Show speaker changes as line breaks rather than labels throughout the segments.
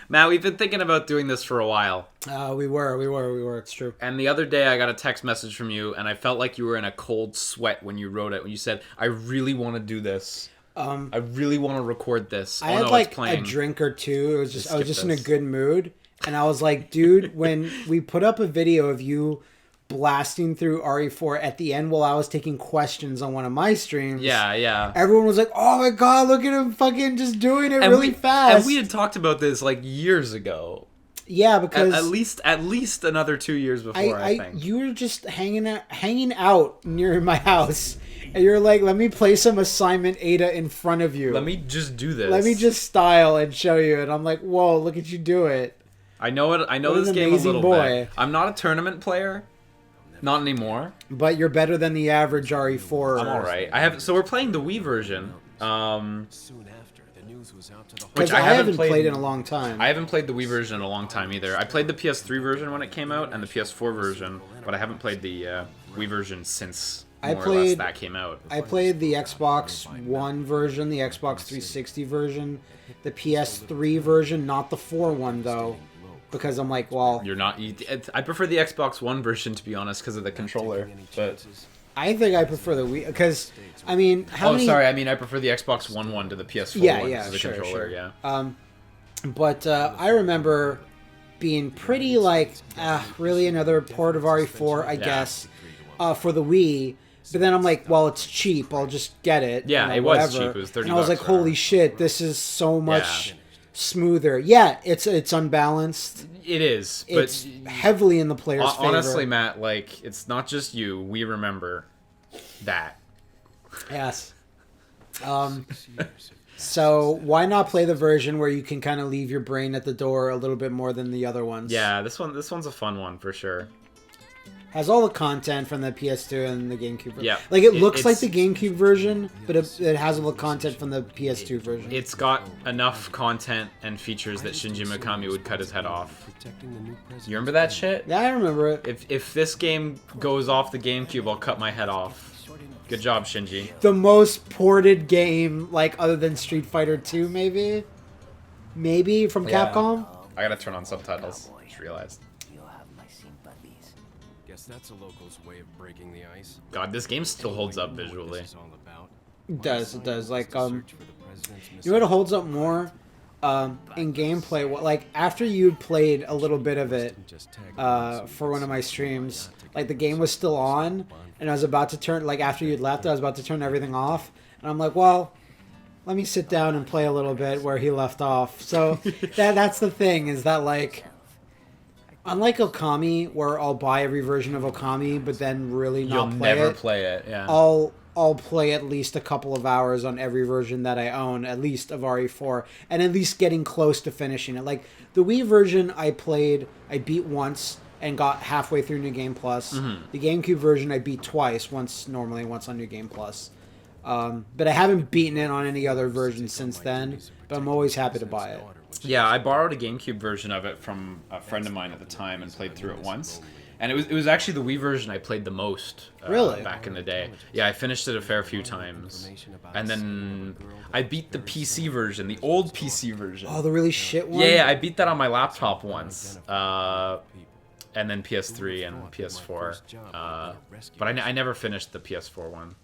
Matt, we've been thinking about doing this for a while.
We were. It's true.
And the other day I got a text message from you, and I felt like you were in a cold sweat when you wrote it. When you said, I really want to do this. I really want to record this.
I had like a drink or two. I was just in a good mood. And I was like, dude, when we put up a video of you blasting through RE4 at the end while I was taking questions on one of my streams.
Yeah.
Everyone was like, oh my god, look at him fucking just doing it really fast.
And we had talked about this like years ago.
Yeah, because
at least another 2 years before, I think.
You were just hanging out near my house. And you're like, let me play some assignment Ada in front of you.
Let me just do this.
Let me just style and show you. And I'm like, whoa, look at you do it.
I know it. I know this game a little bit. I'm not a tournament player. Not anymore.
But you're better than the average RE4.
I'm alright. So we're playing the Wii version.
Which I haven't played in a long time.
I haven't played the Wii version in a long time either. I played the PS3 version when it came out and the PS4 version, but I haven't played the Wii version since more or less that came out.
I played the Xbox One version, the Xbox 360 version, the PS3 version, not the 4 one though. Because I'm like, well...
I prefer the Xbox One version, to be honest, because of the controller. But
I think I prefer the Wii, because, I mean...
I prefer the Xbox One to the PS4 one because of the controller, yeah.
But I remember being pretty, like, really another port of RE4, I guess, for the Wii. But then I'm like, well, it's cheap, I'll just get it.
Yeah, it was cheap, it was $30.
And I was like, holy shit, this is so much... smoother. Yeah, it's unbalanced.
It is. But
it's heavily in the player's favor.
Honestly, Matt, like, it's not just you. We remember that.
Yes. So why not play the version where you can kind of leave your brain at the door a little bit more than the other ones?
Yeah, this one's a fun one for sure.
Has all the content from the PS2 and the GameCube version.
Yeah.
Like, it looks like the GameCube version, but it has all the content from the PS2 version.
It's got enough content and features that Shinji Mikami would cut his head off. You remember that shit?
Yeah, I remember it.
If this game goes off the GameCube, I'll cut my head off. Good job, Shinji.
The most ported game, like, other than Street Fighter 2, maybe? Maybe, from Capcom?
I gotta turn on subtitles. Just realized.
That's a local's way of breaking the ice.
God, this game still holds up visually.
It does. Like, you know what holds up more? In gameplay, like, after you'd played a little bit of it, for one of my streams, like, the game was still on, and I was about to turn, like, after you'd left, I was about to turn everything off, and I'm like, well, let me sit down and play a little bit where he left off. So, that's the thing, is that, like... Unlike Okami, where I'll buy every version of Okami, but then really not play it.
You'll never play it, yeah.
I'll play at least a couple of hours on every version that I own, at least of RE4, and at least getting close to finishing it. Like, the Wii version I beat once and got halfway through New Game Plus. Mm-hmm. The GameCube version I beat twice, once on New Game Plus. But I haven't beaten it on any other version since then, but I'm always happy to buy it.
Yeah, I borrowed a GameCube version of it from a friend of mine at the time and played through it once. And it was actually the Wii version I played the most back in the day. Yeah, I finished it a fair few times. And then I beat the PC version, the old PC version.
Oh, the really shit one?
Yeah, I beat that on my laptop once. And then PS3 and PS4. But I never finished the PS4 one.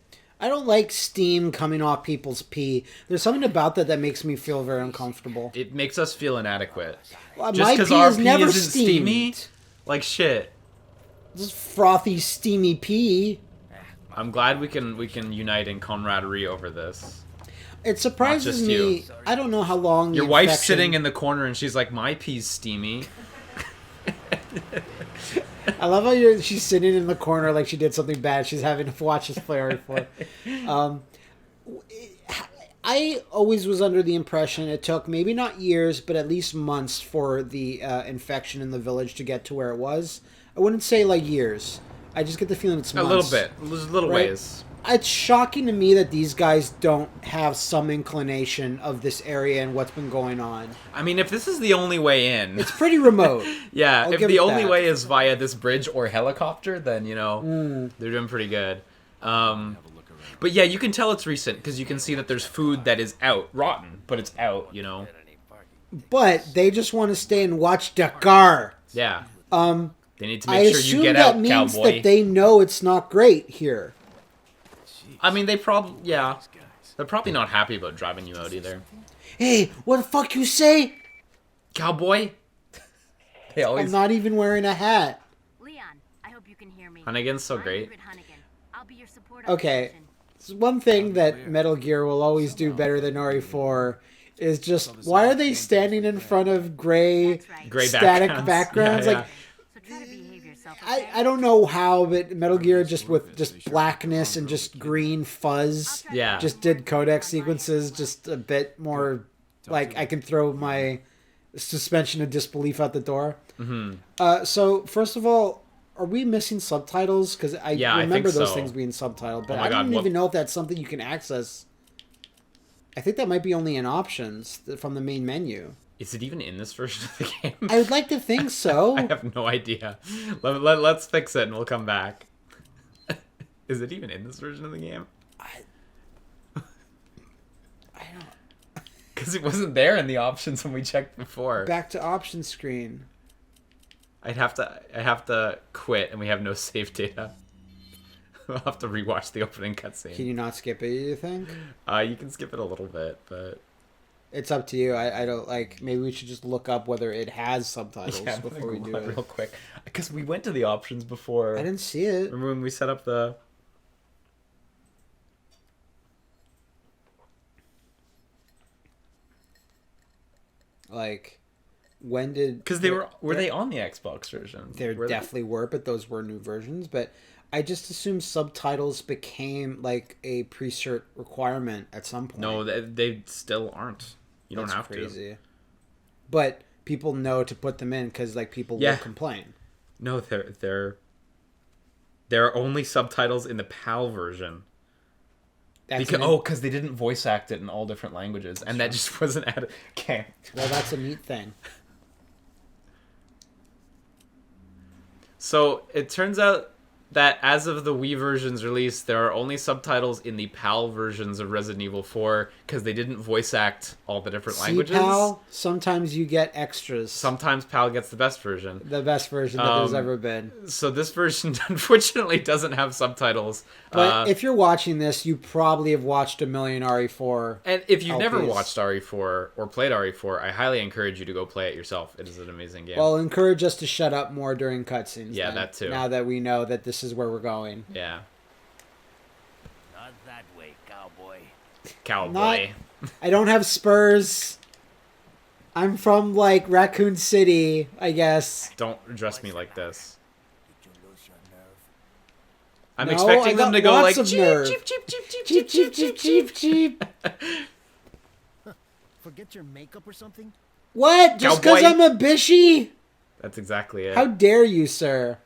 I don't like steam coming off people's pee. There's something about that makes me feel very uncomfortable.
It makes us feel inadequate.
Well,
just because our pee isn't steamy? Like shit.
This frothy, steamy pee.
I'm glad we can unite in camaraderie over this.
It surprises me. I don't know how long
your wife's sitting in the corner and she's like, my pee's steamy.
I love how she's sitting in the corner like she did something bad. She's having to watch us play RE4. I always was under the impression it took maybe not years, but at least months for the infection in the village to get to where it was. I wouldn't say like years. I just get the feeling it's months.
A little bit. There's little ways.
It's shocking to me that these guys don't have some inclination of this area and what's been going on.
I mean, if this is the only way in...
It's pretty remote.
Yeah, if the only way is via this bridge or helicopter, then, you know, they're doing pretty good. But yeah, you can tell it's recent because you can see that there's food that is out. Rotten, but it's out, you know.
but they just want to stay and watch Dakar.
Yeah. They need to
I
make sure you
assume
get
that
out,
means
cowboy.
that they know it's not great here.
I mean, they probably, yeah. They're probably not happy about driving you out either.
Hey, what the fuck you say?
Cowboy? They always...
I'm not even wearing a hat.
Leon, I hope you can hear me.
Hunnigan's so great.
I'll be your support on
Okay,
the mission.
so one thing that Metal Gear will always do better than RE4 is just, why are they standing in front of gray static backgrounds?
Yeah,
Like,
So try to behave yourself.
I don't know how, but Metal Gear just with just blackness and just green fuzz
Yeah.
just did codec sequences just a bit more, like I can throw my suspension of disbelief out the door.
Mm-hmm.
So first of all, are we missing subtitles? Because I remember
think
those
so.
things being subtitled, but
Oh my
I don't
God,
even know if that's something you can access. I think that might be only in options from the main menu.
Is it even in this version of the game?
I would like to think so.
I have no idea. Let's fix it and we'll come back. Is it even in this version of the game?
I don't.
Because it wasn't there in the options when we checked before.
Back to option screen.
I have to quit and we have no save data. We'll have to rewatch the opening cutscene.
Can you not skip it, you think?
You can skip it a little bit, but...
It's up to you. I don't like. Maybe we should just look up whether it has subtitles
Yeah, I'm
before
gonna
we
go
do
on
it.
real quick. Because we went to the options before.
I didn't see it.
Remember when we set up the...
Like, when did?
Because they were they on the Xbox version?
There
Were they?
definitely were, but those were new versions. But I just assumed subtitles became like a pre-cert requirement at some point.
No, they still aren't. You don't have to.
But people know to put them in because like people will complain.
No, there are only subtitles in the PAL version. Because they didn't voice act it in all different languages, and that just wasn't added. Okay.
Well, that's a neat thing.
So it turns out that as of the Wii version's release, there are only subtitles in the PAL versions of Resident Evil 4 because they didn't voice act all the different languages.
PAL, sometimes you get extras.
Sometimes PAL gets the best version.
The best version that there's ever been.
So this version, unfortunately, doesn't have subtitles.
But if you're watching this, you probably have watched a million RE4.
And if you've never
LPs.
watched RE4 or played RE4, I highly encourage you to go play it yourself. It is an amazing game.
Well, encourage us to shut up more during cutscenes.
Yeah,
then,
that too.
Now that we know that this is where we're going.
Yeah.
Not that way, cowboy.
Cowboy.
I don't have spurs. I'm from, like, Raccoon City, I guess.
Don't address me like this.
Did you lose your nerve?
I'm
No,
expecting
I
them
got
to go
lots
like
of
cheep,
nerve.
cheep, cheep, cheep, cheep,
Cheep, cheep, cheep, cheep, cheep.
Forget your makeup or something?
What? Just because
Cowboy.
I'm a bishy?
That's exactly it.
How dare you, sir?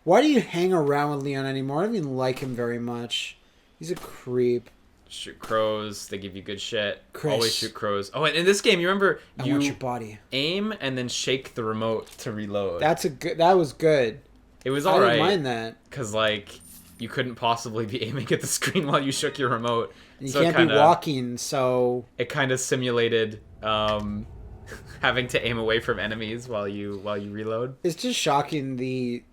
Why do you hang around with Leon anymore? I don't even like him very much. He's a creep.
Shoot crows. They give you good shit.
Chris.
Always shoot crows. Oh, and in this game, you remember
I want your body.
aim and then shake the remote to reload.
That's a good. That was good.
It was
I
alright.
didn't mind that.
Because, like, you couldn't possibly be aiming at the screen while you shook your remote.
You
So
can't be walking, so
It kind of simulated having to aim away from enemies while you reload.
it's just shocking the.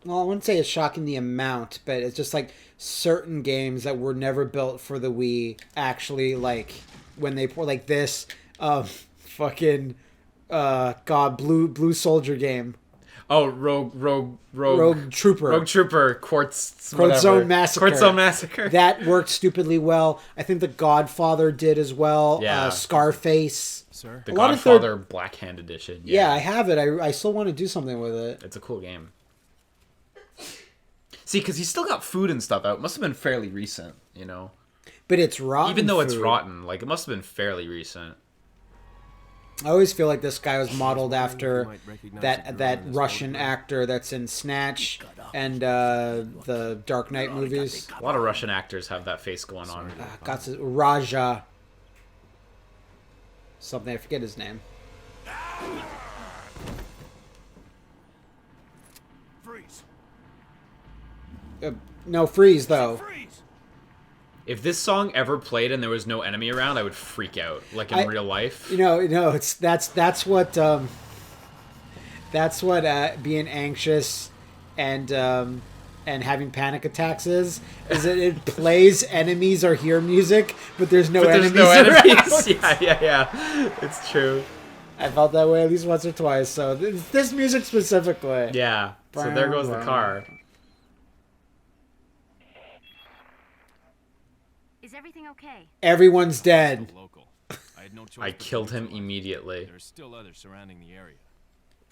Well, I wouldn't say it's shocking the amount, but it's just like certain games that were never built for the Wii actually like when they pour like this fucking God Blue Soldier game.
Oh, Rogue
Trooper.
Rogue Trooper, Quartz
Zone Massacre.
Quartz Zone Massacre.
That worked stupidly well. I think The Godfather did as well.
Yeah.
Scarface.
Sir?
The
a lot of
Godfather Black Hand Edition.
Yeah, I have it. I still want to do something with it.
It's a cool game. See, because he's still got food and stuff out. It must have been fairly recent, you know?
But it's rotten.
Even though it's
food.
rotten, like, it must have been fairly recent.
I always feel like this guy was modeled after that Russian actor that's in Snatch and the Dark Knight movies.
A lot of Russian actors have that face going on.
Raja. Something, I forget his name.
Freeze.
No, Freeze, though.
Freeze.
If this song ever played and there was no enemy around, I would freak out, like in real life.
It's that's what being anxious and having panic attacks is that it plays enemies or hear music, but there's no enemies around.
Yeah. It's true.
I felt that way at least once or twice. So this music specifically.
Yeah. So there goes the car.
Is everything okay?
Everyone's dead.
Local. I had no choice
I
but to
killed
go
him
this way.
immediately.
There are still others surrounding the area.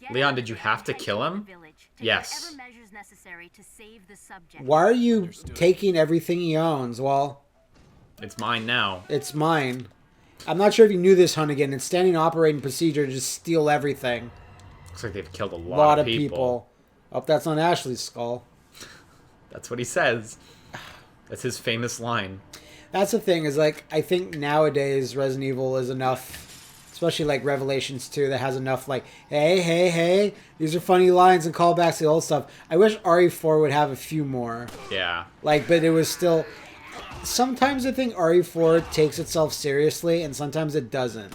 Get
Leon,
out
did
of
you
there
have to
and
kill
head
him?
the village. Take
Yes.
whatever measures necessary to save the subject.
Why are you taking everything he owns? Well,
It's mine now.
it's mine. I'm not sure if you knew this, Hunnigan. It's standing operating procedure to just steal everything.
Looks like they've killed a
Lot
of people.
Hope that's not Ashley's skull.
That's what he says. That's his famous line.
That's the thing, is like, I think nowadays Resident Evil is enough, especially like Revelations 2, that has enough like, hey, these are funny lines and callbacks to the old stuff. I wish RE4 would have a few more.
Yeah.
Like, but it was still, sometimes I think RE4 takes itself seriously and sometimes it doesn't.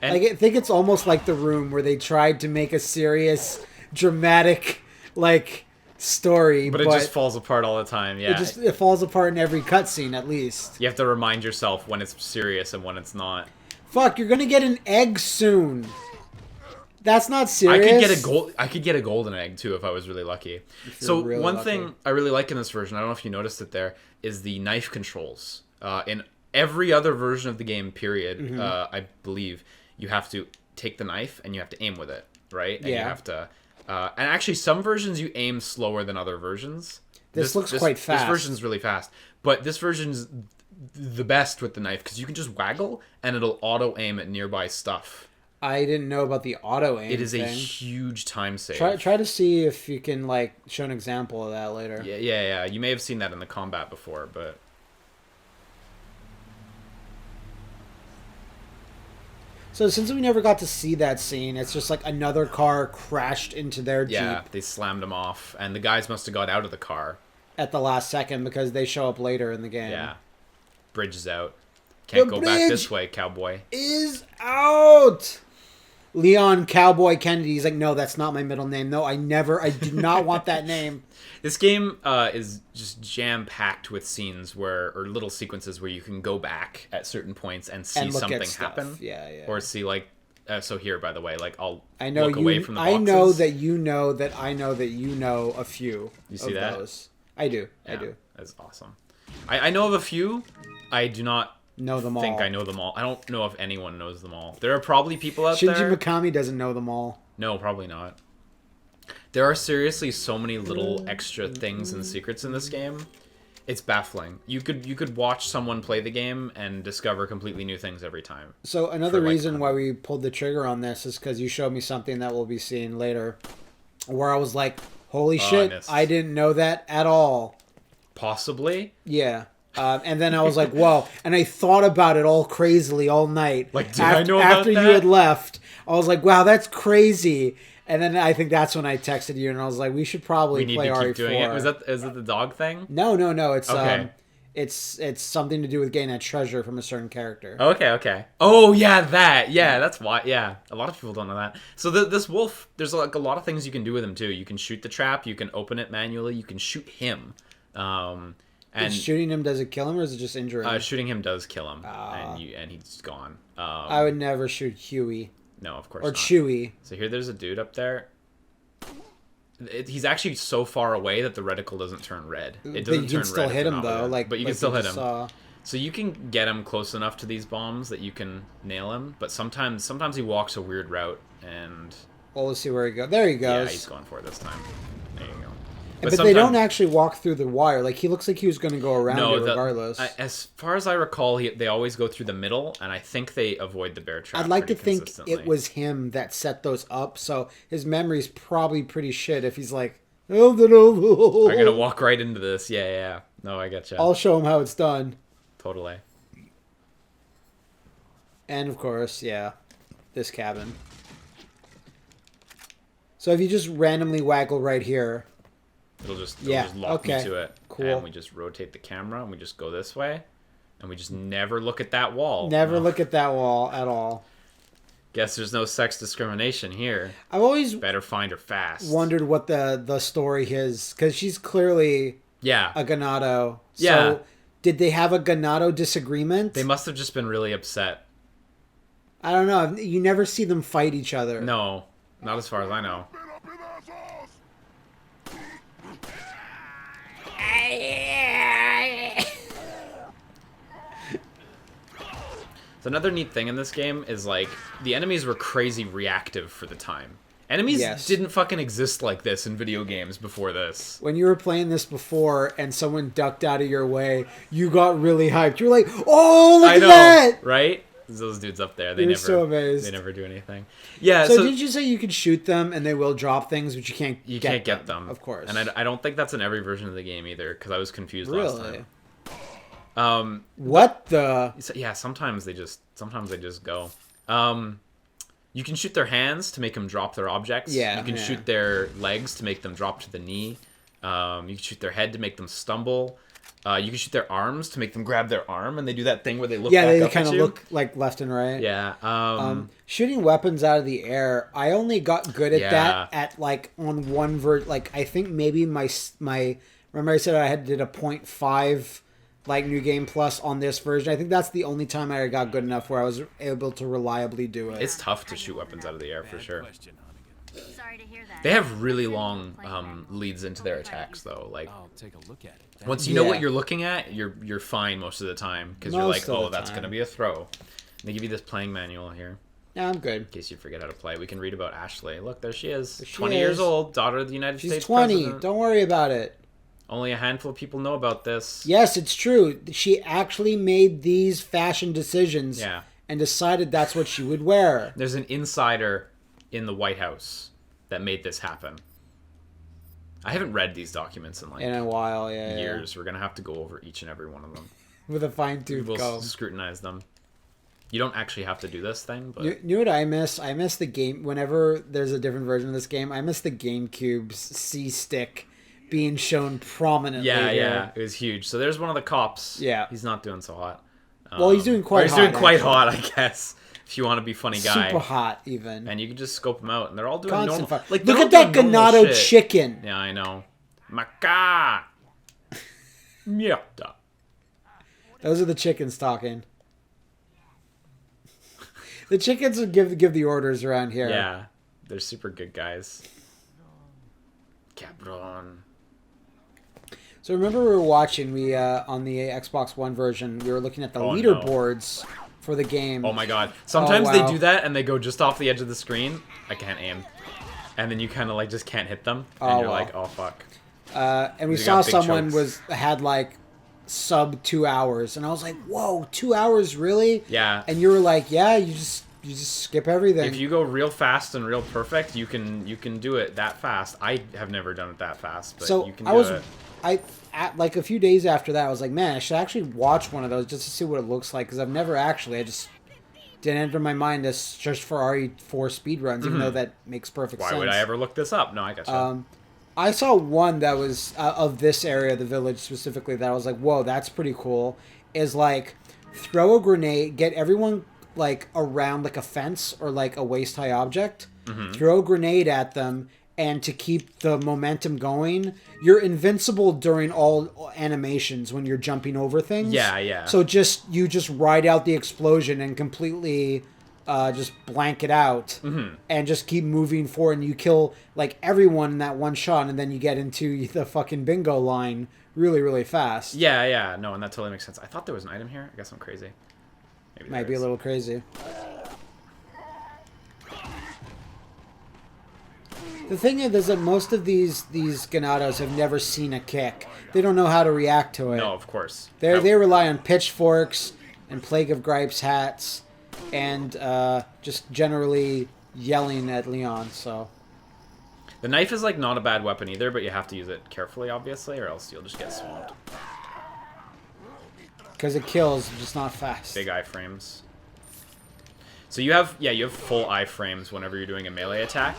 And
Like, I think it's almost like The Room, where they tried to make a serious, dramatic, like, story,
but it just falls apart all the time. Yeah.
it falls apart in every cutscene, at least.
You have to remind yourself when it's serious and when it's not.
Fuck, you're gonna get an egg soon. That's not serious.
I could get a golden egg too if I was really lucky. So
really
one
lucky.
thing I really like in this version, I don't know if you noticed it there, is the knife controls. In every other version of the game, period,
Mm-hmm.
I believe you have to take the knife and you have to aim with it, right? And you
Yeah.
have to. And actually, some versions you aim slower than other versions.
This looks quite fast.
This version's really fast, but this version's the best with the knife because you can just waggle and it'll auto aim at nearby stuff.
I didn't know about the auto aim.
It is
thing.
a huge time save.
Try to see if you can like show an example of that later.
Yeah. You may have seen that in the combat before, but
So since we never got to see that scene, it's just like another car crashed into their
yeah,
Jeep
they slammed him off, and the guys must have got out of the car.
at the last second because they show up later in the game.
Yeah, bridge is out. Can't
The
go back this
bridge
way, cowboy.
Is out. Leon Cowboy Kennedy. He's like, no, that's not my middle name. No, I do not want that name.
This game is just jam-packed with scenes or little sequences where you can go back at certain points and see
And look at
something
stuff.
happen.
Yeah.
Or see, like, so here, by the way, like, I'll
I know
look
you.
away from the boxes.
I know that you know that I know that you know a few.
You see
of
that?
Those. I do.
Yeah,
I do.
That's awesome. I know of a few. I do not
Know them all.
think I know them all. I don't know if anyone knows them all. There are probably people out
Shinji
there.
Mikami doesn't know them all.
No, probably not. There are seriously so many little extra things and secrets in this game. It's baffling. You could watch someone play the game and discover completely new things every time.
So another
For, like,
reason why we pulled the trigger on this is because you showed me something that we'll be seeing later, where I was like, "Holy shit!
missed.
I didn't know that at all."
Possibly.
Yeah. And then I was like, whoa. And I thought about it all crazily all night.
Like, did I know about
after
that?
you had left, I was like, wow, that's crazy. And then I think that's when I texted you and I was like, we should probably
We need
play
to
RE4.
keep doing it. Is it the dog thing?
No. It's
Okay.
it's something to do with getting a treasure from a certain character.
Okay. Oh, yeah, that. Yeah, that's why. Yeah, a lot of people don't know that. So this wolf, there's like a lot of things you can do with him, too. You can shoot the trap. You can open it manually. You can shoot him. And
shooting him, does it kill him or is it just injuring him?
shooting him does kill him, and he's gone.
I would never shoot Huey.
No, of course
Or
not.
Chewie.
So here, there's a dude up there. He's actually so far away that the reticle doesn't turn red. It
But
doesn't
you
turn
can still
red if
hit
you're
him
not with
though,
him.
like
but you can
like
still
we
hit
just
him.
saw.
So you can get him close enough to these bombs that you can nail him. But sometimes he walks a weird route, and
Well, let's see where he goes. There he
yeah,
goes.
he's going for it this time. There you go.
But they don't actually walk through the wire. Like, he looks like he was going to go around it regardless.
As far as I recall, they always go through the middle, and I think they avoid the bear trap.
I'd like to
pretty
think
consistently.
it was him that set those up, so his memory's probably pretty shit if he's like, oh,
I'm gonna walk right into this. Yeah. No, I getcha.
I'll show him how it's done.
Totally.
And, of course, yeah, this cabin. So if you just randomly waggle right here...
It'll just
Yeah,
lock
okay,
me to it.
cool.
And we just rotate the camera and we just go this way. And we just never look at that wall.
Never look at that wall at all.
Guess there's no sex discrimination here.
I've always
Better find her fast.
wondered what the story is, because she's clearly a Ganado.
Yeah.
So did they have a Ganado disagreement?
They must have just been really upset.
I don't know. You never see them fight each other.
No, not as far as I know. So another neat thing in this game is, like, the enemies were crazy reactive for the time. Enemies didn't fucking exist like this in video games before this.
When you were playing this before and someone ducked out of your way, you got really hyped. You were like, "Oh, look at that!"
Right? Those dudes up there,
You're so amazed.
They never do anything. Yeah.
So did you say you could shoot them and they will drop things, but you can't?
You can't get them,
of course.
And I don't think that's in every version of the game either, because I was confused last time.
What the?
Yeah, sometimes they just go. You can shoot their hands to make them drop their objects.
Yeah.
You can shoot their legs to make them drop to the knee. You can shoot their head to make them stumble. You can shoot their arms to make them grab their arm, and they do that thing where they look back up at you.
Yeah, they kind of look like left and right.
Yeah.
Shooting weapons out of the air, I only got good at that at, like, on one like, I think maybe my remember I said I did a 0.5 like New Game Plus on this version. I think that's the only time I got good enough where I was able to reliably do it.
It's tough to shoot weapons out of the air for sure.
Sorry to hear that.
They have really long leads into their attacks, though. Like,
I'll take a look at it.
once you know what you're looking at, you're fine most of the time, because you're like, oh, that's gonna be a throw. And they give you this playing manual here.
Yeah, I'm good.
In case you forget how to play, we can read about Ashley. Look, there she is. 20 years old, daughter of the United States
She's 20.
President.
Don't worry about it.
Only a handful of people know about this.
Yes, it's true. She actually made these fashion decisions and decided that's what she would wear.
There's an insider in the White House that made this happen. I haven't read these documents in
a while,
years. We're going to have to go over each and every one of them.
With a fine-tooth comb.
We'll scrutinize them. You don't actually have to do this thing, but...
You know what I miss? I miss the game... Whenever there's a different version of this game, I miss the GameCube's C-Stick being shown prominently.
Yeah, it was huge. So there's one of the cops.
Yeah.
He's not doing so hot.
Well, he's doing quite hot.
He's doing quite hot, I guess. If you want to be funny guy.
Super hot, even.
And you can just scope them out, and they're all doing
Constant
normal.
fire.
Like,
look at that Ganado chicken.
Yeah, I know. Maca. Mierda.
Those are the chickens talking. The chickens would give the orders around here.
Yeah, they're super good guys. Cabron.
So remember we were watching, on the Xbox One version, we were looking at the leaderboards for the game.
Oh my god. Sometimes they do that and they go just off the edge of the screen. I can't aim. And then you kind of like just can't hit them. And you're like, oh fuck.
And we saw someone had like sub 2 hours. And I was like, whoa, 2 hours, really?
Yeah.
And you were like, yeah, you just skip everything.
If you go real fast and real perfect, you can do it that fast. I have never done it that fast, but you can do it.
Like a few days after that, I was like, man, I should actually watch one of those just to see what it looks like, because I've never actually. I just didn't enter my mind to search for RE4 speedruns, even though that makes perfect sense.
Why would I ever look this up? No, I guess
I saw one that was of this area, the village specifically, that I was like, whoa, that's pretty cool. Is like, throw a grenade, get everyone like around like a fence or like a waist-high object, throw a grenade at them, and to keep the momentum going, you're invincible during all animations when you're jumping over things.
Yeah.
So you just ride out the explosion and completely just blank it out, and just keep moving forward, and you kill like everyone in that one shot, and then you get into the fucking bingo line really, really fast.
Yeah. No, and that totally makes sense. I thought there was an item here. I guess I'm crazy. Maybe
Might be a little crazy. The thing is that most of these Ganados have never seen a kick. They don't know how to react to it.
No, of course.
They rely on pitchforks and Plague of Gripes hats and just generally yelling at Leon. So
the knife is like not a bad weapon either, but you have to use it carefully, obviously, or else you'll just get swamped.
Because it kills, just not fast.
Big iframes. So you have full iframes whenever you're doing a melee attack.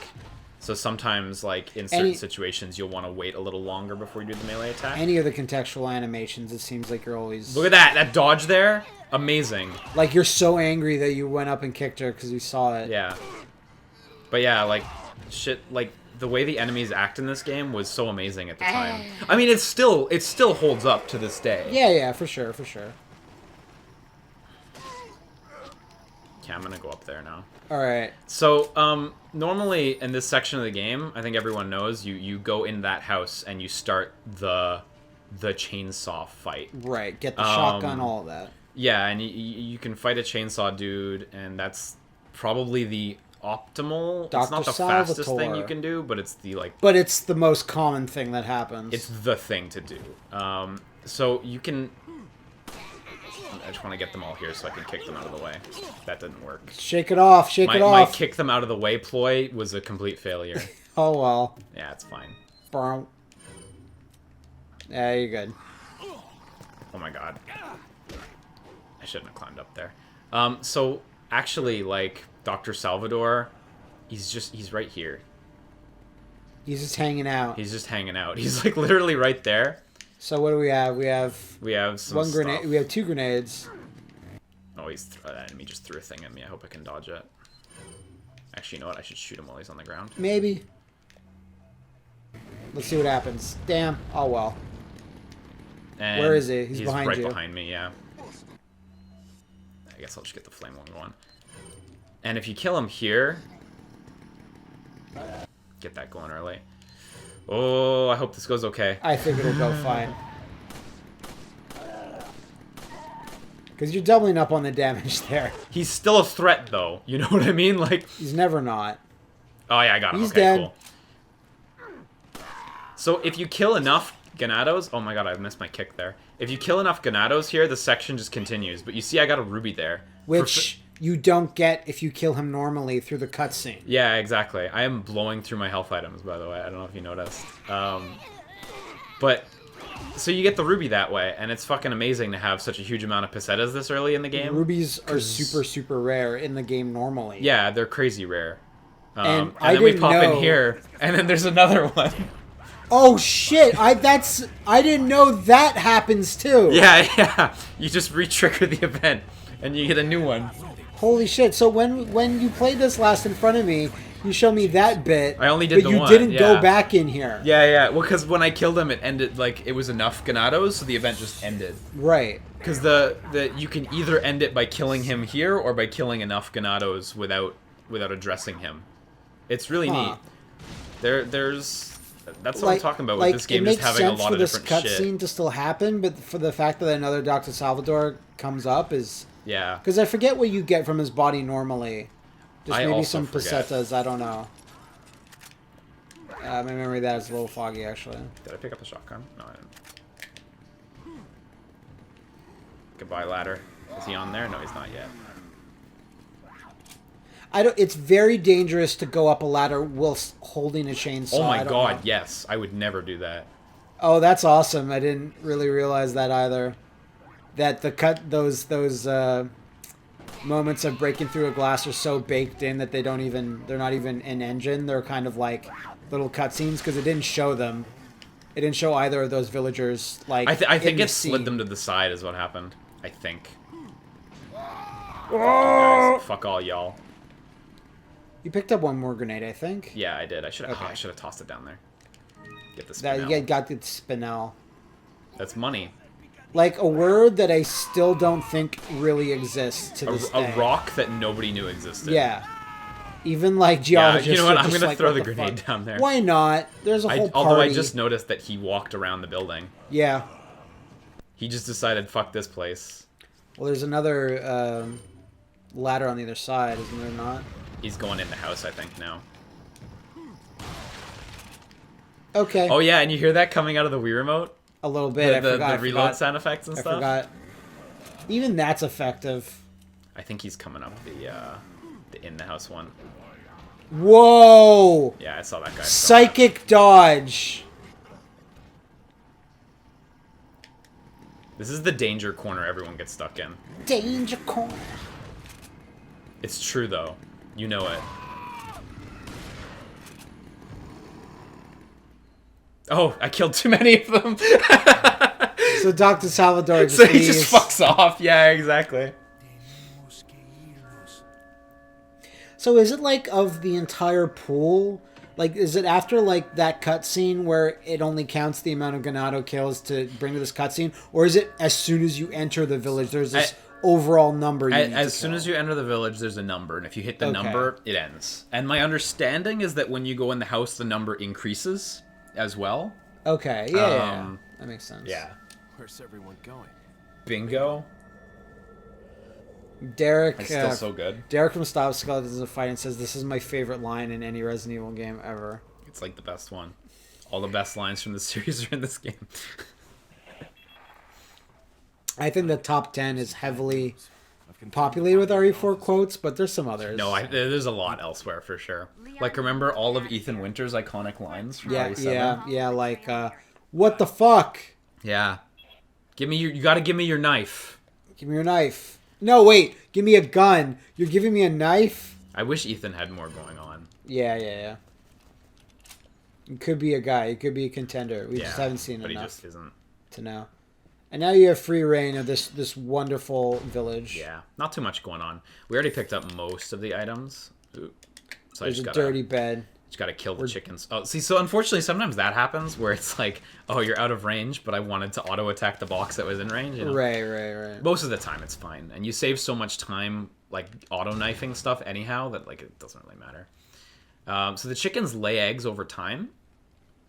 So sometimes, like, in certain situations, you'll want to wait a little longer before you do the melee attack.
Any of the contextual animations, it seems like you're always...
Look at that! That dodge there? Amazing.
Like, you're so angry that you went up and kicked her because you saw it.
Yeah. But yeah, like, shit, like, the way the enemies act in this game was so amazing at the time. I mean, it still holds up to this day.
Yeah, for sure, for sure.
Okay, I'm gonna go up there now.
Alright.
So, normally in this section of the game, I think everyone knows, you go in that house and you start the chainsaw fight.
Right, get the shotgun, all of that.
Yeah, and you can fight a chainsaw dude, and that's probably the optimal...
Dr.
It's not the fastest thing you can do, but it's the, like...
But it's the most common thing that happens.
It's the thing to do. So you can... I just want to get them all here so I can kick them out of the way. That didn't work.
Shake it off, shake it off.
My kick them out of the way ploy was a complete failure.
Oh, well.
Yeah, it's fine.
Burn. Yeah, you're good.
Oh my god. I shouldn't have climbed up there. So, actually, like, Dr. Salvador, he's right here.
He's just hanging out.
He's just hanging out. He's, like, literally right there.
So what do we have? We have
some
one
stuff.
grenade. We have 2 grenades.
Oh, that enemy just threw a thing at me. I hope I can dodge it. Actually, you know what? I should shoot him while he's on the ground.
Maybe. Let's see what happens. Damn. Oh, well.
And
where is he? He's behind
right
you.
Behind me, yeah. I guess I'll just get the flame one going. And if you kill him here... Get that going early. Oh, I hope this goes okay.
I think it'll go fine. Because you're doubling up on the damage there.
He's still a threat, though. You know what I mean? Like,
he's never not.
Oh, yeah, I got him.
He's
okay,
dead.
Cool. So, if you kill enough Ganados... Oh my god, I missed my kick there. If you kill enough Ganados here, the section just continues. But you see I got a ruby there.
Which you don't get if you kill him normally through the cutscene.
Yeah, exactly. I am blowing through my health items, by the way. I don't know if you noticed. But... So you get the ruby that way, and it's fucking amazing to have such a huge amount of pesetas this early in the game.
Rubies are super, super rare in the game normally.
Yeah, they're crazy rare.
And
then we pop in here, and then there's another one.
Oh shit! I didn't know that happens too.
Yeah. You just re-trigger the event, and you get a new one.
Holy shit! So when you played this last in front of me, you showed me that bit.
I only did
but
the
you
one,
didn't
yeah.
go back in here.
Yeah. Well, because when I killed him, it ended like it was enough Ganados, so the event just ended.
Right.
Because you can either end it by killing him here or by killing enough Ganados without addressing him. It's really neat. That's what I'm talking about with this game, is having a lot of different shit.
It makes sense for this cutscene to still happen, but for the fact that another Dr. Salvador comes up is...
Yeah.
Because I forget what you get from his body normally. Just
I
maybe
also
some
forget.
pesetas, I don't know. My memory of that is a little foggy, actually.
Did I pick up the shotgun? No, I didn't. Goodbye, ladder. Is he on there? No, he's not yet.
It's very dangerous to go up a ladder whilst holding a chainsaw.
Oh my god, yes. I would never do that.
Oh, that's awesome. I didn't really realize that either. That those moments of breaking through a glass are so baked in that they're not even in engine. They're kind of like little cutscenes because it didn't show them. It didn't show either of those villagers like.
I think it slid them to the side is what happened. I think.
Oh!
Guys, fuck all y'all.
You picked up one more grenade, I think.
Yeah, I did. I should have.
Okay.
I should have tossed it down there. Get the
That
spinel.
you got the spinel.
That's money.
Like a word that I still don't think really exists to this day.
A rock that nobody knew existed.
Yeah. Even like geologists.
Yeah, you know what?
are
I'm
just
gonna
like,
throw
what
the grenade
fuck?
down there.
Why not? There's a whole party.
Although I just noticed that he walked around the building.
Yeah.
He just decided, fuck this place.
Well, there's another ladder on the other side, isn't there not?
He's going in the house, I think, now.
Okay.
Oh yeah, and you hear that coming out of the Wii remote?
A little bit.
The
I
reload
forgot.
sound effects and stuff?
I forgot. Even that's effective.
I think he's coming up the in the house one.
Whoa!
Yeah, I saw that guy.
Psychic dodge.
This is the danger corner everyone gets stuck in.
Danger corner.
It's true though. You know it. Oh, I killed too many of them.
So Dr. Salvador just
So he
leaves.
just fucks off. Yeah, exactly.
So is it like of the entire pool? Like, is it after like that cutscene where it only counts the amount of ganado kills to bring to this cutscene, or is it as soon as you enter the village, there's this overall number?
As soon as you enter the village, there's a number, and if you hit the number, it ends. And my understanding is that when you go in the house, the number increases as well.
Okay, yeah. That makes sense.
Yeah.
Where's everyone going?
Bingo.
Derek,
It's still so good.
Derek from Stop Skeletons in Fighting says this is my favorite line in any Resident Evil game ever.
It's like the best one. All the best lines from the series are in this game.
I think the top 10 is heavily populated with RE4 quotes, but there's some others.
No, there's a lot elsewhere for sure. Like, remember all of Ethan Winter's iconic lines from RE7?
Yeah, like, what the fuck?
Yeah. You gotta give me your knife.
Give me your knife. No, wait, give me a gun. You're giving me a knife?
I wish Ethan had more going on.
Yeah. It could be a guy. It could be a contender. We just haven't seen
but
enough
he just isn't.
to know. And now you have free reign of this wonderful village.
Yeah, not too much going on. We already picked up most of the items. Ooh. So
There's a dirty bed.
Just gotta kill the chickens. Oh, see, so unfortunately, sometimes that happens where it's like, oh, you're out of range, but I wanted to auto attack the box that was in range. You know?
Right.
Most of the time, it's fine, and you save so much time, like auto knifing stuff, anyhow, that like it doesn't really matter. So the chickens lay eggs over time,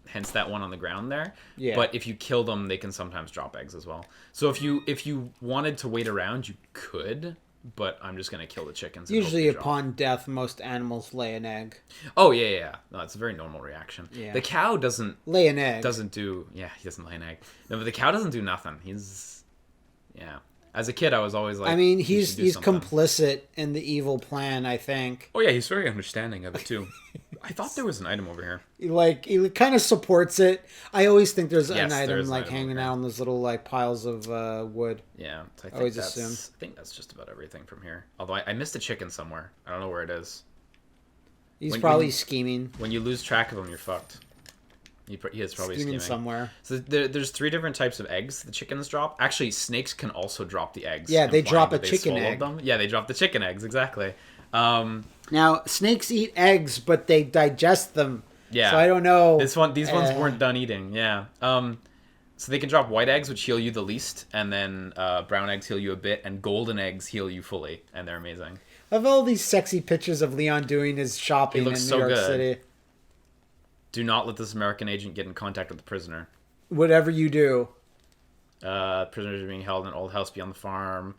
hence that one on the ground there.
Yeah.
But if you kill them, they can sometimes drop eggs as well. So if you wanted to wait around, you could. But I'm just gonna kill the chickens.
Usually, upon death, most animals lay an egg.
Oh yeah. No, it's a very normal reaction.
Yeah.
The cow doesn't
lay an egg.
Doesn't do. Yeah, he doesn't lay an egg. No, but the cow doesn't do nothing. Yeah. As a kid, I was always like.
I mean, he's complicit in the evil plan, I think.
Oh yeah, he's very understanding of it too. I thought there was an item over here.
Like, he kind of supports it. I always think there's an
there
item
is an
like
item
hanging out on those little like piles of wood.
Yeah, so I
always assume.
I think that's just about everything from here. Although I missed a chicken somewhere. I don't know where it is.
He's probably scheming.
When you lose track of him, you're fucked. He is probably scheming
somewhere.
So there's 3 different types of eggs the chickens drop. Actually, snakes can also drop the eggs.
Yeah, they drop a chicken egg.
Them. Yeah, they drop the chicken eggs, exactly.
Now, snakes eat eggs, but they digest them.
Yeah.
So I don't know.
These ones weren't done eating. Yeah. So they can drop white eggs, which heal you the least, and then brown eggs heal you a bit, and golden eggs heal you fully, and they're amazing.
I have all these sexy pictures of Leon doing his shopping in New York City.
Do not let this American agent get in contact with the prisoner.
Whatever you do.
Prisoners are being held in an old house beyond the farm.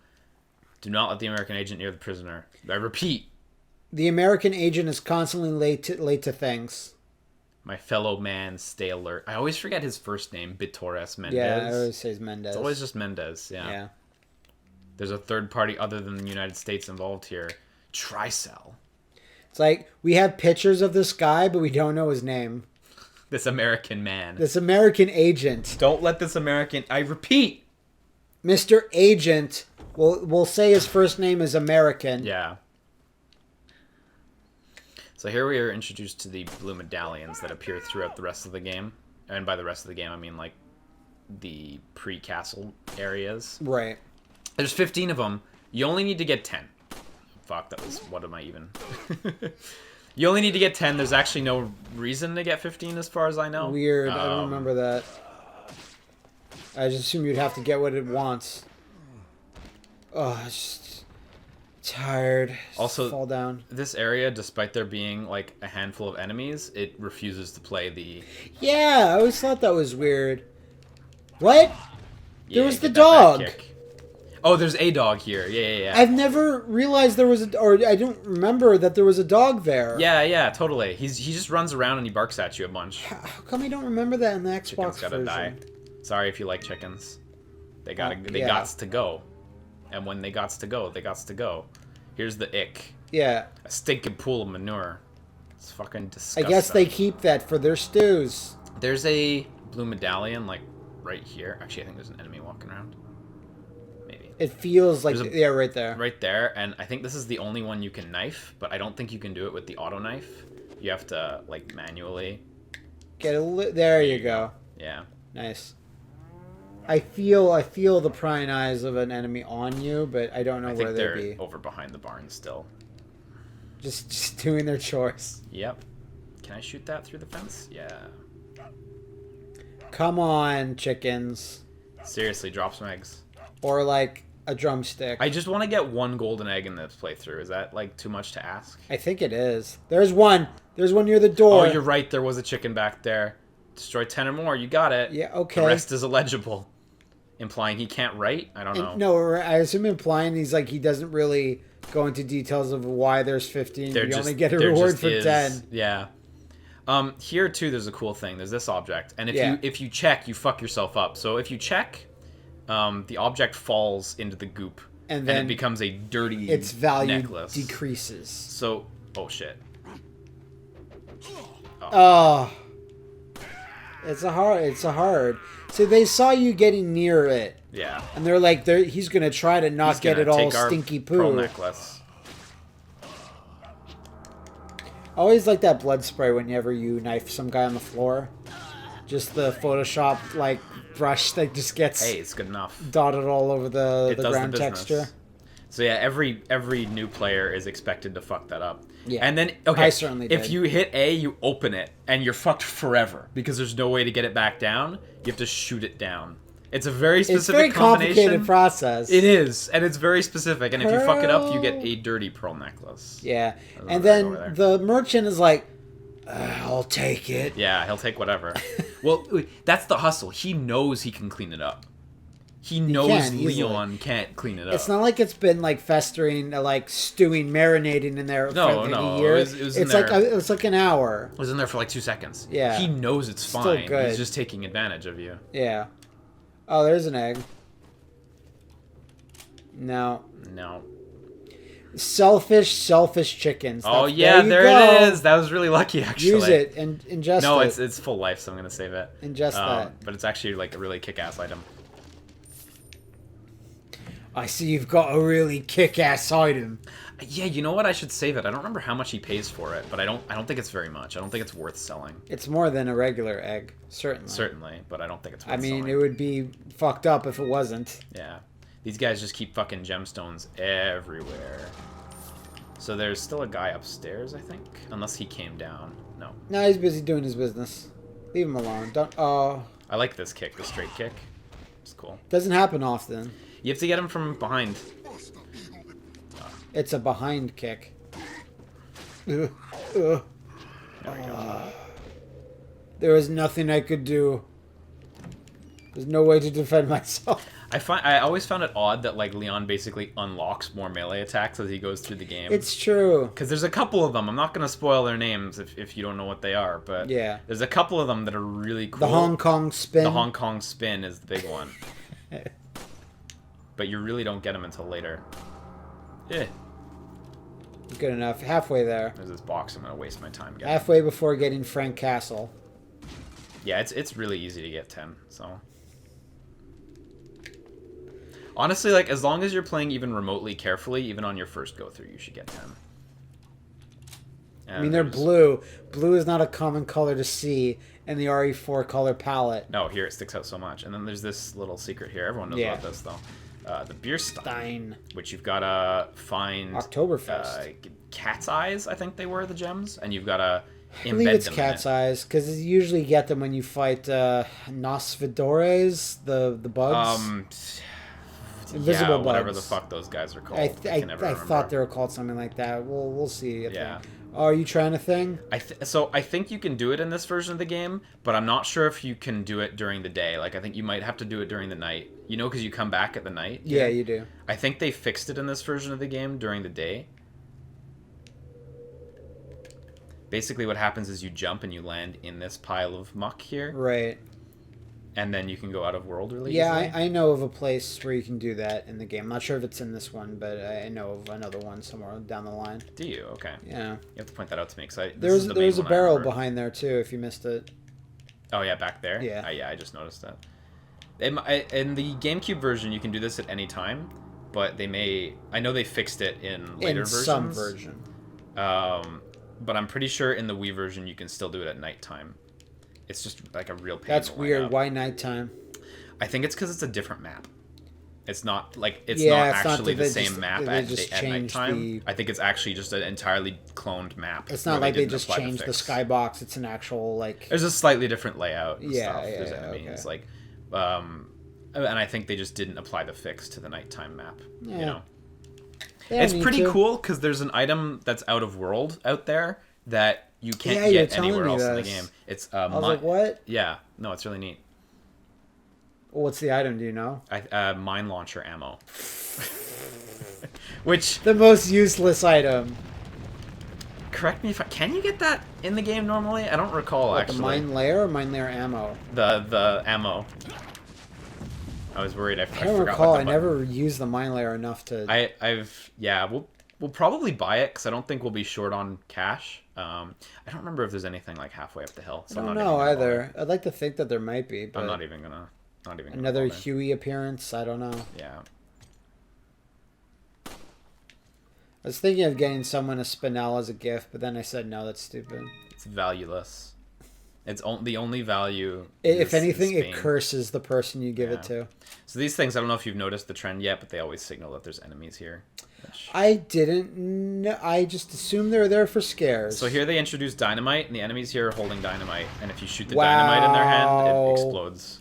Do not let the American agent near the prisoner. I repeat.
The American agent is constantly late to things.
My fellow man, stay alert. I always forget his first name, Bitores Mendez.
Yeah, I always say Mendez.
It's always just Mendez, yeah. There's a third party other than the United States involved here. Tricell.
It's like, we have pictures of this guy, but we don't know his name.
This American man.
This American agent.
Don't let this American... I repeat!
Mr. Agent, we'll say his first name is American.
Yeah. So here we are introduced to the blue medallions that appear throughout the rest of the game. And by the rest of the game, I mean, like, the pre-castle areas.
Right.
There's 15 of them. You only need to get 10. Fuck, that was... What am I even... You only need to get 10. There's actually no reason to get 15 as far as I know.
Weird. I don't remember that. I just assume you'd have to get what it wants. Oh, it's just tired. Just
also,
fall down.
This area, despite there being like a handful of enemies, it refuses to play the...
Yeah, I always thought that was weird. What?
Yeah,
there was the dog.
Oh, there's a dog here. Yeah.
I've never realized there was or I don't remember that there was a dog there.
Yeah, totally. He just runs around and he barks at you a bunch.
How come I don't remember that in the Xbox
Chickens gotta
version?
die. Sorry if you like chickens. They gots to go. And when they gots to go, they gots to go. Here's the ick.
Yeah.
A stinking pool of manure. It's fucking disgusting.
I guess they keep that for their stews.
There's a blue medallion, like, right here. Actually, I think there's an enemy walking around. Maybe.
It feels like... yeah, right there.
Right there. And I think this is the only one you can knife, but I don't think you can do it with the auto knife. You have to, like, manually
There you go.
Yeah.
Nice. I feel the prying eyes of an enemy on you, but I don't know
I
where
think
they'd
they're
be.
over behind the barn still.
Just doing their chores.
Yep. Can I shoot that through the fence? Yeah.
Come on, chickens.
Seriously, drop some eggs.
Or like a drumstick.
I just want to get one golden egg in this playthrough. Is that like too much to ask?
I think it is. There's one. There's one near the door.
Oh, you're right. There was a chicken back there. Destroy 10 or more. You got it.
Yeah, okay.
The rest is illegible. Implying he can't write? I don't know.
No, I assume implying he doesn't really go into details of why there's 15. You only get a reward for 10.
Yeah. Here too, there's a cool thing. There's this object, and if you check, you fuck yourself up. So if you check, the object falls into the goop, and then it becomes a dirty
its value
necklace.
Decreases.
So, oh shit.
Oh. It's a hard. So they saw you getting near it.
Yeah.
And they're like, he's gonna try to not get it all stinky poo.
Pearl necklace.
I always like that blood spray whenever you knife some guy on the floor. Just the Photoshop like brush that just gets
it's good enough.
Dotted all over the ground texture.
So yeah, every new player is expected to fuck that up.
Yeah.
And then okay,
I certainly did.
If you hit A, you open it and you're fucked forever because there's no way to get it back down. You have to shoot it down. It's a very specific
complicated process.
It is, and it's very specific. And if you fuck it up, you get a dirty pearl necklace.
Yeah. And then the merchant is like, I'll take it.
Yeah, he'll take whatever. Well, that's the hustle. He knows he can clean it up. He knows Leon can't clean it up.
It's not like it's been like festering, like stewing, marinating in there for a year. It's like an hour.
It was in there for like 2 seconds.
Yeah.
He knows it's fine. Good. He's just taking advantage of you.
Yeah. Oh, there's an egg. No. Selfish chickens.
Oh yeah, there it is. That was really lucky, actually.
Use it and ingest it.
No, it's full life, so I'm gonna save it.
Ingest that.
But it's actually like a really kick-ass item.
I see you've got a really kick-ass item.
Yeah, you know what? I should save it. I don't remember how much he pays for it, but I don't think it's very much. I don't think it's worth selling.
It's more than a regular egg, certainly.
Certainly, but I don't think it's worth selling.
It would be fucked up if it wasn't.
Yeah. These guys just keep fucking gemstones everywhere. So there's still a guy upstairs, I think. Unless he came down. No.
No, he's busy doing his business. Leave him alone. Don't. Oh.
I like this kick, the straight kick. It's cool.
Doesn't happen often.
You have to get him from behind.
It's a behind kick.
There we go.
There was nothing I could do. There's no way to defend myself.
I always found it odd that like Leon basically unlocks more melee attacks as he goes through the game.
It's true.
Because there's a couple of them. I'm not going to spoil their names if you don't know what they are, but
yeah,
there's a couple of them that are really cool.
The Hong Kong spin.
The Hong Kong spin is the big one. But you really don't get them until later. Yeah.
Good enough. Halfway there.
There's this box I'm going to waste my time getting.
Halfway before getting Frank Castle.
Yeah, it's really easy to get 10, so... Honestly, like, as long as you're playing even remotely carefully, even on your first go-through, you should get 10. And
I mean, they're blue. Blue is not a common color to see in the RE4 color palette.
No, here it sticks out so much. And then there's this little secret here. Everyone knows about this, though. The beer stein, which you've got to find...
Oktoberfest.
Cat's eyes, I think they were, the gems. And you've got to embed them.
I believe it's cat's eyes, because you usually get them when you fight Nosvidores, the bugs. Invisible bugs.
Whatever the fuck those guys are called.
I thought they were called something like that. We'll see.
Yeah.
Oh, are you trying a thing?
So I think you can do it in this version of the game, but I'm not sure if you can do it during the day. Like, I think you might have to do it during the night. You know, because you come back at the night.
Yeah, you do.
I think they fixed it in this version of the game during the day. Basically, what happens is you jump and you land in this pile of muck here.
Right.
And then you can go out of world really
easily.
Yeah,
I know of a place where you can do that in the game. I'm not sure if it's in this one, but I know of another one somewhere down the line.
Do you? Okay.
Yeah.
You have to point that out to me. Cause
there's a barrel behind there, too, if you missed it.
Oh, yeah, back there?
Yeah.
Yeah, I just noticed that. In the GameCube version, you can do this at any time, but they may... I know they fixed it in later versions.
In some version.
But I'm pretty sure in the Wii version, you can still do it at nighttime. It's just like a real pain.
That's
to line
weird.
up.
Why nighttime?
I think it's because it's a different map. It's not like it's
Yeah,
not
it's not
actually
that
the
they
same
just-
map
they
at,
just
at
changed
nighttime.
the-
I think it's actually just an entirely cloned map.
It's not
where
like they
didn't
just
apply the
changed the
fix.
skybox. It's an actual like.
There's a slightly different layout and
Yeah,
stuff.
yeah,
There's
yeah,
enemies
okay.
and I think they just didn't apply the fix to the nighttime map.
Yeah.
You know,
They don't
it's
need
pretty
to.
cool because there's an item that's out of world out there that you can't
Yeah, you're
get
telling
anywhere
me
else in the
this.
game. It's
I was like, what?
Yeah, no, it's really neat.
What's the item? Do you know?
Mine launcher ammo. Which,
The most useless item.
correct me if can you get that in the game normally? I don't recall
What,
actually.
the mine layer or mine layer ammo?
The ammo. I was worried. I
I don't
forgot
recall.
what
I
the
never used the mine layer enough to.
We'll probably buy it because I don't think we'll be short on cash. I don't remember if there's anything like halfway up the hill. So
I
I'm
don't
not
know
even gonna
either. I'd like to think that there might be,
bother.
but
I'm not even gonna
another
bother.
Huey appearance. I don't know.
Yeah.
I was thinking of getting someone a Spinel as a gift, but then I said no. That's stupid.
It's valueless. It's the only value.
If
is
anything, it
Spain.
curses the person you give it to.
So these things, I don't know if you've noticed the trend yet, but they always signal that there's enemies here. Which...
I didn't. Know, I just assumed they were there for scares.
So here they introduce dynamite, and the enemies here are holding dynamite. And if you shoot the dynamite in their hand,
Wow.
it explodes.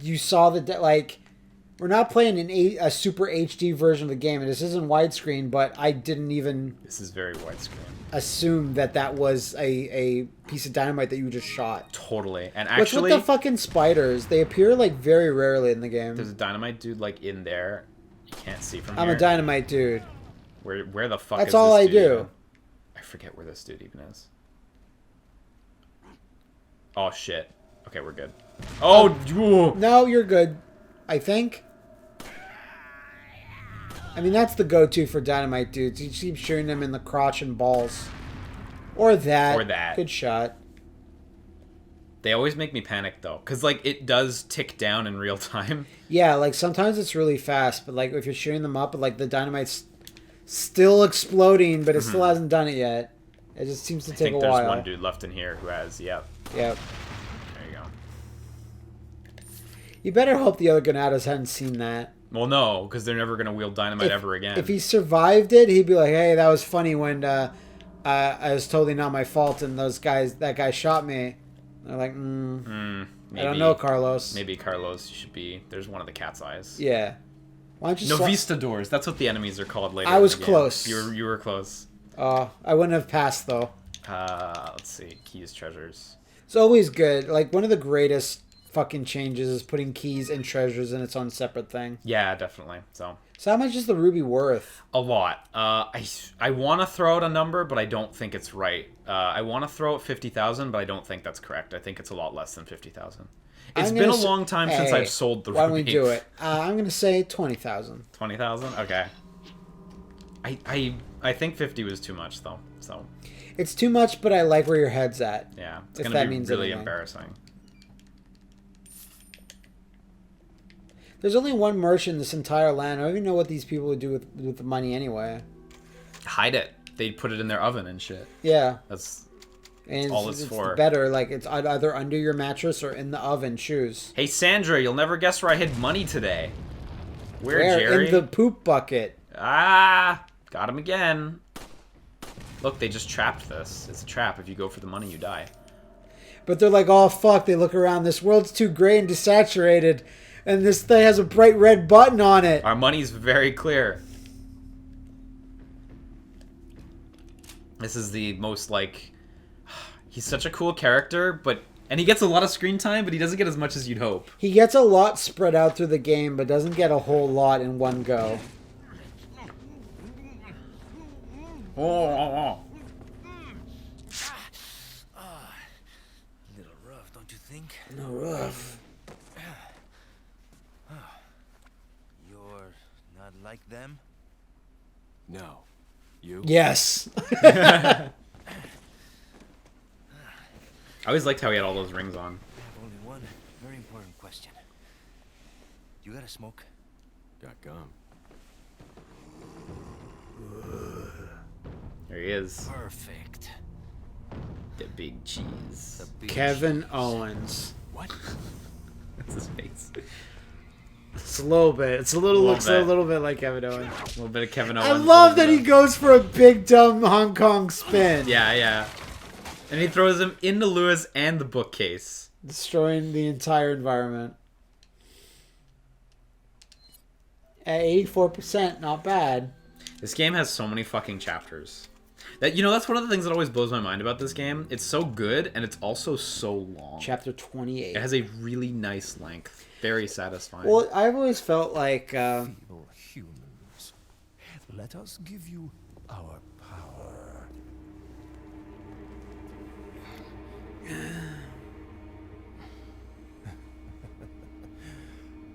You saw like. We're not playing a super HD version of the game, and this isn't widescreen, but I didn't even
This is very widescreen.
assume that was a piece of dynamite that you just shot.
Totally. And
What's
actually,
with the fucking spiders? They appear like very rarely in the game.
there's a dynamite dude like in there. You can't see from
I'm
here.
a dynamite dude.
Where the fuck
That's
is
all
this
I
dude
do.
even? I forget where this dude even is. Oh shit. Okay, we're good. Oh,
No, you're good. I think. I mean, that's the go-to for dynamite dudes. You keep shooting them in the crotch and balls. Or that.
Or that.
Good shot.
They always make me panic though, because like it does tick down in real time.
Yeah, like sometimes it's really fast, but like if you're shooting them up, like the dynamite's still exploding, but it still hasn't done it yet. It just seems to
I
take
think
a
there's
while.
one dude left in here who has. Yep.
Yep.
There you go.
You better hope the other Ganados hadn't seen that.
Well, no, because they're never gonna wield dynamite ever again.
If he survived it, he'd be like, "Hey, that was funny when I was totally not my fault, and that guy shot me." They're like,
Maybe,
I don't know, Carlos.
Maybe Carlos should be. There's one of the cat's eyes.
Yeah. Why don't you?
Novistadors. That's what the enemies are called later.
I was
in the game.
close.
You were close.
I wouldn't have passed though.
Let's see. Keys, treasures.
It's always good. Like one of the greatest fucking changes is putting keys and treasures in its own separate thing.
Yeah, definitely. So
how much is the ruby worth?
a lot. I want to throw out a number, but I don't think it's right. I want to throw out 50,000, but I don't think that's correct. I think it's a lot less than 50,000. It's been a long time since I've sold the ruby.
Why don't we do it? I'm gonna say 20,000.
20,000. Okay. I think 50 was too much though. So
It's too much, but I like where your head's at.
yeah, it's
If
gonna
that
be
means
really
anything.
embarrassing.
There's only one merchant in this entire land. I don't even know what these people would do with the money anyway.
Hide it. They'd put it in their oven and shit.
Yeah.
That's
And
all it's for.
better. Like, it's either under your mattress or in the oven. Choose.
Hey Sandra, you'll never guess where I hid money today. Where,
Where?
Jerry?
In the poop bucket.
Ah, got him again. Look, they just trapped this. It's a trap. If you go for the money, you die.
But they're like, oh, fuck. They look around. This world's too gray and desaturated. And this thing has a bright red button on it.
Our money's very clear. This is the most, like... He's such a cool character, and he gets a lot of screen time, but he doesn't get as much as you'd hope.
He gets a lot spread out through the game, but doesn't get a whole lot in one go.
Oh.
A little rough, don't you think?
No rough.
You're not like them?
No. You?
Yes.
I always liked how he had all those rings on.
I have only one very important question. You got a smoke?
Got gum.
There he is.
Perfect.
The big cheese.
The big
Kevin
cheese.
Owens.
What?
That's his face.
It's a little bit. It's a little
Little
looks
bit.
a little bit like Kevin Owens.
A little bit of Kevin Owens.
I
a
love
little
that he
bit
goes for a big dumb Hong Kong spin.
Yeah, yeah. And he throws him into Lewis and the bookcase.
Destroying the entire environment. At 84%, not bad.
This game has so many fucking chapters. That's one of the things that always blows my mind about this game. It's so good, and it's also so long.
Chapter 28.
It has a really nice length. Very satisfying.
Well, I've always felt like...
Feeble humans. Let us give you our power.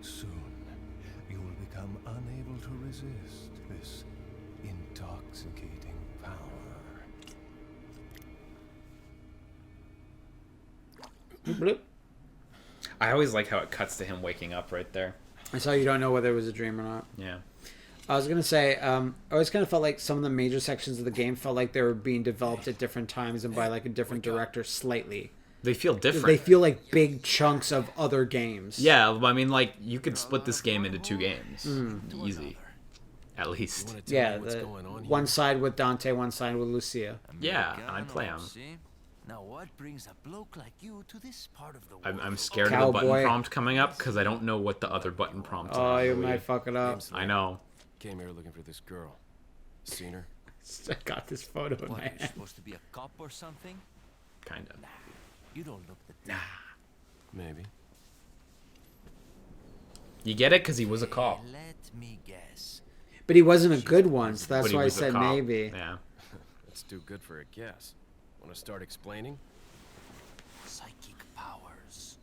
Soon, you will become unable to resist this intoxicating power.
bloop.
I always like how it cuts to him waking up right there.
That's how you don't know whether it was a dream or not.
Yeah.
I was going to say, I always kind of felt like some of the major sections of the game felt like they were being developed at different times and by like a different director slightly.
They feel different.
They feel like big chunks of other games.
Yeah, I mean, like, you could split this game into 2 games. Easy. At least.
Wanna tell
Yeah,
me what's
the,
going on here?
one side with Dante, one side with Lucia.
Yeah, I'd play him.
See? Now what brings a bloke like you to this part of the world?
I'm scared of the button
Cowboy.
prompt coming up because I don't know what the other button prompts
Oh,
are.
you might fuck it up.
I know.
Came here looking for this girl. Seen her?
I got this photo in
What,
my
you're
hand.
supposed to be a cop or something?
Kind of.
You don't look the type.
Maybe.
You get it because he was a cop.
Let me guess.
But he wasn't a good one, so that's
But he
why I
was a
said
cop.
maybe.
Yeah.
That's too good for a guess. Want to start explaining?
Psychic powers.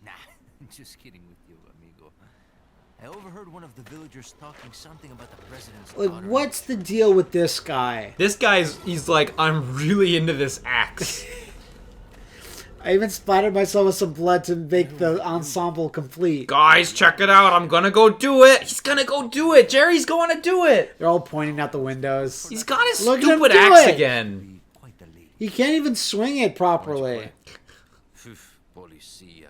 Nah, I'm just kidding with you, amigo. I overheard one of the villagers talking something about the president's
Like,
daughter.
what's the deal with this guy?
This he's like, I'm really into this axe.
I even splattered myself with some blood to make the ensemble complete.
Guys, check it out. I'm gonna go do it. He's gonna go do it. Jerry's going to do it.
They're all pointing out the windows.
He's got his
Look at him
stupid
do
axe
it.
again.
Quite the lead.
He can't even swing it properly.
Phew, Policia.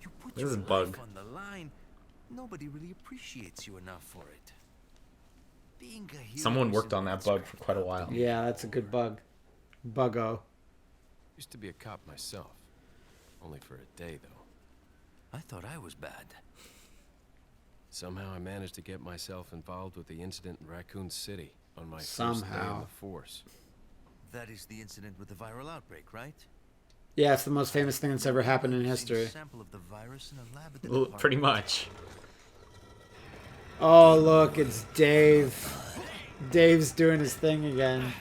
You put
This
your
is a bug.
life on the line. Nobody really appreciates you enough for it. Being a hero
Someone worked
isn't
on that
what's
bug for quite a while.
Yeah, that's a good bug. Buggo.
Used to be a cop myself. Only for a day, though.
I thought I was bad.
Somehow I managed to get myself involved with the incident in Raccoon City on my first day
Somehow.
in the force.
That is the incident with the viral outbreak, right?
Yeah, it's the most famous thing that's ever happened in history.
Sample of the virus in a lab at the
Well,
department.
pretty much.
Oh, look, it's Dave. Dave's doing his thing again.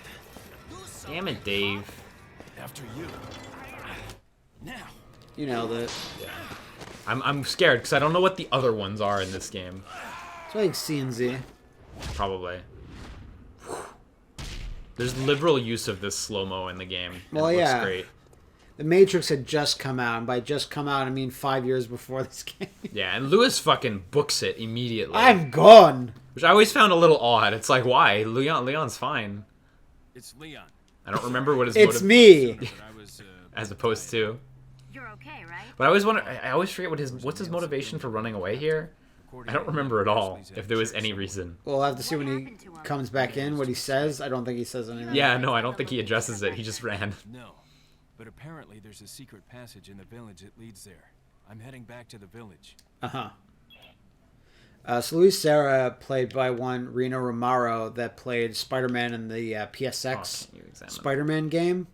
Damn it, Dave.
After you. Now.
You nailed it.
I'm scared because I don't know what the other ones are in this game.
It's like CNZ.
Probably. There's liberal use of this slow-mo in the game.
Well,
it looks
yeah.
great.
The Matrix had just come out, and by just come out, I mean 5 years before this game.
Yeah, and Lewis fucking books it immediately.
I'm gone.
Which I always found a little odd. It's like, why? Leon's fine.
It's Leon.
I don't remember what his
It's me.
But I was,
as opposed to.
You're okay, right?
But I always wonder. I always forget what's his motivation for running away here. I don't remember at all if there was any reason.
We'll have to see when he comes back in what he says. I don't think he says anything.
Yeah, no, I don't think he addresses it. He just ran.
No, but apparently there's a secret passage in the village that leads there. I'm heading back to the village.
Uh-huh. So Luis Serra, played by one Reno Romaro, that played Spider-Man in the PSX
Oh, can you examine
Spider-Man game.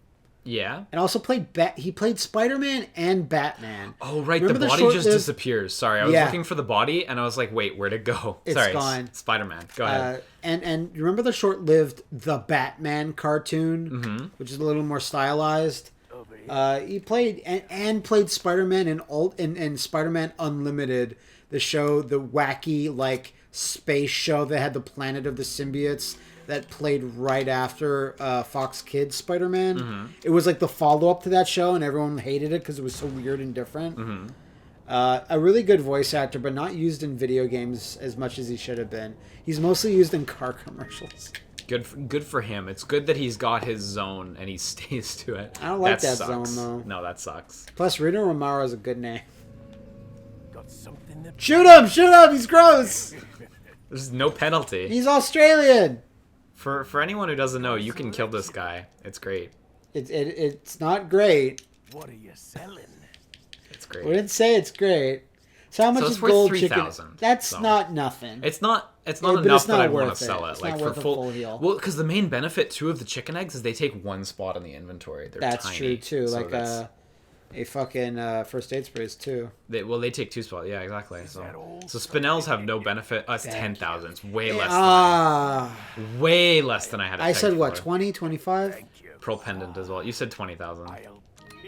Yeah.
And also played he played Spider-Man and Batman.
Oh, right.
Remember
the
the
body just
short-lived-
disappears. Sorry, I was
Yeah.
looking for the body, and I was like, wait, where'd it go?
It's
Sorry,
gone.
Spider-Man. Go ahead.
And you remember the short-lived The Batman cartoon, which is a little more stylized. He played and played Spider-Man in Spider-Man Unlimited, the show, the wacky like space show that had the Planet of the Symbiotes that played right after Fox Kids Spider-Man. It was like the follow-up to that show, and everyone hated it because it was so weird and different. A really good voice actor, but not used in video games as much as he should have been. He's mostly used in car commercials.
Good for him. It's good that he's got his zone and he stays to it.
I don't like that
sucks.
zone, though.
No, that sucks.
Plus, Reno Romero is a good name.
Got something that
Shoot him! Shoot him! He's gross!
There's no penalty.
He's Australian!
For anyone who doesn't know, you can kill this guy. It's great.
It's not great.
What are you selling?
It's great.
We didn't say it's great. So how much
So it's
is
worth
gold
3,000,
chicken? That's
so.
not nothing.
It's not
But
enough
it's not
that I want
worth
to
it.
sell it.
It's
Like
not
for
worth a full heal.
Well, because the main benefit too of the chicken eggs is they take one spot in the inventory. They're
That's
tiny,
true too.
so
Like a fucking first aid sprays too.
they take 2 spots. Yeah, exactly. So spinels have no benefit. It's 10,000. It's way less. Way less than I had.
I said what?
for.
20, 25?
Pearl pendant as well. You said 20,000.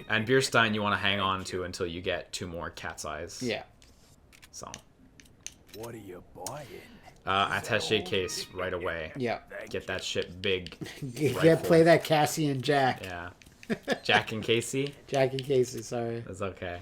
And Beerstein you want to hang on to until you get 2 more cat's eyes.
Yeah.
So.
What are you buying?
Attaché case right away.
Yeah.
Get that shit big.
Play that Cassie and Jack.
Yeah. Jack and Casey.
Jack and Casey. Sorry.
That's okay.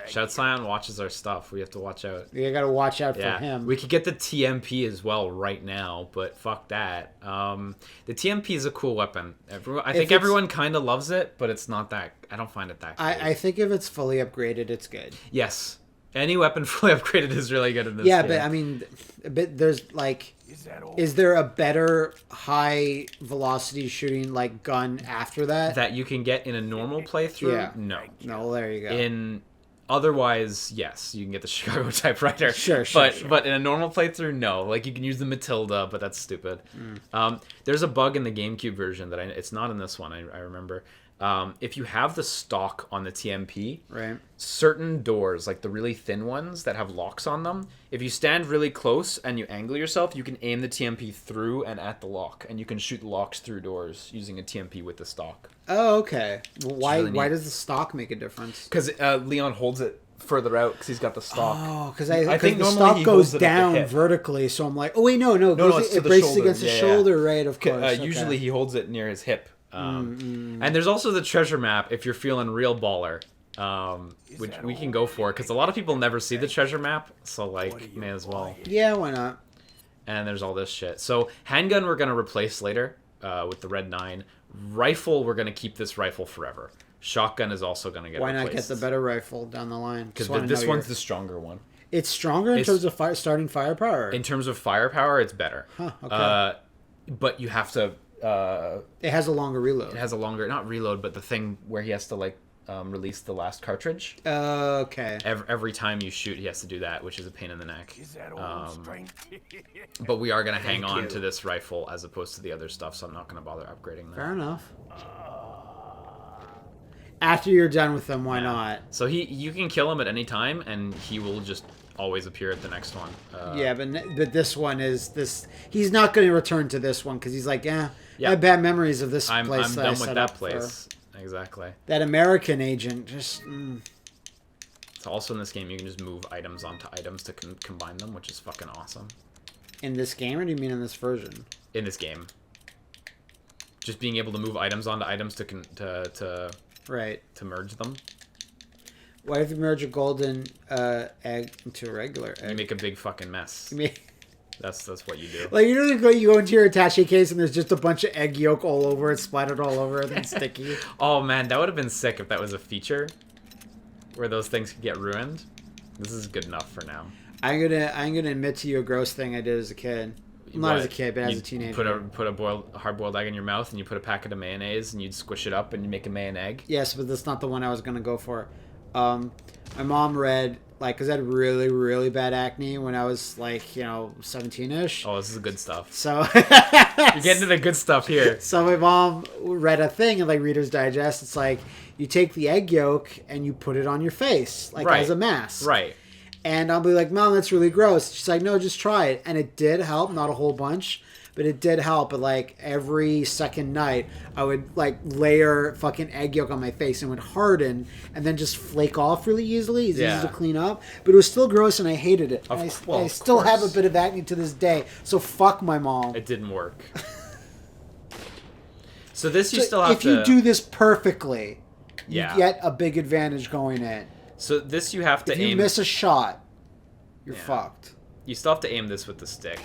Shout Scion watches our stuff. We have to watch out.
You gotta watch out
Yeah,
for him.
we could get the TMP as well right now, but fuck that. The TMP is a cool weapon. I think everyone kind of loves it, but it's not that. I don't find it that good.
I think if it's fully upgraded, it's good.
Yes. Any weapon fully upgraded is really good in this
Yeah,
game.
but I mean, there's like, is there a better high velocity shooting like gun after that?
That you can get in a normal playthrough?
Yeah.
No.
No, there you go.
Otherwise, yes, you can get the Chicago typewriter.
Sure.
But in a normal playthrough, no. Like, you can use the Matilda, but that's stupid. There's a bug in the GameCube version that it's not in this one, I remember. If you have the stock on the TMP,
right,
certain doors, like the really thin ones that have locks on them, if you stand really close and you angle yourself, you can aim the TMP through and at the lock, and you can shoot locks through doors using a TMP with the stock.
Oh, okay. Well, why does the stock make a difference?
Because Leon holds it further out because he's got the stock.
Oh, because I think the
normally
stock
he
goes
holds it at the
down
hip.
vertically, so I'm like, oh wait, no,
it's to
it
the
braces
shoulder.
against the
Yeah,
shoulder, right? Of course.
Usually he holds it near his hip. And there's also the treasure map if you're feeling real baller, which we can go for because a lot of people never see the treasure map, so like may as well.
Yeah, why not?
And there's all this shit. So handgun we're gonna replace later with the Red 9. Rifle we're gonna keep this rifle forever. Shotgun is also gonna get
Why
replaced.
not get the better rifle down the line?
Because this one's the stronger one.
It's stronger in terms of starting firepower.
In terms of firepower, it's better.
Huh, okay.
But you have to.
It has a longer reload.
It has a longer, not reload, but the thing where he has to like release the last cartridge.
Okay.
Every time you shoot, he has to do that, which is a pain in the neck. But we are gonna hang on to this rifle as opposed to the other stuff, so I'm not gonna bother upgrading that.
Fair enough. After you're done with them, why not?
So you can kill him at any time, and he will just always appear at the next one.
Yeah, but this one is this. He's not going to return to this one because he's like, I have bad memories of this place.
I'm
that
done
I
with
set
that
up
place. Exactly.
That American agent just.
So also in this game, you can just move items onto items to combine them, which is fucking awesome.
In this game, or do you mean in this version?
In this game, just being able to move items onto items to merge them.
What if you merge a golden egg into a regular egg?
You make a big fucking mess. That's what you do.
Like, you go into your attaché case and there's just a bunch of egg yolk all over it, splattered all over it, and sticky.
Oh man, that would have been sick if that was a feature where those things could get ruined. This is good enough for now.
I'm gonna admit to you a gross thing I did as a kid. Not as a kid, but as a teenager.
Put a hard-boiled egg in your mouth, and you put a packet of mayonnaise, and you'd squish it up, and you make a mayon egg.
Yes, but that's not the one I was gonna go for. My mom read, like, because I had really, really bad acne when I was, like, 17-ish.
Oh, this is good stuff.
So
you're getting to the good stuff here.
So my mom read a thing in, like, Reader's Digest. It's like, you take the egg yolk and you put it on your face, like, as a mask.
Right.
And I'll be like, Mom, that's really gross. She's like, no, just try it. And it did help, not a whole bunch, but it did help. But like every second night, I would like layer fucking egg yolk on my face and it would harden and then just flake off really easily. It's easy to clean up. But it was still gross and I hated it. I still have a bit of acne to this day. So fuck my mom.
It didn't work. So this you still have
to... If you do this perfectly, you get a big advantage going in.
So this you have to aim...
If you miss a shot, you're fucked.
You still have to aim this with the stick.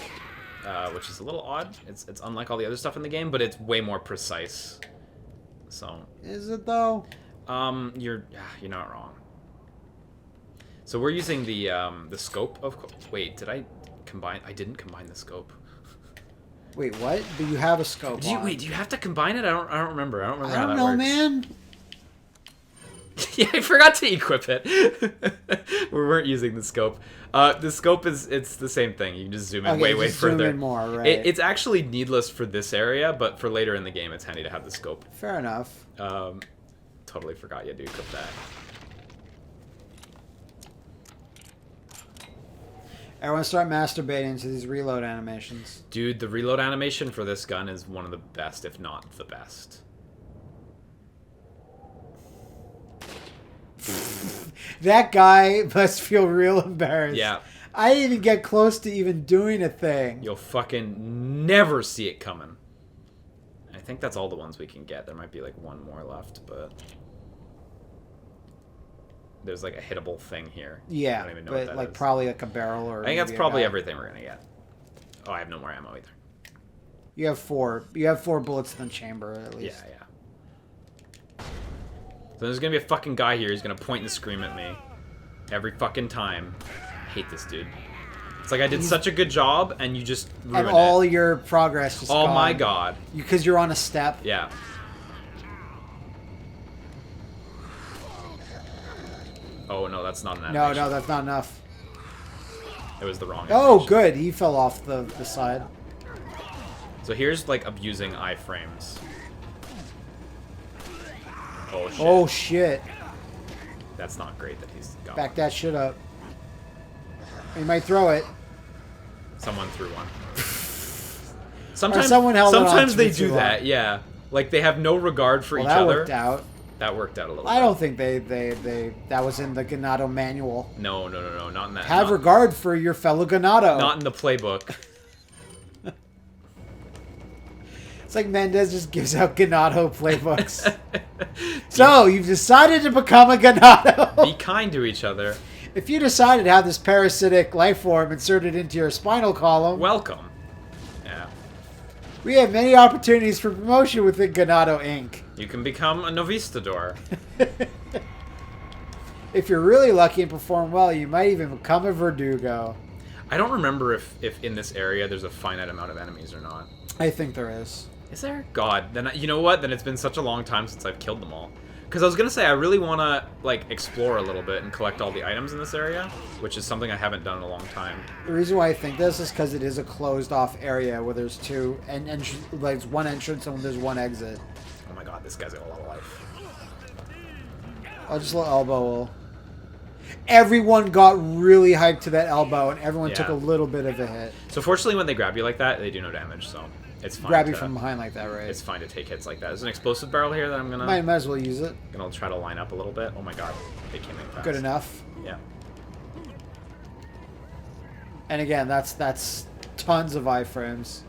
which is a little odd. It's unlike all the other stuff in the game, but it's way more precise. So.
Is it though?
You're not wrong. So we're using the scope of. Wait, did I combine? I didn't combine the scope.
Wait, what? But you have a scope.
Do you have to combine it? I don't remember. I don't remember how that
know,
works.
man.
Yeah, I forgot to equip it. We weren't using the scope. The scope it's the same thing. You can just zoom in way further.
Zoom in more, right?
It's actually needless for this area, but for later in the game, it's handy to have the scope.
Fair enough.
Totally forgot you had to equip that.
Everyone start masturbating to these reload animations.
Dude, the reload animation for this gun is one of the best, if not the best.
That guy must feel real embarrassed.
Yeah.
I didn't even get close to even doing a thing.
You'll fucking never see it coming. I think that's all the ones we can get. There might be like one more left, but... There's like a hittable thing here.
Yeah,
I don't even know
but
what that
like
is.
probably like a barrel or...
I think that's
maybe a
probably
guy.
everything we're gonna get. Oh, I have no more ammo either.
You have 4. You have 4 bullets in the chamber, at least.
Yeah. So there's gonna be a fucking guy here who's gonna point and scream at me. Every fucking time. I hate this dude. It's like I did such a good job, and you just ruined
And all
it.
your progress just
Oh
gone.
my god.
Because you're on a step.
Yeah. Oh no, that's not an animation.
No, that's not enough.
It was the wrong
Oh,
animation.
good. He fell off the side.
So here's like abusing iframes. Oh shit.
Oh, shit.
That's not great that he's got
Back
one.
that shit up. He might throw it.
Someone threw one. Sometimes,
someone held it on
sometimes
to
they
me too
do that, yeah. Like they have no regard for each
That
other.
worked out.
That worked out a little
I
bit.
don't think they that was in the Ganado manual.
No, not in that.
Have
not,
regard for your fellow Ganado.
not in the playbook.
It's like Mendez just gives out Ganado playbooks. So, you've decided to become a Ganado.
Be kind to each other.
If you decided to have this parasitic life form inserted into your spinal column,
Welcome. Yeah.
we have many opportunities for promotion within Ganado Inc.
You can become a novistador.
If you're really lucky and perform well, you might even become a Verdugo.
I don't remember if in this area there's a finite amount of enemies or not.
I think there is.
Is there? God, then you know what? Then it's been such a long time since I've killed them all. Because I was gonna say I really want to like explore a little bit and collect all the items in this area, which is something I haven't done in a long time.
The reason why I think this is because it is a closed-off area where there's two, and like one entrance and there's one exit.
Oh my God, this guy's got a lot of life.
I'll just let elbow. Everyone got really hyped to that elbow, and everyone took
Yeah.
a little bit of a hit.
So fortunately, when they grab you like that, they do no damage. So it's fine.
Grab you
to-
from behind like that, right?
It's fine to take hits like that. There's an explosive barrel here that I'm gonna
Might as well use it.
try to line up a little bit. Oh my God, they came in fast.
Good enough.
Yeah.
And again, that's tons of iframes.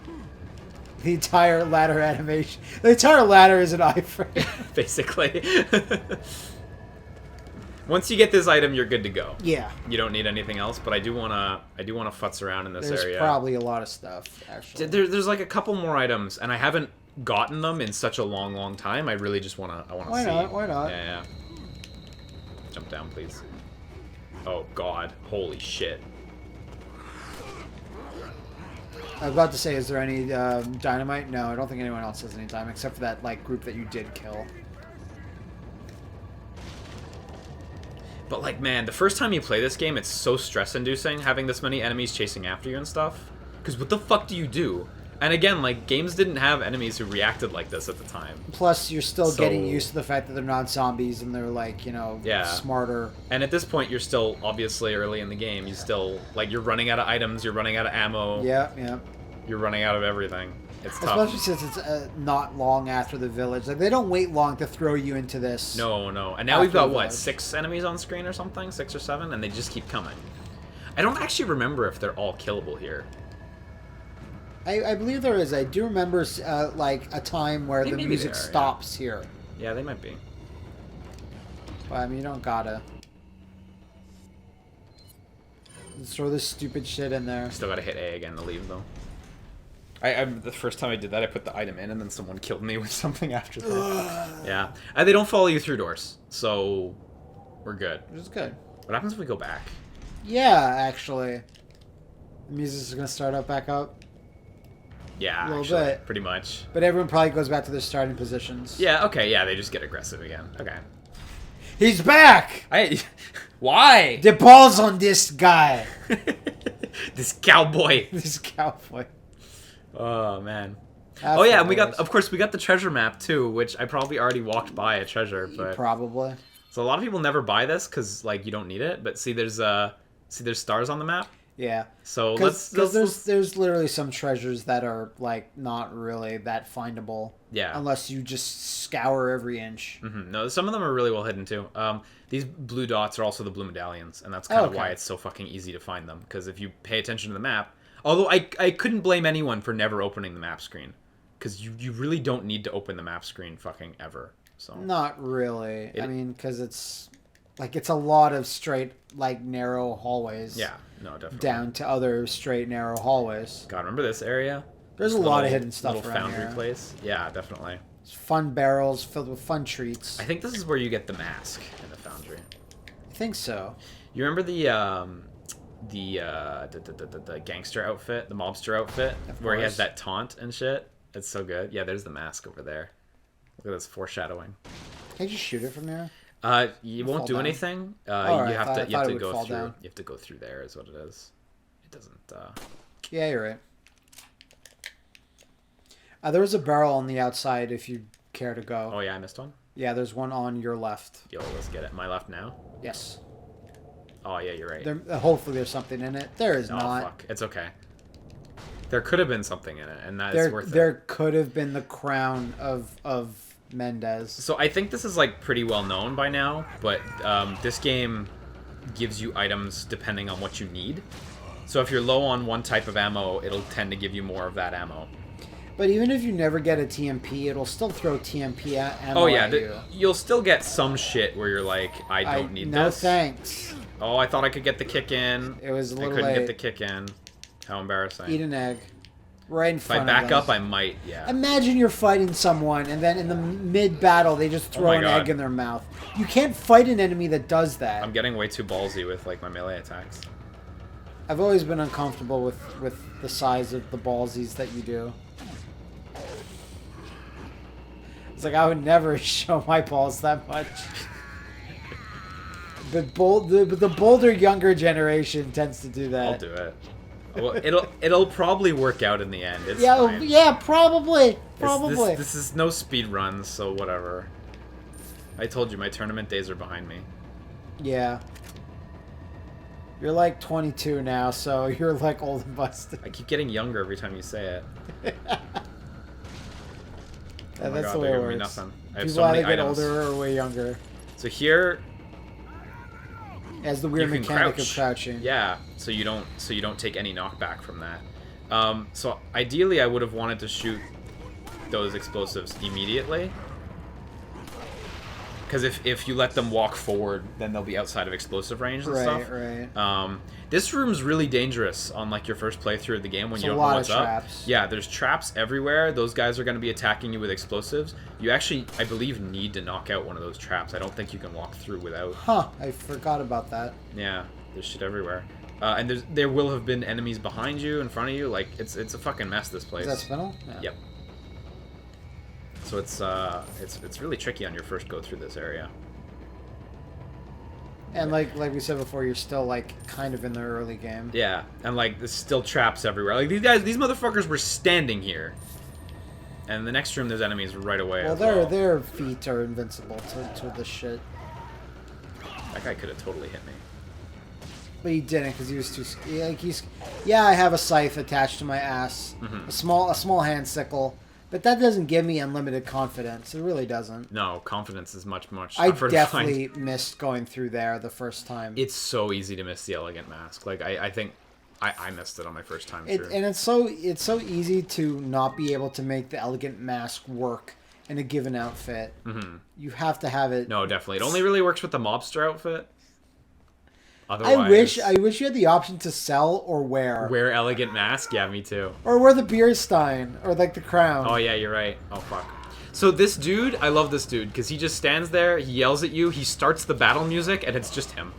The entire ladder animation. The entire ladder is an iframe.
Basically. Once you get this item, you're good to go.
Yeah.
You don't need anything else, but I do wanna futz around in this
There's
area.
probably a lot of stuff, actually.
There's like a couple more items, and I haven't gotten them in such a long time. I really just wanna see.
Why not? Why not?
Yeah. Jump down, please. Oh God! Holy shit!
I was about to say, is there any dynamite? No, I don't think anyone else has any time, except for that like group that you did kill.
But like, man, the first time you play this game, it's so stress-inducing having this many enemies chasing after you and stuff. Because what the fuck do you do? And again, like, games didn't have enemies who reacted like this at the time.
Plus, you're still
So-
getting used to the fact that they're not zombies and they're like, you know,
Yeah.
smarter.
And at this point, you're still obviously early in the game. You still, like, you're running out of items, you're running out of ammo,
Yeah, yeah.
you're running out of everything. It's tough.
Especially since it's not long after the village. Like, they don't wait long to throw you into this.
No. And now we've got,
After
what,
village.
6 enemies on screen or something? 6 or 7? And they just keep coming. I don't actually remember if they're all killable here.
I believe there is. I do remember, like, a time where the
Maybe
music
they are, yeah.
stops here.
Yeah, they might be.
But, I mean, you don't gotta. Let's throw this stupid shit in there.
Still gotta hit A again to leave, though. The first time I did that, I put the item in, and then someone killed me with something after that. Yeah. They don't follow you through doors, so we're good.
Which is good.
What happens if we go back?
Yeah, actually. The music's gonna start up back up.
Yeah,
A little
actually,
bit.
pretty much.
But everyone probably goes back to their starting positions.
Yeah, okay, yeah, they just get aggressive again. Okay.
He's back!
Why?
The ball's on this guy.
This cowboy.
This cowboy.
Oh, man.
That's
Oh, yeah, and
hilarious.
of course, we got the treasure map, too, which I probably already walked by a treasure, but...
Probably.
So a lot of people never buy this, because, like, you don't need it, but see, there's stars on the map?
Yeah.
So
Because
let's
there's literally some treasures that are, like, not really that findable.
Yeah.
Unless you just scour every inch.
No, some of them are really well hidden too. These blue dots are also the blue medallions, and that's kind of why it's so fucking easy to find them. Because if you pay attention to the map, although I couldn't blame anyone for never opening the map screen, because you really don't need to open the map screen fucking ever. So
Not really. I mean, because it's a lot of straight, like, narrow hallways.
yeah, no, definitely.
Down to other straight, narrow hallways.
God, remember this area?
There's
This
a lot of hidden stuff
little
around
foundry
here.
place. Yeah, definitely.
Fun barrels filled with fun treats.
I think this is where you get the mask in the foundry.
I think so.
You remember the gangster outfit, the mobster outfit,
Of
where he has
course.
that taunt and shit? It's so good. Yeah, there's the mask over there. Look at this foreshadowing.
Can you just shoot it from there?
You
Fall
won't do
down.
anything.
Oh,
You
I
have to
thought it would
go
fall
through.
down.
You have to go through there, is what it is. It doesn't.
Yeah, you're right. There was a barrel on the outside if you care to go.
Oh yeah, I missed one.
Yeah, there's one on your left.
Yo, let's get it. My left now.
Yes.
Oh yeah, you're right.
Hopefully there's something in it. There is
Oh
not.
fuck, it's okay. There could have been something in it, and that is worth it.
There could have been the crown of Mendez.
So I think this is like pretty well known by now, but this game gives you items depending on what you need. So if you're low on one type of ammo, it'll tend to give you more of that ammo.
But even if you never get a TMP, it'll still throw TMP ammo
Oh yeah,
at you.
you'll still get some shit where you're like, I don't need
no
this.
thanks.
Oh, I thought I could get the kick in.
It was a
I
little
couldn't
late.
get the kick in. How embarrassing.
Eat an egg. Right in
If I
front
back
of them.
up, I might, yeah.
Imagine you're fighting someone, and then in the mid-battle, they just throw
my
an
God.
egg in their mouth. You can't fight an enemy that does that.
I'm getting way too ballsy with like my melee attacks.
I've always been uncomfortable with the size of the ballsies that you do. It's like I would never show my balls that much. But the bolder younger generation tends to do that.
I'll do it. Well, it'll probably work out in the end. It's
Yeah,
fine.
yeah, probably,
This-
probably.
This is no speed runs, so whatever. I told you my tournament days are behind me.
Yeah. You're like 22 now, so you're like old and busted.
I keep getting younger every time you say it.
Yeah,
Oh my
that's
God,
the way
they
it
give me
works.
nothing. I have
People
so many
either get
items.
older or way younger.
So here
As the weird
you can
mechanic
crouch.
of crouching.
Yeah, so you don't take any knockback from that. So ideally, I would have wanted to shoot those explosives immediately. Because if you let them walk forward, then they'll be outside of explosive range and stuff.
Right.
This room's really dangerous on like your first playthrough of the game when
There's
you
a
don't know
lot
what's
of
up.
traps.
Yeah, there's traps everywhere. Those guys are going to be attacking you with explosives. You actually, I believe, need to knock out one of those traps. I don't think you can walk through without.
Huh, I forgot about that.
Yeah, there's shit everywhere. And there will have been enemies behind you, in front of you. Like it's a fucking mess. This place.
Is that Spinel? Yeah.
Yep. So it's really tricky on your first go through this area.
And like we said before, you're still like kind of in the early game.
Yeah, and like there's still traps everywhere. Like these motherfuckers were standing here. And the next room, there's enemies right away.
Well,
as
their feet are invincible to this shit.
That guy could have totally hit me.
But he didn't because he was too. Yeah, I have a scythe attached to my ass,
Mm-hmm.
a small hand sickle, but that doesn't give me unlimited confidence. It really doesn't.
No, confidence is much
I
tougher to
definitely
find.
missed going through there the first time.
It's so easy to miss the elegant mask. Like I think I missed it on my first time through.
And it's so easy to not be able to make the elegant mask work in a given outfit.
Mm-hmm.
You have to have it.
No, definitely. It only really works with the mobster outfit. Otherwise,
I wish you had the option to sell or wear.
wear elegant mask. Yeah, me too.
Or wear the beer stein or like the crown.
Oh yeah, you're right. Oh fuck. So this dude, I love this dude because he just stands there, he yells at you, he starts the battle music, and it's just him.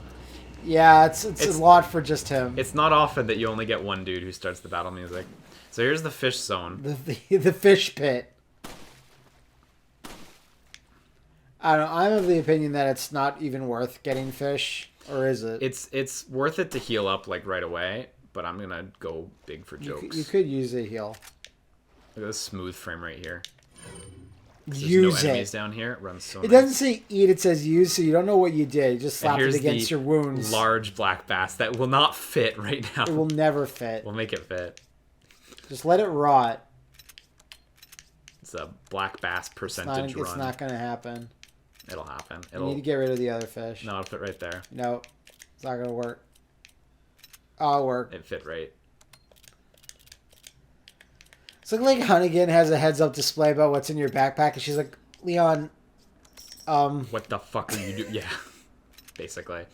Yeah, it's a lot for just him.
It's not often that you only get one dude who starts the battle music. So here's the fish zone.
The fish pit. I don't know. I'm of the opinion that it's not even worth getting fish, or is it?
It's worth it to heal up like right away, but I'm gonna go big for jokes.
You could use a heal.
Look at this smooth frame right here. There's
Use
no enemies
it.
down here. It runs so
It
nice.
doesn't say eat, it says use, so you don't know what you did. You just
And
slapped it
here's
against
the
your wounds.
large black bass that will not fit right now.
It will never fit.
We'll make it fit.
Just let it rot.
It's a black bass percentage run.
It's not going to happen.
It'll happen.
You need to get rid of the other fish.
No, it'll fit right there.
No, it's not going to work. Oh, it'll work.
It fit right.
It's like Hunnigan has a heads-up display about what's in your backpack, and she's like, Leon,
What the fuck are you doing? Yeah, basically.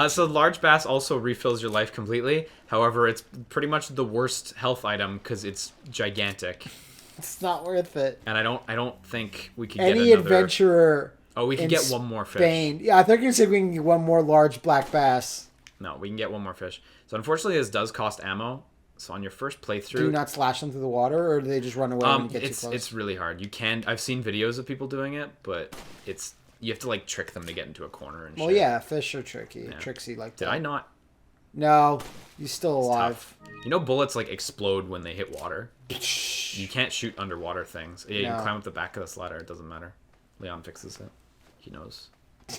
So large bass also refills your life completely. However, it's pretty much the worst health item because it's gigantic.
It's not worth it.
And I don't think we could get
Any
another...
adventurer.
Oh, we can get one more fish.
Spain. Yeah, I thought you were gonna say we can get one more large black bass.
No, we can get one more fish. So unfortunately, this does cost ammo. So on your first playthrough,
Do you not slash them through the water, or do they just run away when you get too close?
It's really hard. You can. I've seen videos of people doing it, but you have to like trick them to get into a corner and shit.
Well, yeah, fish are tricky,
Yeah.
tricksy like
Did
that.
I not?
No, you're still
It's
alive.
tough. You know, bullets like explode when they hit water. You can't shoot underwater things. Yeah, you can
No.
climb up the back of this ladder. It doesn't matter. Leon fixes it. He knows. I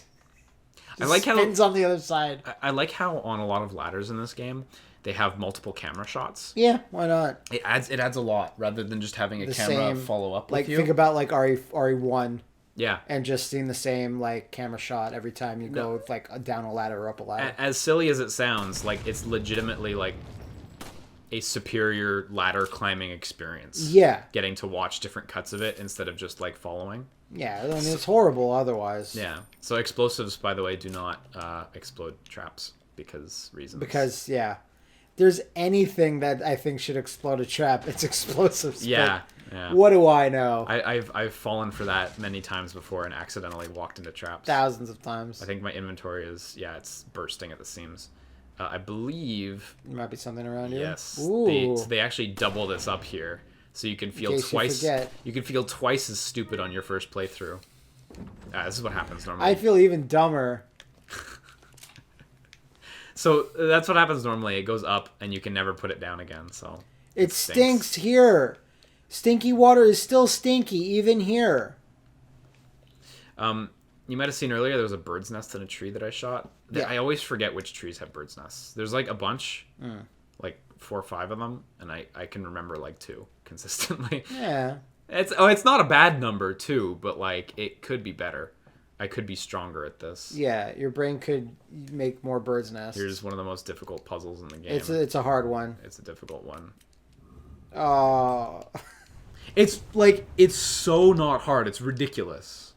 Just
like how
spins on the other side.
I like how on a lot of ladders in this game they have multiple camera shots.
Yeah, why not?
It adds a lot rather than just having a
The
camera
same-
follow up
Like
with you.
think about like RE1
Yeah.
and just seeing the same like camera shot every time you
No.
go like down a ladder or up a ladder.
As silly as it sounds, like it's legitimately like a superior ladder climbing experience.
Yeah,
Getting to watch different cuts of it instead of just like following.
yeah. I mean, it's horrible otherwise.
Yeah. So explosives, by the way, do not explode traps reasons.
Because yeah, there's anything that I think should explode a trap, it's explosives.
Yeah.
but
Yeah.
What do I know?
I've fallen for that many times before and accidentally walked into traps.
Thousands of times.
I think my inventory is it's bursting at the seams. I believe
There might be something around here.
yes.
Ooh.
They actually double this up here, so you can feel
case you
twice.
forget.
You can feel twice as stupid on your first playthrough. This is what happens normally.
I feel even dumber.
So that's what happens normally. It goes up, and you can never put it down again. So
It stinks here. Stinky water is still stinky, even here.
You might have seen earlier there was a bird's nest in a tree that I shot.
Yeah.
I always forget which trees have bird's nests. There's like a bunch, like 4 or 5 of them, and I can remember like 2 consistently.
Yeah.
It's not a bad number too, but like it could be better. I could be stronger at this.
Yeah, your brain could make more bird's nests.
Here's one of the most difficult puzzles in the game.
It's a hard one.
It's a difficult one.
Oh.
It's like it's so not hard. It's ridiculous.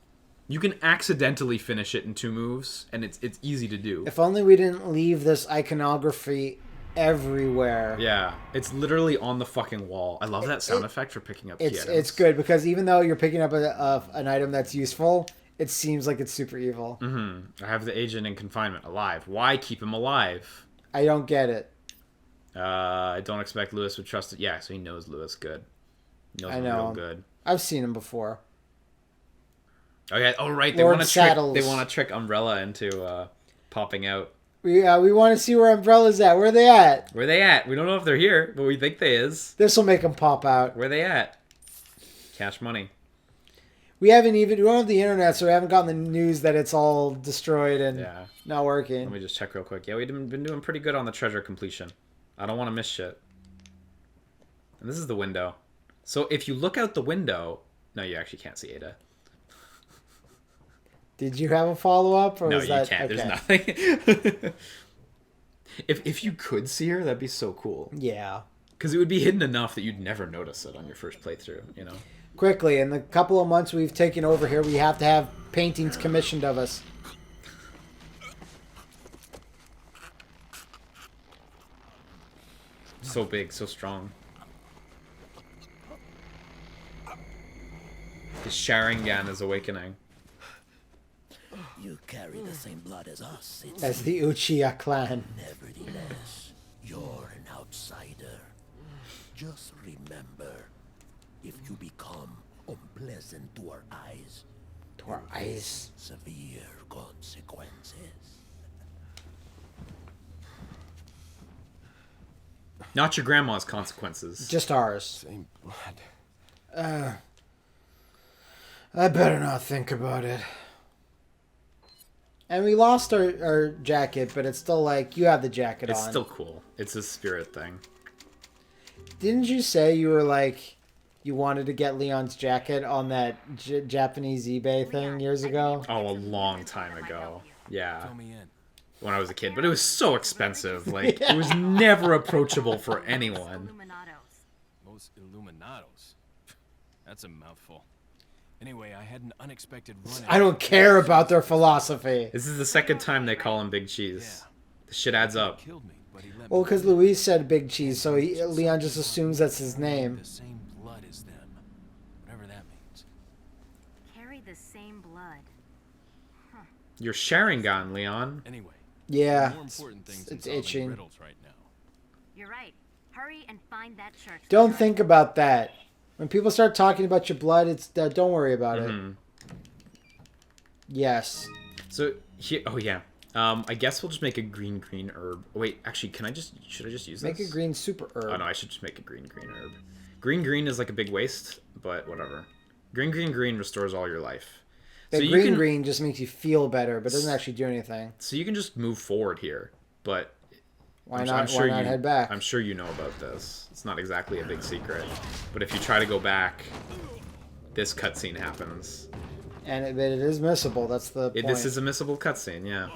You can accidentally finish it in 2 moves, and it's easy to do.
If only we didn't leave this iconography everywhere.
Yeah, it's literally on the fucking wall. I love that sound effect for picking up key items.
It's good because even though you're picking up an item that's useful, it seems like it's super evil.
I have the agent in confinement alive. Why keep him alive?
I don't get it.
I don't expect Lewis would trust it. Yeah, so he knows Lewis good. He knows
I
him
know.
real good.
I've seen him before.
Okay. Oh right, they
Lord
want to trick.
Saddles.
They want to trick Umbrella into popping out.
We want to see where Umbrella's at. Where are they at?
Where they at? We don't know if they're here, but we think they is.
This will make them pop out.
Where they at? Cash money.
We don't have the internet, so we haven't gotten the news that it's all destroyed and
Yeah.
not working.
Let me just check real quick. Yeah, we've been doing pretty good on the treasure completion. I don't want to miss shit. And this is the window. So if you look out the window... No, you actually can't see Ada.
Did you have a follow-up? Or
No,
was
you
that...
can't.
Okay.
There's nothing. If you could see her, that'd be so cool.
Yeah.
Because it would be hidden enough that you'd never notice it on your first playthrough, you know?
Quickly, in the couple of months we've taken over here, we have to have paintings commissioned of us.
So big, so strong. His Sharingan is awakening.
You carry the same blood as us. It's
As the Uchiha clan.
nevertheless, you're an outsider. Just remember, if you become unpleasant to our eyes,
To our eyes.
severe consequences.
Not your grandma's consequences.
Just ours.
Same blood.
I better not think about it. And we lost our jacket, but it's still like, you have the jacket
It's
on.
still cool. It's a spirit thing.
Didn't you say you were like, you wanted to get Leon's jacket on that Japanese eBay thing years ago?
Oh, a long time ago. Yeah.
Fill me in.
When I was a kid. But it was so expensive. Like, it was never approachable for anyone.
Illuminados.
Los Illuminados. That's a mouthful. Anyway, I had an unexpected run.
I don't care about their philosophy.
This is the second time they call him Big Cheese. The shit adds up.
Killed me, but he let
Well,
me
because Louise said Big Cheese, so Leon just assumes that's his name.
the same blood as them. Whatever that means.
Carry the same blood.
You're Sharingan, Leon.
Anyway,
Yeah,
more important things
it's
than solving
itching.
riddles right now.
You're right. Hurry and find that church.
Don't think about that. When people start talking about your blood, it's don't worry about it. Yes.
So, oh yeah. I guess we'll just make a green herb. Wait, actually, should I just use this?
Make a green super herb.
Oh no, I should just make a green herb. Green is like a big waste, but whatever. Green restores all your life.
The
So
green just makes you feel better, but doesn't actually do anything.
So you can just move forward here, but
Why
I'm
not?
sure
Why not head back?
I'm sure you know about this. It's not exactly a big secret, but if you try to go back, this cutscene happens.
And it is missable. That's the point.
This is a missable cutscene, yeah.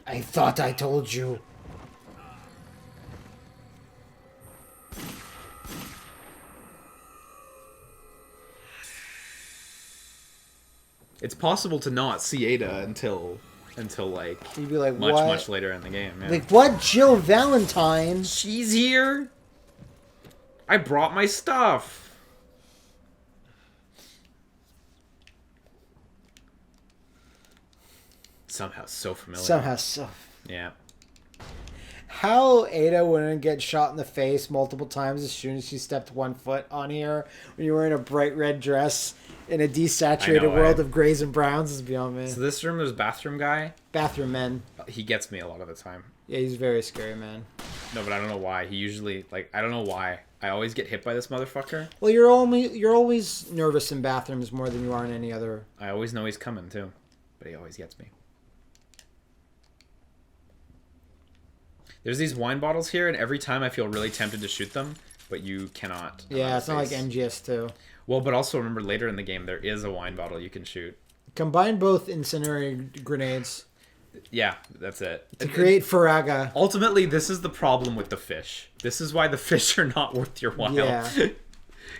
I thought I told you.
It's possible to not see Ada until like
You'd be like,
much
what?
much later in the game. Yeah.
Like, what? Jill Valentine?
She's here. I brought my stuff. Somehow so familiar.
Somehow so.
Yeah.
How Ada wouldn't get shot in the face multiple times as soon as she stepped 1 foot on here when you're wearing a bright red dress in a desaturated world of grays and browns is beyond me.
So this room, there's bathroom guy.
Bathroom men.
He gets me a lot of the time.
Yeah, he's very scary, man.
No, but I don't know why. He usually I don't know why. I always get hit by this motherfucker.
Well, you're always nervous in bathrooms more than you are in any other.
I always know he's coming too, but he always gets me. There's these wine bottles here, and every time I feel really tempted to shoot them, but you cannot.
Yeah, it's not like MGS2.
Well, but also remember later in the game there is a wine bottle you can shoot.
Combine both incendiary grenades
Yeah, that's it.
to create Faraga.
Ultimately, this is the problem with the fish. This is why the fish are not worth your while.
Yeah.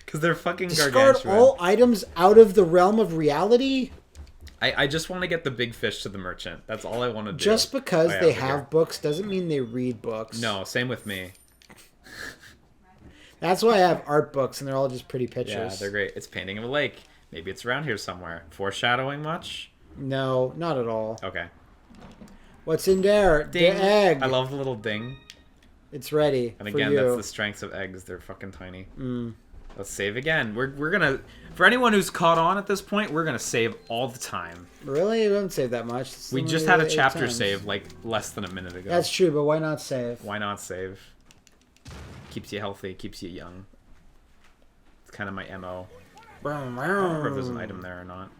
Because they're fucking
Discard
gargantuan.
all items out of the realm of reality?
I just want to get the big fish to the merchant. That's all I want to do.
Just because
Oh, yeah,
they
over
have
here.
books doesn't mean they read books.
No, same with me.
That's why I have art books and they're all just pretty
Yeah,
pictures.
they're great. It's painting of a lake. Maybe it's around here somewhere. Foreshadowing much?
No, not at all.
Okay.
What's in there?
Ding.
The egg.
I love the little ding.
It's ready.
And
for
again,
you.
that's the strengths of eggs. They're fucking tiny. Let's save again. We're gonna, for anyone who's caught on at this point, we're gonna save all the time.
Really? We haven't saved that much. It's
We
only
just had a
8
chapter
times.
save like less than a minute ago.
That's true, but why not save?
Why not save? Keeps you healthy, keeps you young. It's kind of my MO. I don't remember if there's an item there or not.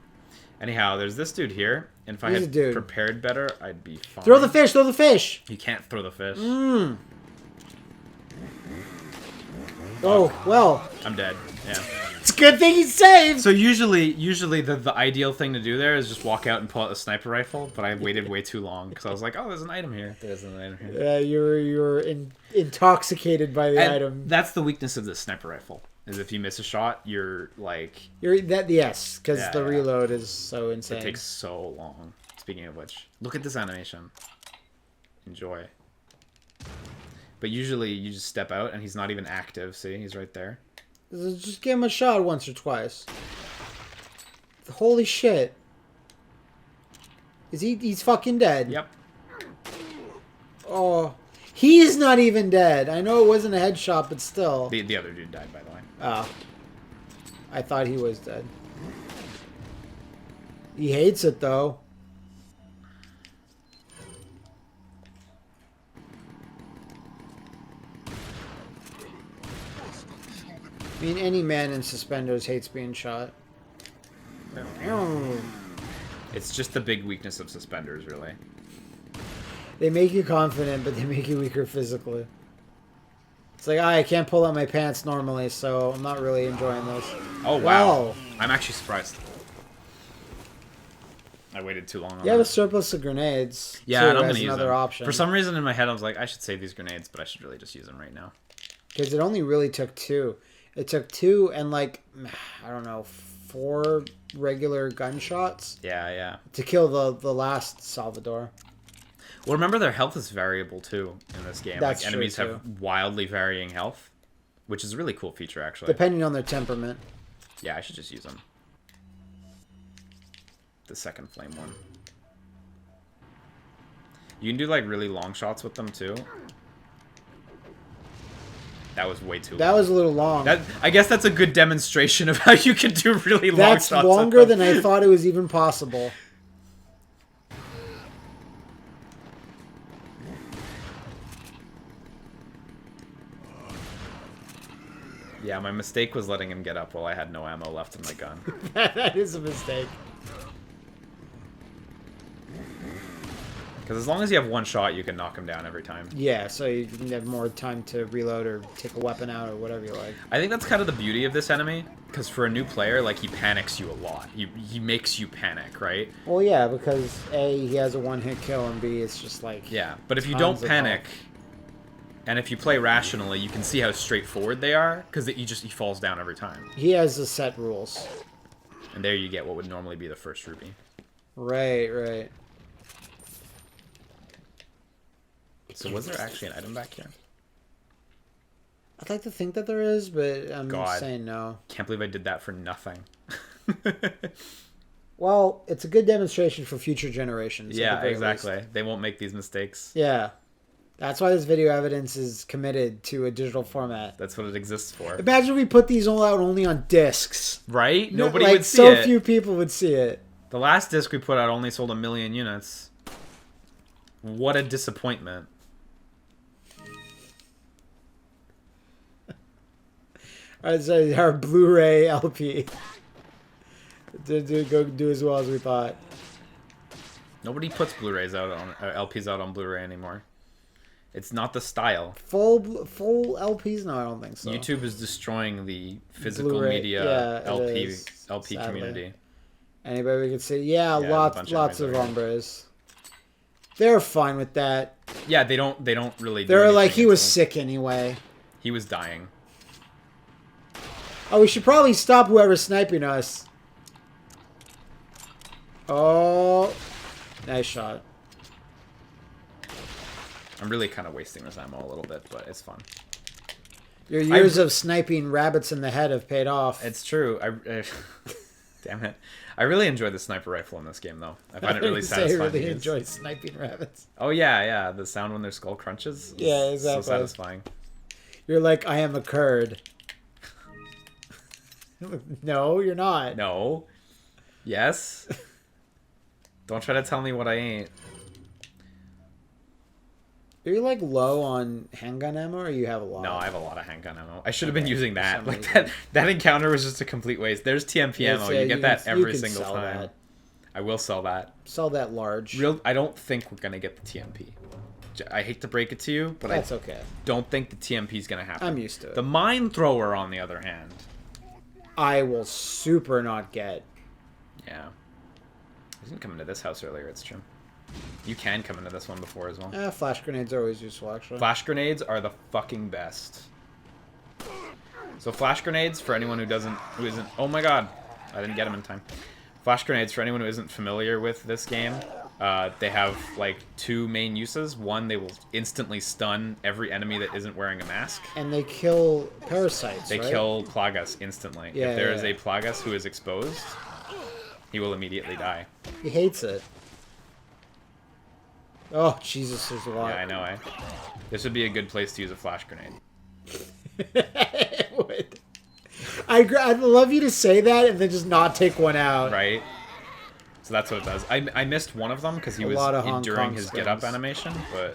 Anyhow, there's this dude here, and if I
Who's
had
the dude?
prepared better, I'd be fine.
Throw the fish! Throw the fish!
You can't throw the fish.
Oh, well.
I'm dead. Yeah.
It's a good thing he saved!
So usually the ideal thing to do there is just walk out and pull out a sniper rifle, but I waited way too long because I was like, oh, there's an item here. There isn't an item here.
Yeah, you're intoxicated by the
And
item.
that's the weakness of this sniper rifle. Is if you miss a shot, you're like,
Yes, because
Yeah,
the
yeah.
reload is so insane.
it takes so long. Speaking of which, look at this animation. Enjoy. But usually you just step out and he's not even active. See, he's right there.
Just give him a shot once or twice. Holy shit. He's fucking dead.
Yep.
Oh. He's not even dead. I know it wasn't a headshot, but still.
The other dude died, by the way.
Oh. I thought he was dead. He hates it, though. I mean, any man in suspenders hates being shot.
It's just the big weakness of suspenders, really.
They make you confident, but they make you weaker physically. It's like, I can't pull out my pants normally, so I'm not really enjoying this.
Oh, wow. I'm actually surprised. I waited too long on
You have a
that.
surplus of grenades.
Yeah,
too,
and I'm
as
going to use
another
them.
option.
For some reason in my head, I was like, I should save these grenades, but I should really just use them right now.
Because it only really took 2. It took 2 and, like, I don't know, 4 regular gunshots.
Yeah.
To kill the last Salvador.
Well, remember their health is variable, too, in this game.
That's
like, enemies
true,
have wildly varying health, which is a really cool feature, actually.
Depending on their temperament.
Yeah, I should just use them. The second flame one. You can do, like, really long shots with them, too. That was way too long.
That was a little long.
I guess that's a good demonstration of how you can do really long shots.
That's longer than I thought it was even possible.
Yeah, my mistake was letting him get up while I had no ammo left in my gun.
That is a mistake.
Because as long as you have one shot, you can knock him down every time.
Yeah, so you can have more time to reload or take a weapon out or whatever you like.
I think that's kind of the beauty of this enemy. Because for a new player, like, he panics you a lot. He makes you panic, right?
Well, yeah, because A, he has a one-hit kill, and B, it's just like...
Yeah, but if you don't panic, and if you play rationally, you can see how straightforward they are. Because he falls down every time.
He has the set rules.
And there you get what would normally be the first rupee.
Right.
So was there actually an item back here?
I'd like to think that there is, but I'm saying no.
Can't believe I did that for nothing.
Well, it's a good demonstration for future generations.
Yeah, exactly. Least. They won't make these mistakes.
Yeah. That's why this video evidence is committed to a digital format.
That's what it exists for.
Imagine if we put these all out only on discs.
Right? Nobody would see it.
So few people would see it.
The last disc we put out only sold 1 million units. What a disappointment.
Alright, so our Blu-ray LP did go do as well as we thought.
Nobody puts Blu-rays out on LPs out on Blu-ray anymore. It's not the style.
Full LPs? No, I don't think so.
YouTube is destroying the physical media LP
sadly.
community.
Anybody we could say, lots of hombres. They're fine with that.
Yeah, they don't really.
They're like, he was sick anyway.
He was dying.
Oh, we should probably stop whoever's sniping us. Oh, nice shot.
I'm really kind of wasting this ammo a little bit, but it's fun.
Your years of sniping rabbits in the head have paid off.
It's true. Damn it. I really enjoy the sniper rifle in this game, though. I find it really satisfying.
I really enjoy sniping rabbits.
Oh, yeah. The sound when their skull crunches.
Yeah, exactly.
So satisfying.
You're like, I am a Kurd. No, you're not.
No. Yes. Don't try to tell me what I ain't.
Are you like low on handgun ammo, or you have a lot?
No, I have a lot of handgun ammo. I should have been using that. Like that encounter was just a complete waste. There's TMP ammo. You get that every single time. That. I will sell that.
Sell that large.
I don't think we're gonna get the TMP. I hate to break it to you, but
that's okay.
Don't think the TMP is gonna happen.
I'm used to it.
The mine thrower, on the other hand,
I will super not get.
Yeah. I didn't come into this house earlier. It's true. You can come into this one before as well.
Flash grenades are always useful, actually.
Flash grenades are the fucking best. So flash grenades, for anyone who isn't... Oh my god. I didn't get them in time. Flash grenades, for anyone who isn't familiar with this game, They have like 2 main uses. One, they will instantly stun every enemy that isn't wearing a mask.
And they kill parasites.
They
right?
kill Plagas instantly.
Yeah,
if there is
yeah.
a Plagas who is exposed, he will immediately die.
He hates it. Oh Jesus, there's a lot.
Yeah, I know. This would be a good place to use a flash grenade.
It would. I'd love you to say that and then just not take one out.
Right. So that's what it does. I missed one of them because he
A
was
lot of Hong
enduring
Kong
his
skins.
get-up animation, but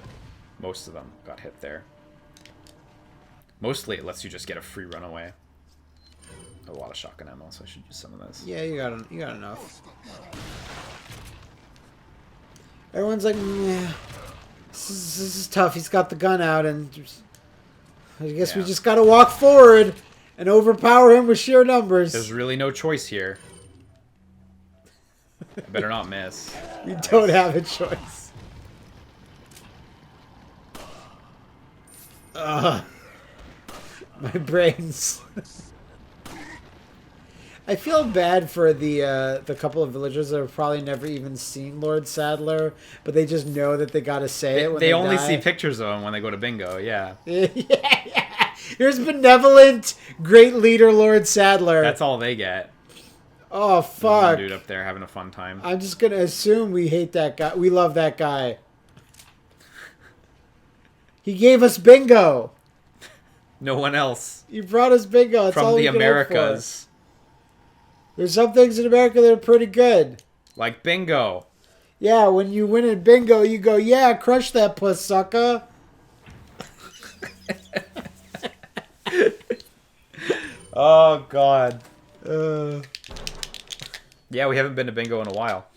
most of them got hit there. Mostly it lets you just get a free runaway. A lot of shotgun ammo, so I should use some of this.
Yeah, you got enough. Everyone's like, yeah, this is tough. He's got the gun out, and I guess we just gotta walk forward and overpower him with sheer numbers.
There's really no choice here. I better not miss.
We don't have a choice. My brains. I feel bad for the couple of villagers that have probably never even seen Lord Sadler, but they just know that they gotta say it when
They only
die.
see pictures of him when they go to bingo, yeah.
Yeah. Here's benevolent, great leader Lord Sadler.
That's all they get.
Oh
There's one
fuck!
dude up there having a fun time.
I'm just gonna assume we hate that guy. We love that guy. He gave us bingo.
No one else.
He brought us bingo. That's all
From
we
the
can hope for.
Americas.
There's some things in America that are pretty good.
Like bingo.
Yeah, when you win in bingo, you go, yeah, crush that puss sucker.
Oh, God.
Uh,
Yeah, we haven't been to bingo in a while.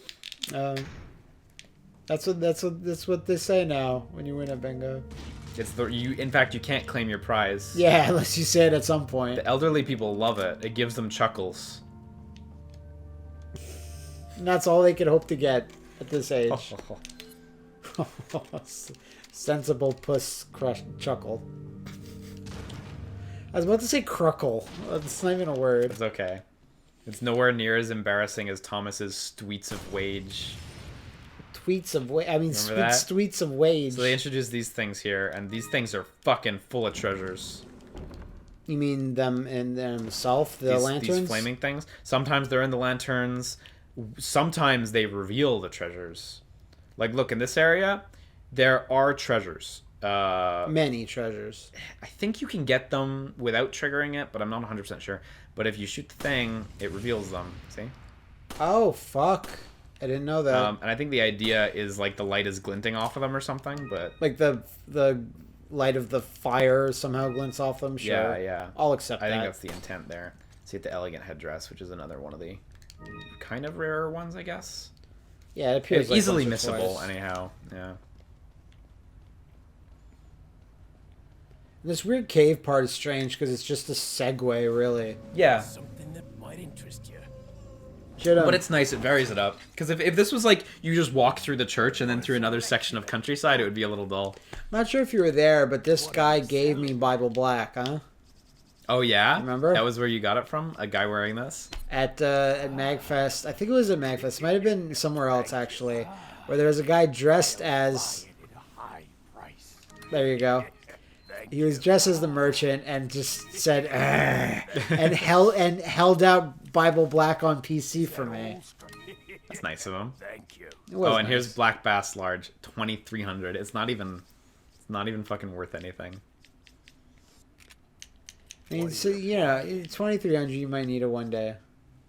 that's what they say now when you win at bingo.
In fact, you can't claim your prize.
Yeah, unless you say it at some point.
The elderly people love it. It gives them chuckles.
And that's all they can hope to get at this age. Sensible puss crush chuckle. I was about to say cruckle. That's not even a word.
It's okay. It's nowhere near as embarrassing as Thomas's tweets of wage.
Tweets of wage. I mean,
Remember that?
tweets of wage.
So they introduced these things here, and these things are fucking full of treasures.
You mean them in themselves, the lanterns?
These flaming things. Sometimes they're in the lanterns. Sometimes they reveal the treasures. Like, look, in this area, there are treasures.
Many treasures.
I think you can get them without triggering it, but I'm not 100% sure. But if you shoot the thing, it reveals them. See?
Oh, fuck. I didn't know that.
And I think the idea is, like, the light is glinting off of them or something, but...
Like the light of the fire somehow glints off them? Sure.
Yeah, yeah.
I'll accept that.
I think that's the intent there. See, the elegant headdress, which is another one of the kind of rarer ones, I guess.
Yeah, it appears
It's
like
easily
once or
missable,
twice.
anyhow. Yeah.
This weird cave part is strange because it's just a segue, really.
Yeah.
Something that might interest you.
But it's nice, it varies it up. Because if this was like, you just walk through the church and then through another section of countryside, it would be a little dull.
Not sure if you were there, but this guy gave me Bible Black, huh?
Oh, yeah?
Remember?
That was where you got it from? A guy wearing this?
At MagFest. I think it was at MagFest. It might have been somewhere else, actually. Where there was a guy dressed as... There you go. He was dressed as the merchant and just said, and held out Bible Black on PC for me.
That's nice of him.
Thank you.
It was
Oh, and
nice.
here's Black Bass Large, 2,300. It's not even fucking worth anything.
I mean, so, you know, 2,300 you might need it one day.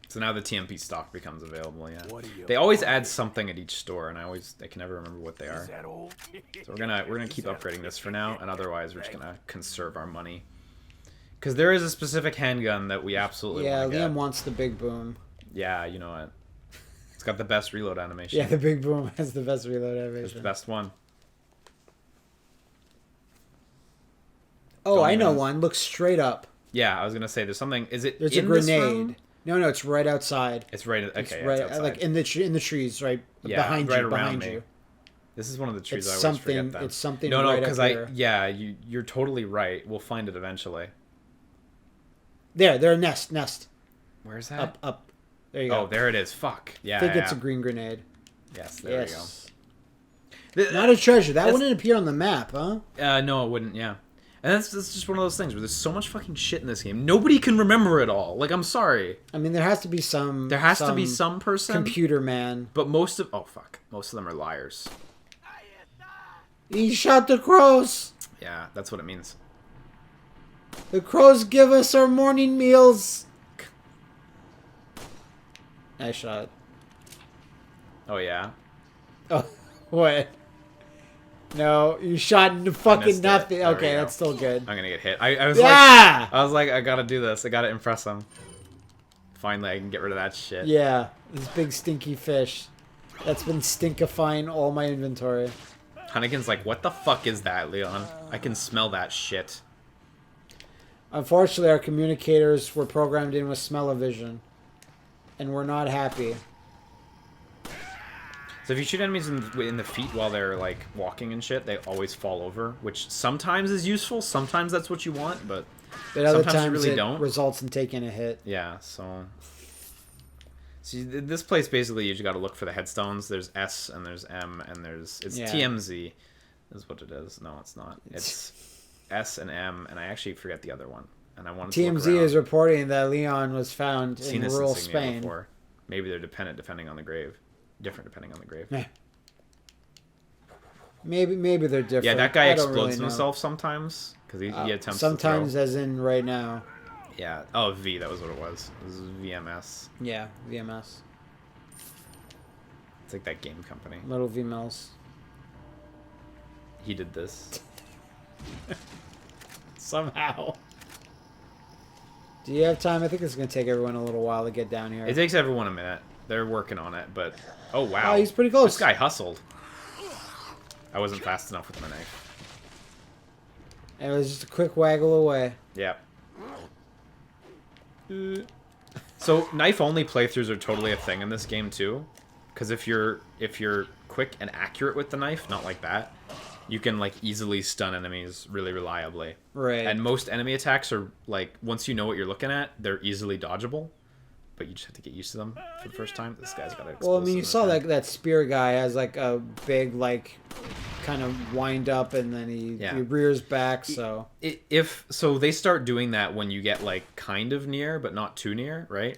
So now the TMP stock becomes available, yeah.
What do you
They always add something at each store, and I can never remember what they are.
Is that old?
So we're gonna keep upgrading this for now, and otherwise we're just gonna conserve our money. Because there is a specific handgun that we absolutely
Yeah,
want to
Liam
get.
wants the big boom.
Yeah, you know what? It's got the best reload animation.
Yeah, the big boom has the best reload
It's the
animation.
best one.
Oh,
Don't
I know
even-
one. Look straight up.
Yeah, I was gonna say there's something. Is it
There's
in
a
this
grenade.
room?
No, it's right outside.
It's right. Okay,
It's
yeah,
right,
it's outside.
like in the trees, right
Yeah,
behind
right
you.
around
Behind
me.
you.
This is one of the trees
It's
I always
something.
forget them.
It's something.
No,
right
because
up here.
you're totally right. We'll find it eventually.
There, nest.
Where's that?
Up. There you go.
Oh, there it is. Fuck. Yeah.
I think it's
yeah.
a green grenade.
Yes, there
Yes.
we go.
Not a treasure. That wouldn't appear on the map, huh?
No, it wouldn't, yeah. And that's just one of those things where there's so much fucking shit in this game. Nobody can remember it all. Like, I'm sorry.
I mean, there has to be some...
There has to be some person.
Computer man.
But most of... Oh, fuck. Most of them are liars.
He shot the crows.
Yeah, that's what it means.
The crows give us our morning meals. Nice shot.
Oh, yeah?
Oh, what? No, you shot into fucking nothing.
There we
Okay,
go.
that's still good.
I'm gonna get hit. I was
Yeah!
like... I was like, I gotta do this. I gotta impress him. Finally, I can get rid of that shit.
Yeah, this big stinky fish. That's been stinkifying all my inventory.
Hunnigan's like, what the fuck is that, Leon? I can smell that shit.
Unfortunately, our communicators were programmed in with smell-o-vision. And we're not happy.
So if you shoot enemies in the feet while they're, like, walking and shit, they always fall over, which sometimes is useful, sometimes that's what you want, but
other
sometimes
times
you really
it
don't.
results in taking a hit.
Yeah, so... See, this place, basically, you just gotta look for the headstones. There's S, and there's M, and there's... It's TMZ, is what it is. No, it's not. It's S and M, and I actually forget the other one. And I wanted to look
TMZ
around.
is reporting that Leon was found
Seen
in
this
rural
insignia
Spain.
before. Maybe they're depending on the grave. Different depending on the grave.
Yeah. Maybe they're different.
Yeah, that guy
I don't
explodes
really know.
himself sometimes because he attempts
sometimes,
to throw.
as in right now.
Yeah. Oh, V. That was what it was. It was VMS.
Yeah, VMS.
It's like that game company.
Little VMLs.
He did this.
Somehow. Do you have time? I think it's going to take everyone a little while to get down here.
It takes everyone a minute. They're working on it, but... Oh, wow.
Oh, he's pretty close.
This guy hustled. I wasn't fast enough with my knife.
It was just a quick waggle away.
Yeah. So, knife-only playthroughs are totally a thing in this game, too. Because if you're quick and accurate with the knife, not like that, you can, like, easily stun enemies really reliably.
Right.
And most enemy attacks are, like, once you know what you're looking at, they're easily dodgeable. But you just have to get used to them for the first time. This guy's got an
Well, I mean, you saw
explosive
that spear guy has, like, a big, like, kind of wind up, and then he rears back, so...
So they start doing that when you get, like, kind of near, but not too near, right?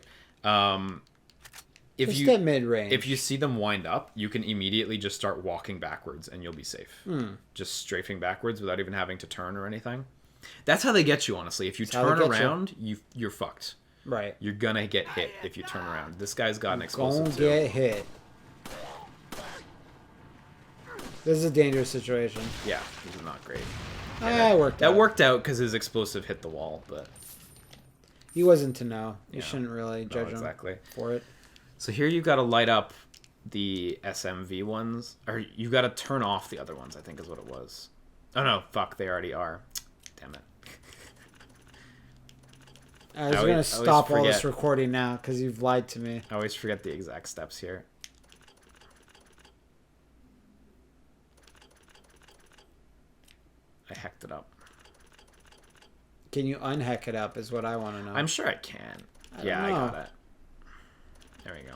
Just at mid-range.
If you see them wind up, you can immediately just start walking backwards, and you'll be safe. Just strafing backwards without even having to turn or anything. That's how they get you, honestly. If you turn around, you're fucked.
Right.
You're gonna get hit if you turn around. This guy's got an explosive
Don't
too.
get hit. This is a dangerous situation.
Yeah, this is not great.
That
worked out because his explosive hit the wall, but...
He wasn't to know. You
Yeah.
shouldn't really judge him for it.
So here you've got to light up the SMV ones. Or you've got to turn off the other ones, I think is what it was. Oh no, fuck, they already are. Damn it.
I was going to stop all this recording now because you've lied to me.
I always forget the exact steps here. I hacked it up.
Can you unhack it up is what I want to know.
I'm sure I can.
I
got it. There we go.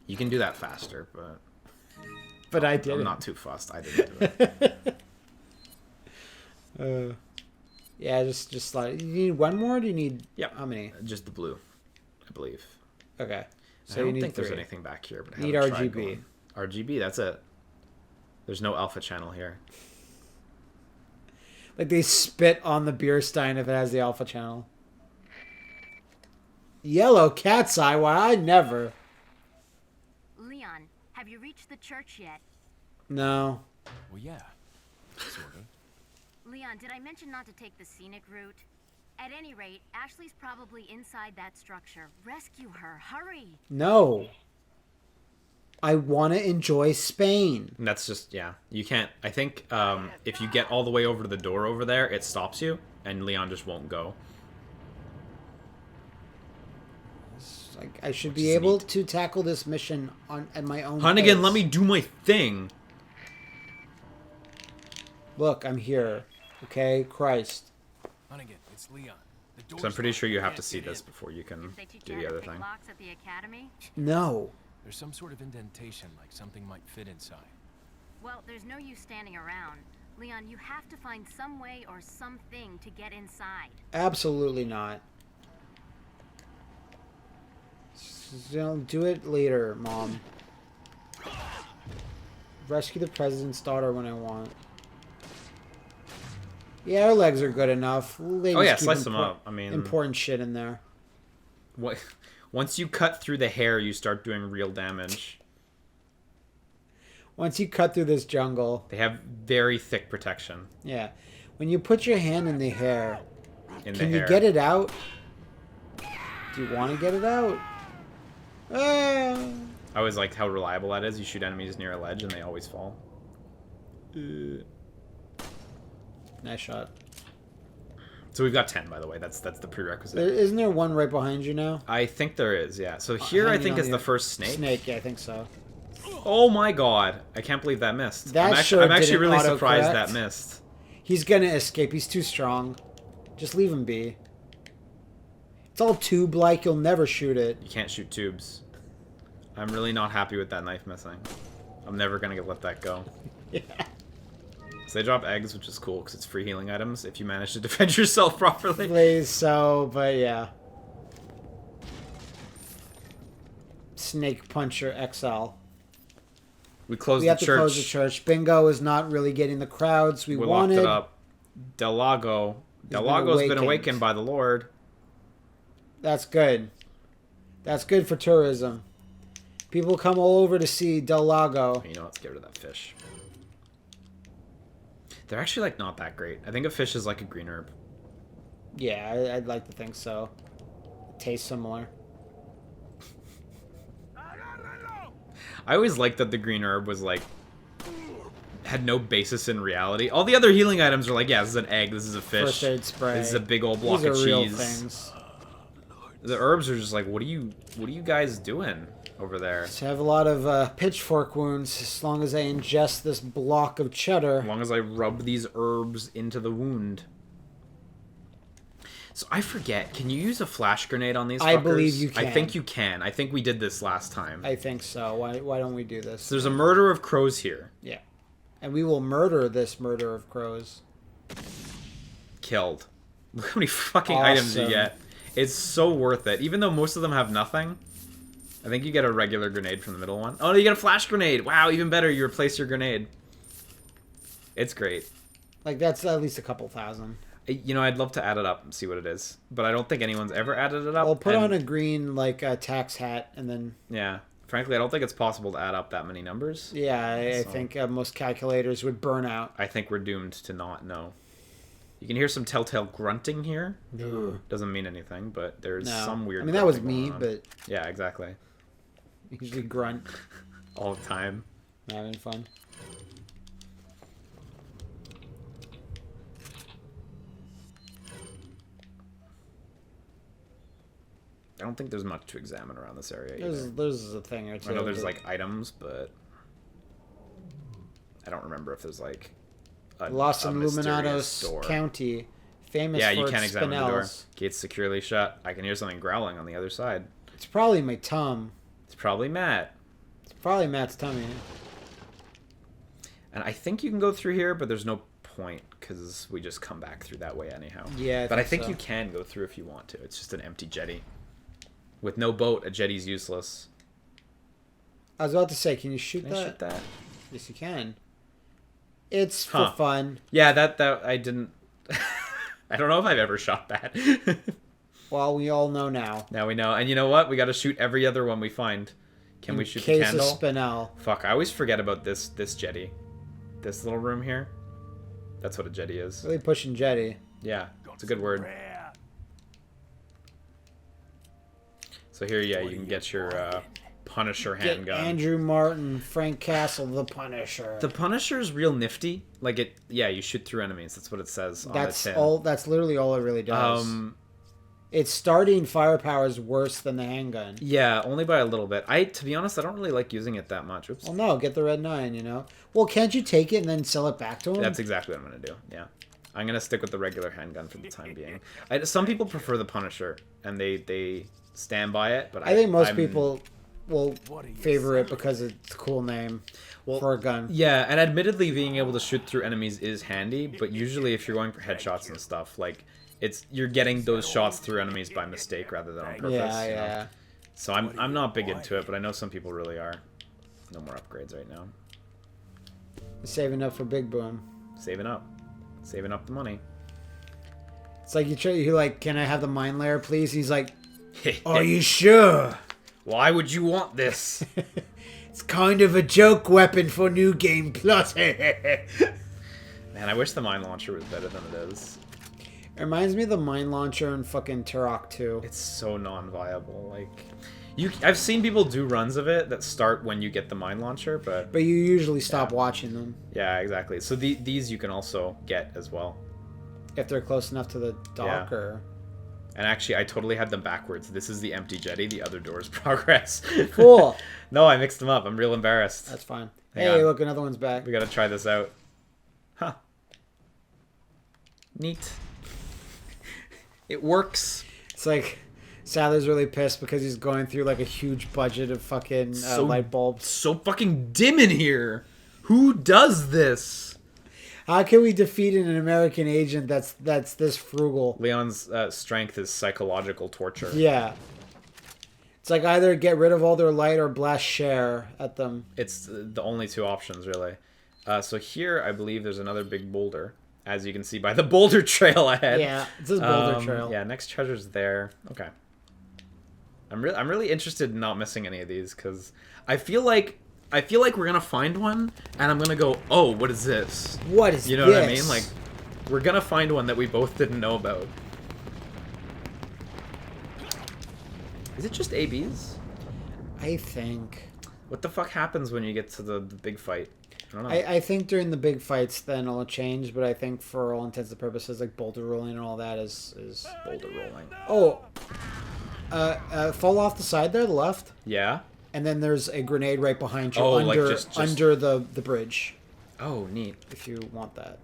You can do that faster, but...
But I did.
I'm not too fussed. I didn't do it.
Yeah, just slide. You need one more? Or do you need how many?
Just the blue, I believe.
Okay.
So I don't think there's anything back here, but I
need
haven't tried
RGB.
going. RGB, that's it. There's no alpha channel here.
Like they spit on the beer stein if it has the alpha channel. Yellow cat's eye? Why, I never.
Leon, have you reached the church yet?
No.
Well, yeah. Sort of.
Leon, did I mention not to take the scenic route? At any rate, Ashley's probably inside that structure. Rescue her. Hurry.
No. I want to enjoy Spain.
And that's just, yeah. You can't, I think if you get all the way over to the door over there, it stops you, and Leon just won't go.
Like, I should be able to tackle this mission at my own
Hunnigan,
pace.
let me do my thing.
Look, I'm here. Okay? Christ.
Hunnigan, it's Leon.
So I'm pretty sure you have to see this before you can
They teach
do
you
the
how to
other
pick
thing.
locks at the academy?
No.
There's some sort of indentation, like something might fit inside.
Well, there's no use standing around. Leon, you have to find some way or something to get inside.
Absolutely not. Do it later, Mom. Rescue the president's daughter when I want. Yeah, her legs are good enough.
Oh yeah, slice them up. I mean,
important shit in there.
What? Once you cut through the hair, you start doing real damage.
Once you cut through this jungle,
they have very thick protection.
Yeah, when you put your hand in the hair, can you get it out? Do you want to get it out?
I always liked how reliable that is. You shoot enemies near a ledge and they always fall.
Nice shot.
So we've got 10, by the way. That's the prerequisite.
Isn't there one right behind you now?
I think there is, yeah. So here I think is the first snake.
Snake, yeah, I think so.
Oh my god. I can't believe that missed.
That
I'm actually really surprised that missed.
He's gonna escape. He's too strong. Just leave him be. It's all tube-like. You'll never shoot it.
You can't shoot tubes. I'm really not happy with that knife missing. I'm never gonna let that go.
Yeah.
So they drop eggs, which is cool because it's free healing items if you manage to defend yourself properly.
Please, so, but yeah. Snake Puncher XL.
We closed
We
the
have to
church.
close the church. Bingo is not really getting the crowds we wanted.
Locked it up. Del Lago's been awakened by the Lord.
That's good. That's good for tourism. People come all over to see Del Lago.
You know, let's get rid of that fish. They're actually, like, not that great. I think a fish is like a green herb.
Yeah, I'd like to think so. It tastes similar.
I always liked that the green herb was, like, had no basis in reality. All the other healing items are like, yeah, this is an egg, this is a fish.
First aid spray.
This is a big old block
These
of
are real
cheese.
things.
The herbs are just like, what are you guys doing over there?
So I have a lot of pitchfork wounds as long as I ingest this block of cheddar.
As long as I rub these herbs into the wound. So I forget, can you use a flash grenade on these fuckers?
I believe you can.
I think you can. I think we did this last time.
I think so. Why don't we do this?
So there's a murder of crows here.
Yeah. And we will murder this murder of crows.
Killed. Look how many fucking items you get. It's so worth it. Even though most of them have nothing. I think you get a regular grenade from the middle one. Oh, no, you get a flash grenade. Wow, even better. You replace your grenade. It's great.
Like, that's at least a couple thousand.
You know, I'd love to add it up and see what it is. But I don't think anyone's ever added it up.
Well, put on a green, like, tax hat, and then...
Yeah. Frankly, I don't think it's possible to add up that many numbers.
Yeah, I think most calculators would burn out.
I think we're doomed to not know. You can hear some telltale grunting here. Doesn't mean anything, but there's some weird.
I mean, that was me, but
yeah, exactly.
Usually grunt
all the time.
Having fun.
I don't think there's much to examine around this area.
There's a thing or two.
I know there's like items, but I don't remember if there's like
Los Illuminados County, famous for its
you can't examine the door.
spinels.
Gates securely shut. I can hear something growling on the other side.
It's probably my tum.
It's probably Matt.
It's probably Matt's tummy.
And I think you can go through here, but there's no point because we just come back through that way anyhow.
Yeah,
I think
so.
you can go through if you want to. It's just an empty jetty. With no boat, a jetty's useless.
I was about to say, can you shoot
Can
that?
I shoot that?
Yes, you can. It's for fun.
Yeah, that I didn't... I don't know if I've ever shot that.
Well, we all know now.
Now we know. And you know what? We got to shoot every other one we find. Can we shoot the candle?
Case of spinel.
Fuck, I always forget about this jetty. This little room here. That's what a jetty is.
Really pushing jetty.
Yeah, it's a good word. So here, yeah, you can get your Punisher handgun.
Get Andrew Martin, Frank Castle, the Punisher.
The Punisher is real nifty. Like it, yeah, you shoot through enemies. That's what it says on the tin.
That's literally all it really does. Its starting firepower is worse than the handgun.
Yeah, only by a little bit. To be honest, I don't really like using it that much. Oops.
Well, no, get the red 9, you know? Well, can't you take it and then sell it back to him?
That's exactly what I'm going to do, yeah. I'm going to stick with the regular handgun for the time being. Some people prefer the Punisher, and they stand by it, but
I think most people will favor it because it's a cool name for a gun.
Yeah, and admittedly, being able to shoot through enemies is handy, but usually if you're going for headshots and stuff, like, you're getting those shots through enemies by mistake rather than on purpose.
Yeah,
you know?
yeah.
So I'm not big into it, but I know some people really are. No more upgrades right now.
Saving up for Big Boom.
Saving up the money.
It's like you're like, can I have the mine layer, please? He's like, are you sure?
Why would you want this?
It's kind of a joke weapon for New Game Plus.
Man, I wish the mine launcher was better than it is.
It reminds me of the mine launcher in fucking Turok 2.
It's so non-viable. Like, I've seen people do runs of it that start when you get the mine launcher, but
you usually stop watching them.
Yeah, exactly. So these you can also get as well.
If they're close enough to the dock, or...
And actually, I totally had them backwards. This is the empty jetty. The other door is progress.
Cool.
No, I mixed them up. I'm real embarrassed.
That's fine.
Hang
Hey,
on.
look, another one's back.
We gotta try this out. Huh. Neat. It works.
It's like... Sadler's really pissed because he's going through like a huge budget of fucking light bulbs.
So fucking dim in here. Who does this?
How can we defeat an American agent that's this frugal?
Leon's strength is psychological torture.
Yeah. It's like either get rid of all their light or blast share at them.
It's the only two options, really. So here, I believe there's another big boulder, as you can see by the boulder trail ahead.
Yeah, it's this boulder trail.
Yeah, next treasure's there. Okay. I'm really interested in not missing any of these because I feel like we're gonna find one and I'm gonna go, oh, what is this?
What is this?
You know what I mean? Like, we're gonna find one that we both didn't know about. Is it just ABs?
I think.
What the fuck happens when you get to the big fight? I don't know.
I think during the big fights then it'll change, but I think for all intents and purposes, like boulder rolling and all that is
Boulder rolling.
Oh. Fall off the side there, the left.
Yeah.
And then there's a grenade right behind you under the bridge.
Oh, neat.
If you want that.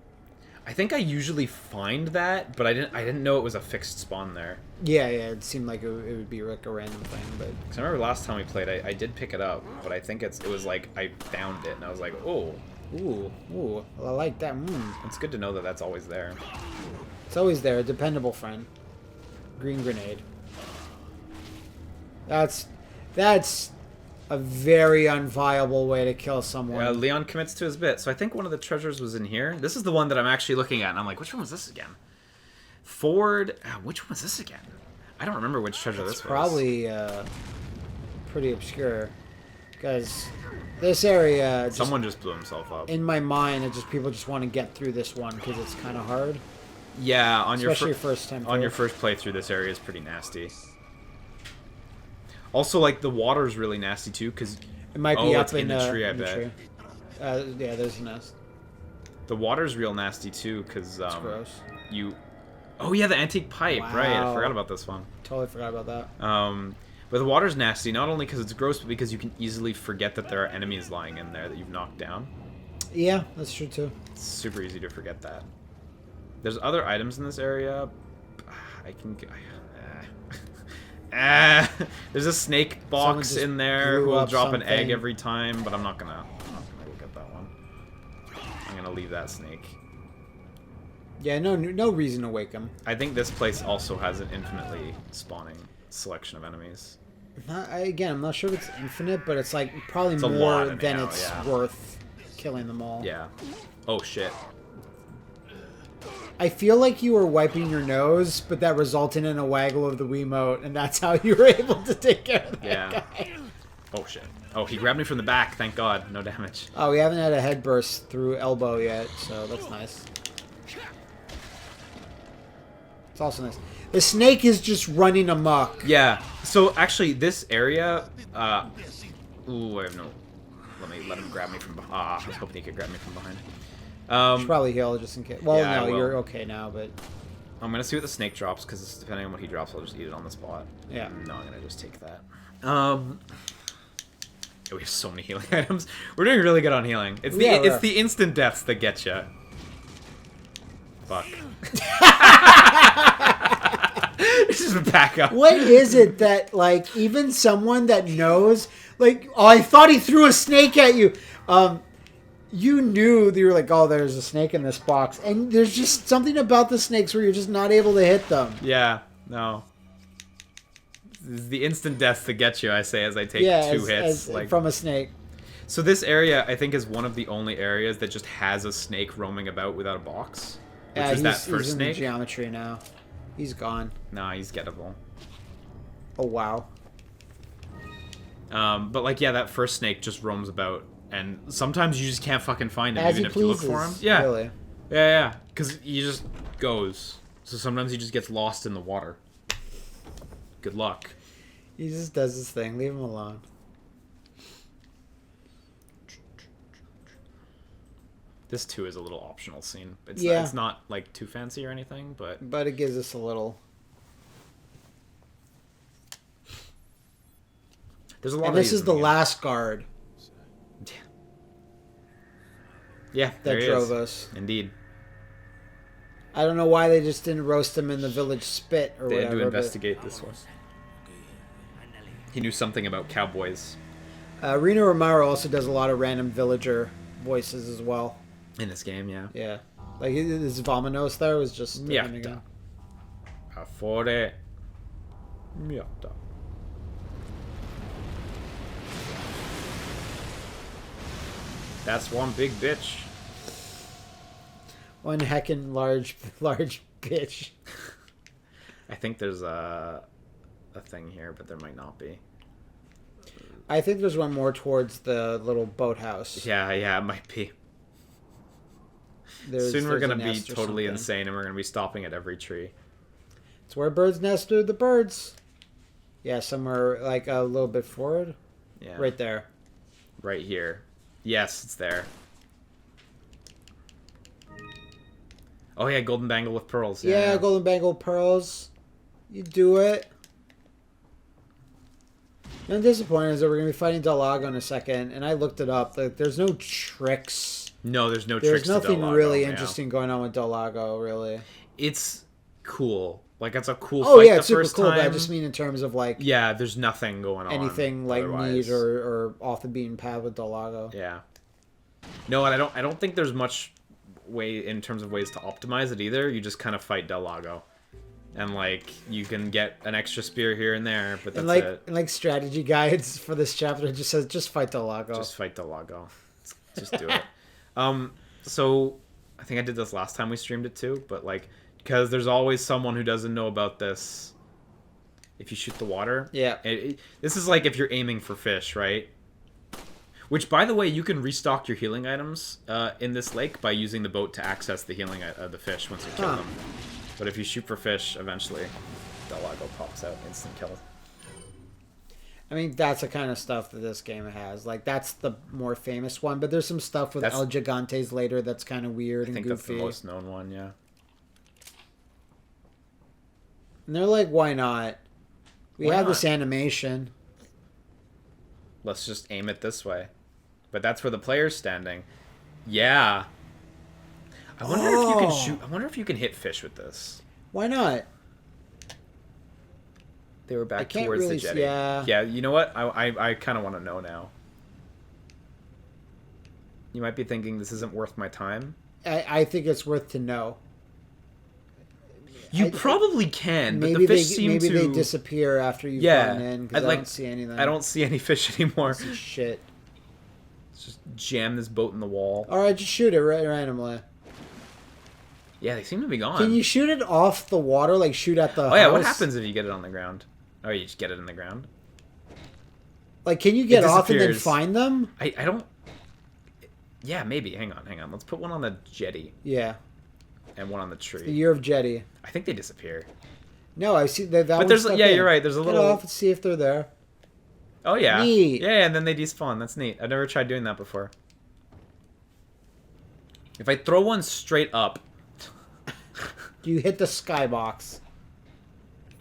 I think I usually find that, but I didn't know it was a fixed spawn there.
Yeah, it seemed like it would be like a random thing, but...
Cause I remember last time we played, I did pick it up, but I think it was like I found it and I was like, oh,
ooh, well, I like that.
It's good to know that that's always there.
It's always there, a dependable friend. Green grenade. That's a very unviable way to kill someone.
Leon commits to his bit. So I think one of the treasures was in here. This is the one that I'm actually looking at, and I'm like, which one was this again? Ford. Which one was this again? I don't remember which treasure this was.
Probably pretty obscure, because this area.
Someone just blew himself up.
In my mind, people just want to get through this one because it's kind of hard.
Yeah,
especially your first time.
On your first playthrough, this area is pretty nasty. Also, like, the water's really nasty, too, because...
It might be up
in the tree, I bet.
Tree. Yeah, there's a nest.
The water's real nasty, too, because,
It's gross.
Oh, yeah, the antique pipe,
Wow.
right. I forgot about this one.
Totally forgot about that.
But the water's nasty, not only because it's gross, but because you can easily forget that there are enemies lying in there that you've knocked down.
Yeah, that's true, too.
It's super easy to forget that. There's other items in this area. There's a snake box in there who will drop an egg every time, but I'm not gonna go get that one. I'm gonna leave that snake.
Yeah, no reason to wake him.
I think this place also has an infinitely spawning selection of enemies.
I'm not sure if it's infinite, but it's like probably
it's
more than it's worth killing them all.
Yeah. Oh shit.
I feel like you were wiping your nose, but that resulted in a waggle of the Wiimote, and that's how you were able to take care of that guy.
Oh, shit. Oh, he grabbed me from the back. Thank God. No damage.
Oh, we haven't had a head burst through elbow yet, so that's nice. It's also nice. The snake is just running amok.
Yeah. So, actually, this area... Ooh, I have no... Let him grab me from behind. I was hoping he could grab me from behind.
Should probably heal just in case. Well, yeah, no, you're okay now, but...
I'm going to see what the snake drops, because depending on what he drops, I'll just eat it on the spot.
Yeah.
No, I'm going to just take that. We have so many healing items. We're doing really good on healing. It's the instant deaths that get you. Fuck. Just back up.
What is it that, like, even someone that knows, like, oh, I thought he threw a snake at you. You knew that you were like, oh, there's a snake in this box. And there's just something about the snakes where you're just not able to hit them.
Yeah, no. This is the instant death to get you, I say, as I take 2 hits.
Like from a snake.
So this area, I think, is one of the only areas that just has a snake roaming about without a box. Which is that first
he's in
snake.
The geometry now. He's gone.
Nah, he's gettable.
Oh, wow.
But, like, yeah, that first snake just roams about. And sometimes you just can't fucking find him,
As
even
he
if you look
pleases,
for him. Yeah.
Really.
Yeah. Because he just goes. So sometimes he just gets lost in the water. Good luck.
He just does his thing. Leave him alone.
This, too, is a little optional scene. It's not, like, too fancy or anything, but...
But it gives us a little...
There's a lot
and
of
this
these
is the last guard.
Yeah,
that drove us.
Indeed.
I don't know why they just didn't roast him in the village spit or whatever.
They had to investigate this one. He knew something about cowboys.
Reno Romero also does a lot of random villager voices as well.
In this game, yeah.
Yeah. Like, his Vominos there was just...
Mierda. Affore. Mierda. That's one big bitch.
One heckin' large bitch.
I think there's a thing here, but there might not be.
I think there's one more towards the little boathouse.
Yeah, it might be. Soon we're going to be totally insane, and we're going to be stopping at every tree.
It's where birds nest are the birds. Yeah, somewhere like a little bit forward.
Yeah.
Right there.
Right here. Yes, it's there. Oh yeah, golden bangle with pearls.
Yeah, golden bangle pearls. You do it. I'm disappointed is that we're going to be fighting Del Lago in a second, and I looked it up. Like, there's no tricks.
No, there's no
tricks.
There's
nothing really interesting going on with Del Lago, really.
It's cool. Like, it's a cool
fight
yeah,
it's super cool, but I just mean in terms of, like...
Yeah, there's nothing going on.
Anything, like, neat or off the beaten path with Del Lago.
Yeah. No, and I don't think there's much way in terms of ways to optimize it either. You just kind of fight Del Lago. And, like, you can get an extra spear here and there, but that's it.
And, like, strategy guides for this chapter, it just says, just fight Del Lago.
Just fight Del Lago. Just do it. So, I think I did this last time we streamed it too, but, like, because there's always someone who doesn't know about this. If you shoot the water.
Yeah.
This is like if you're aiming for fish, right? Which, by the way, you can restock your healing items in this lake by using the boat to access the healing the fish once you kill them. But if you shoot for fish, eventually, Del Lago pops out, instant kill.
I mean, that's the kind of stuff that this game has. Like, that's the more famous one, but there's some stuff with El Gigantes later that's kind of weird and goofy.
I think that's the most known one, yeah.
And they're like, why not? We have this animation.
Let's just aim it this way. But that's where the player's standing. Yeah. I wonder if you can shoot. I wonder if you can hit fish with this.
Why not?
They were back towards the jetty. Yeah, you know what? I kind of want to know now. You might be thinking this isn't worth my time.
I think it's worth to know.
You probably can, but
maybe
the fish seem to...
Maybe they disappear after you've gone in, because I don't see anything.
I don't see any fish anymore.
Shit.
Let's just jam this boat in the wall.
Alright, just shoot it randomly.
Yeah, they seem to be gone.
Can you shoot it off the water, like shoot at the house?
Yeah, what happens if you get it on the ground? Oh, you just get it in the ground?
Like, can you get off and then find them?
I don't... Yeah, maybe. Hang on. Let's put one on the jetty.
Yeah.
And one on the tree.
It's the year of jetty.
I think they disappear.
No, I see that.
But there's, yeah, you're right. There's a little.
Get off and see if they're there.
Oh yeah.
Neat.
Yeah, and then they despawn. That's neat. I've never tried doing that before. If I throw one straight up,
you hit the skybox.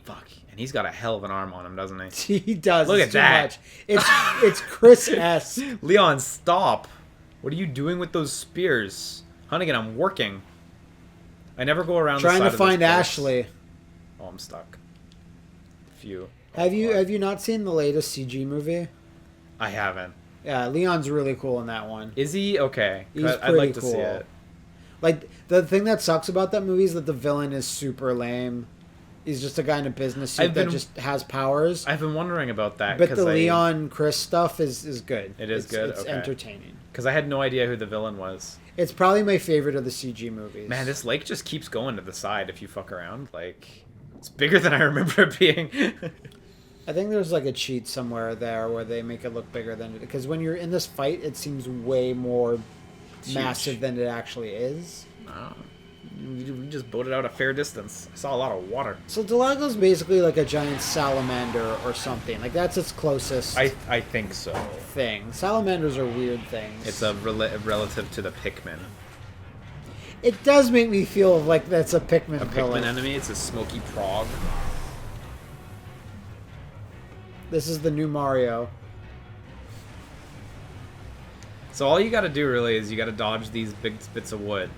Fuck. And he's got a hell of an arm on him, doesn't he?
He does.
Look at that.
It's Chris-esque.
Leon, stop. What are you doing with those spears? Hunnigan, I'm working. I never go around
trying
the side
to find
of this
Ashley.
Oh, I'm stuck. few.
Have you not seen the latest CG movie?
I haven't.
Yeah, Leon's really cool in that one.
Is he? Okay.
He's
I'd
pretty
like to see
cool.
it.
Like, the thing that sucks about that movie is that the villain is super lame. He's just a guy in a business suit that just has powers.
I've been wondering about that.
But the Leon Chris stuff is good.
It is good?
It's
Okay.
entertaining.
Because I had no idea who the villain was.
It's probably my favorite of the CG movies.
Man, this lake just keeps going to the side if you fuck around. Like, it's bigger than I remember it being.
I think there's like a cheat somewhere there where they make it look bigger than it. Because when you're in this fight, it seems way more massive than it actually is.
Oh. We just boated out a fair distance. I saw a lot of water.
So Delago's basically like a giant salamander or something. Like, that's its closest
I think so.
thing. Salamanders are weird things.
It's a relative to the Pikmin.
It does make me feel like that's a Pikmin
A
villain.
Pikmin enemy, it's a smoky prog.
This is the new Mario.
So all you gotta do really is you gotta dodge these big bits of wood.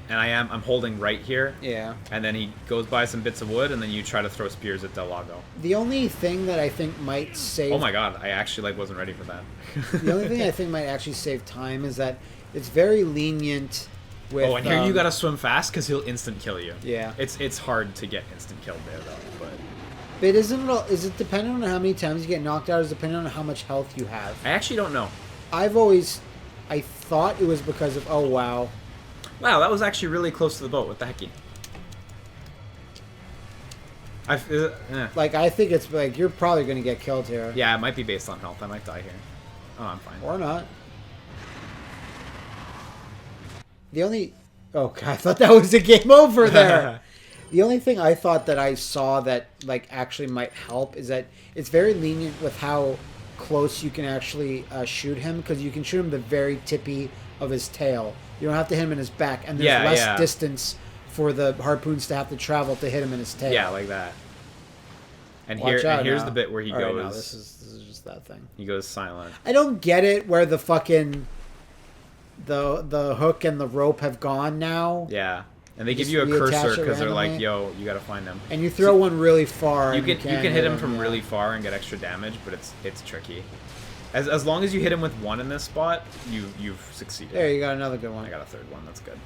And I'm holding right here.
Yeah.
And then he goes by some bits of wood, and then you try to throw spears at Delago.
The only thing that I think might save...
Oh my god, I actually wasn't ready for that.
The only thing I think might actually save time is that it's very lenient with...
Oh, and here you gotta swim fast, because he'll instant kill you.
Yeah.
It's hard to get instant killed there, though, but...
But is it dependent on how many times you get knocked out, or is it dependent on how much health you have?
I actually don't know.
I thought it was because of... Oh, wow.
Wow, that was actually really close to the boat. What the hecky?
Like, I think it's like, you're probably going to get killed here.
Yeah, it might be based on health. I might die here. Oh, I'm fine.
Or not. The only... Oh, God, I thought that was a game over there. The only thing I thought that I saw that, like, actually might help is that it's very lenient with how close you can actually shoot him, because you can shoot him the very tippy of his tail. You don't have to hit him in his back, and there's less distance for the harpoons to have to travel to hit him in his tail.
Yeah, like that. And
Watch out
here's
now.
the bit where he
All right,
goes...
no, this is just that thing.
He goes silent.
I don't get it where the fucking... The hook and the rope have gone now.
Yeah. And they give
Just
you a
reattach
cursor
it
because they're like,
randomly.
yo, you gotta find him.
And you throw one really far.
You
and
can hit him from
yeah.
really far and get extra damage, but it's tricky. As long as you hit him with one in this spot, you've succeeded.
There, you got another good one.
I got a third one. That's good.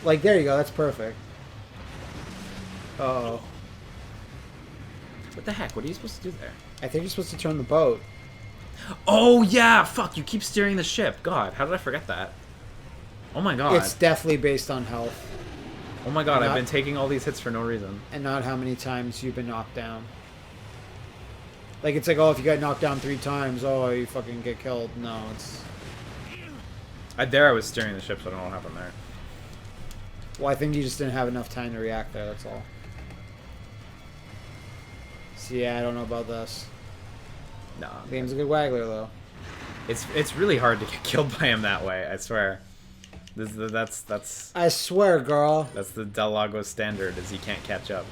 Like, there you go. That's perfect. Uh-oh.
What the heck? What are you supposed to do there?
I think you're supposed to turn the boat.
Oh yeah! Fuck! You keep steering the ship. God, how did I forget that? Oh my god.
It's definitely based on health.
Oh my god! I've
not-
been taking all these hits for no reason.
And not how many times you've been knocked down. Like, it's like, oh, if you got knocked down 3 times, oh, you fucking get killed. No, it's...
I was steering the ship, so I don't know what happened there.
Well, I think you just didn't have enough time to react there, that's all. So, yeah, I don't know about this.
No.
The game's a good waggler, though.
It's really hard to get killed by him that way. I swear. That's
I swear, girl.
that's the Delago standard, is he can't catch up.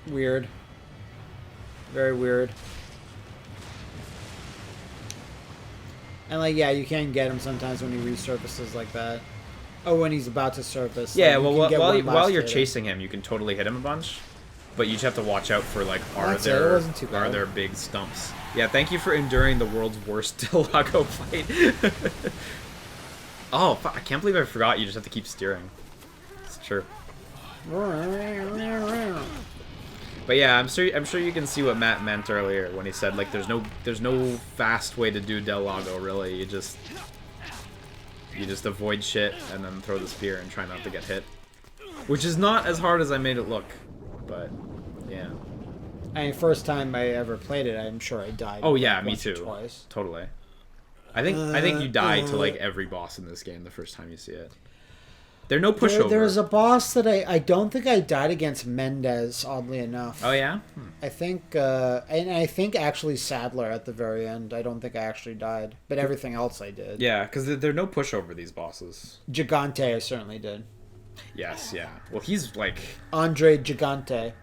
Weird. Very weird. And, like, yeah, you can get him sometimes when he resurfaces like that. Oh, when he's about to surface.
Yeah,
like, you
well,
can get one
while
last
you're
hit.
chasing him, you can totally hit him a bunch, but you just have to watch out for like
That's it, it wasn't too
are
bad.
there big stumps. Yeah, thank you for enduring the world's worst Delago fight. Oh, fuck, I can't believe I forgot. You just have to keep steering. It's true. But yeah, I'm sure you can see what Matt meant earlier when he said like there's no fast way to do Delago really. You just avoid shit and then throw the spear and try not to get hit. Which is not as hard as I made it look. But yeah.
I mean, first time I ever played it, I'm sure I died.
Oh yeah, me
once or
too.
Twice.
Totally. I think you die to like every boss in this game the first time you see it. There are no pushover.
There's a boss that I don't think I died against Mendez, oddly enough.
Oh yeah?
I think, and I think actually Sadler at the very end. I don't think I actually died, but everything else I did.
Yeah, because there are no pushover, these bosses.
Gigante, I certainly did.
Yes, yeah. Well, he's like...
Andre Gigante.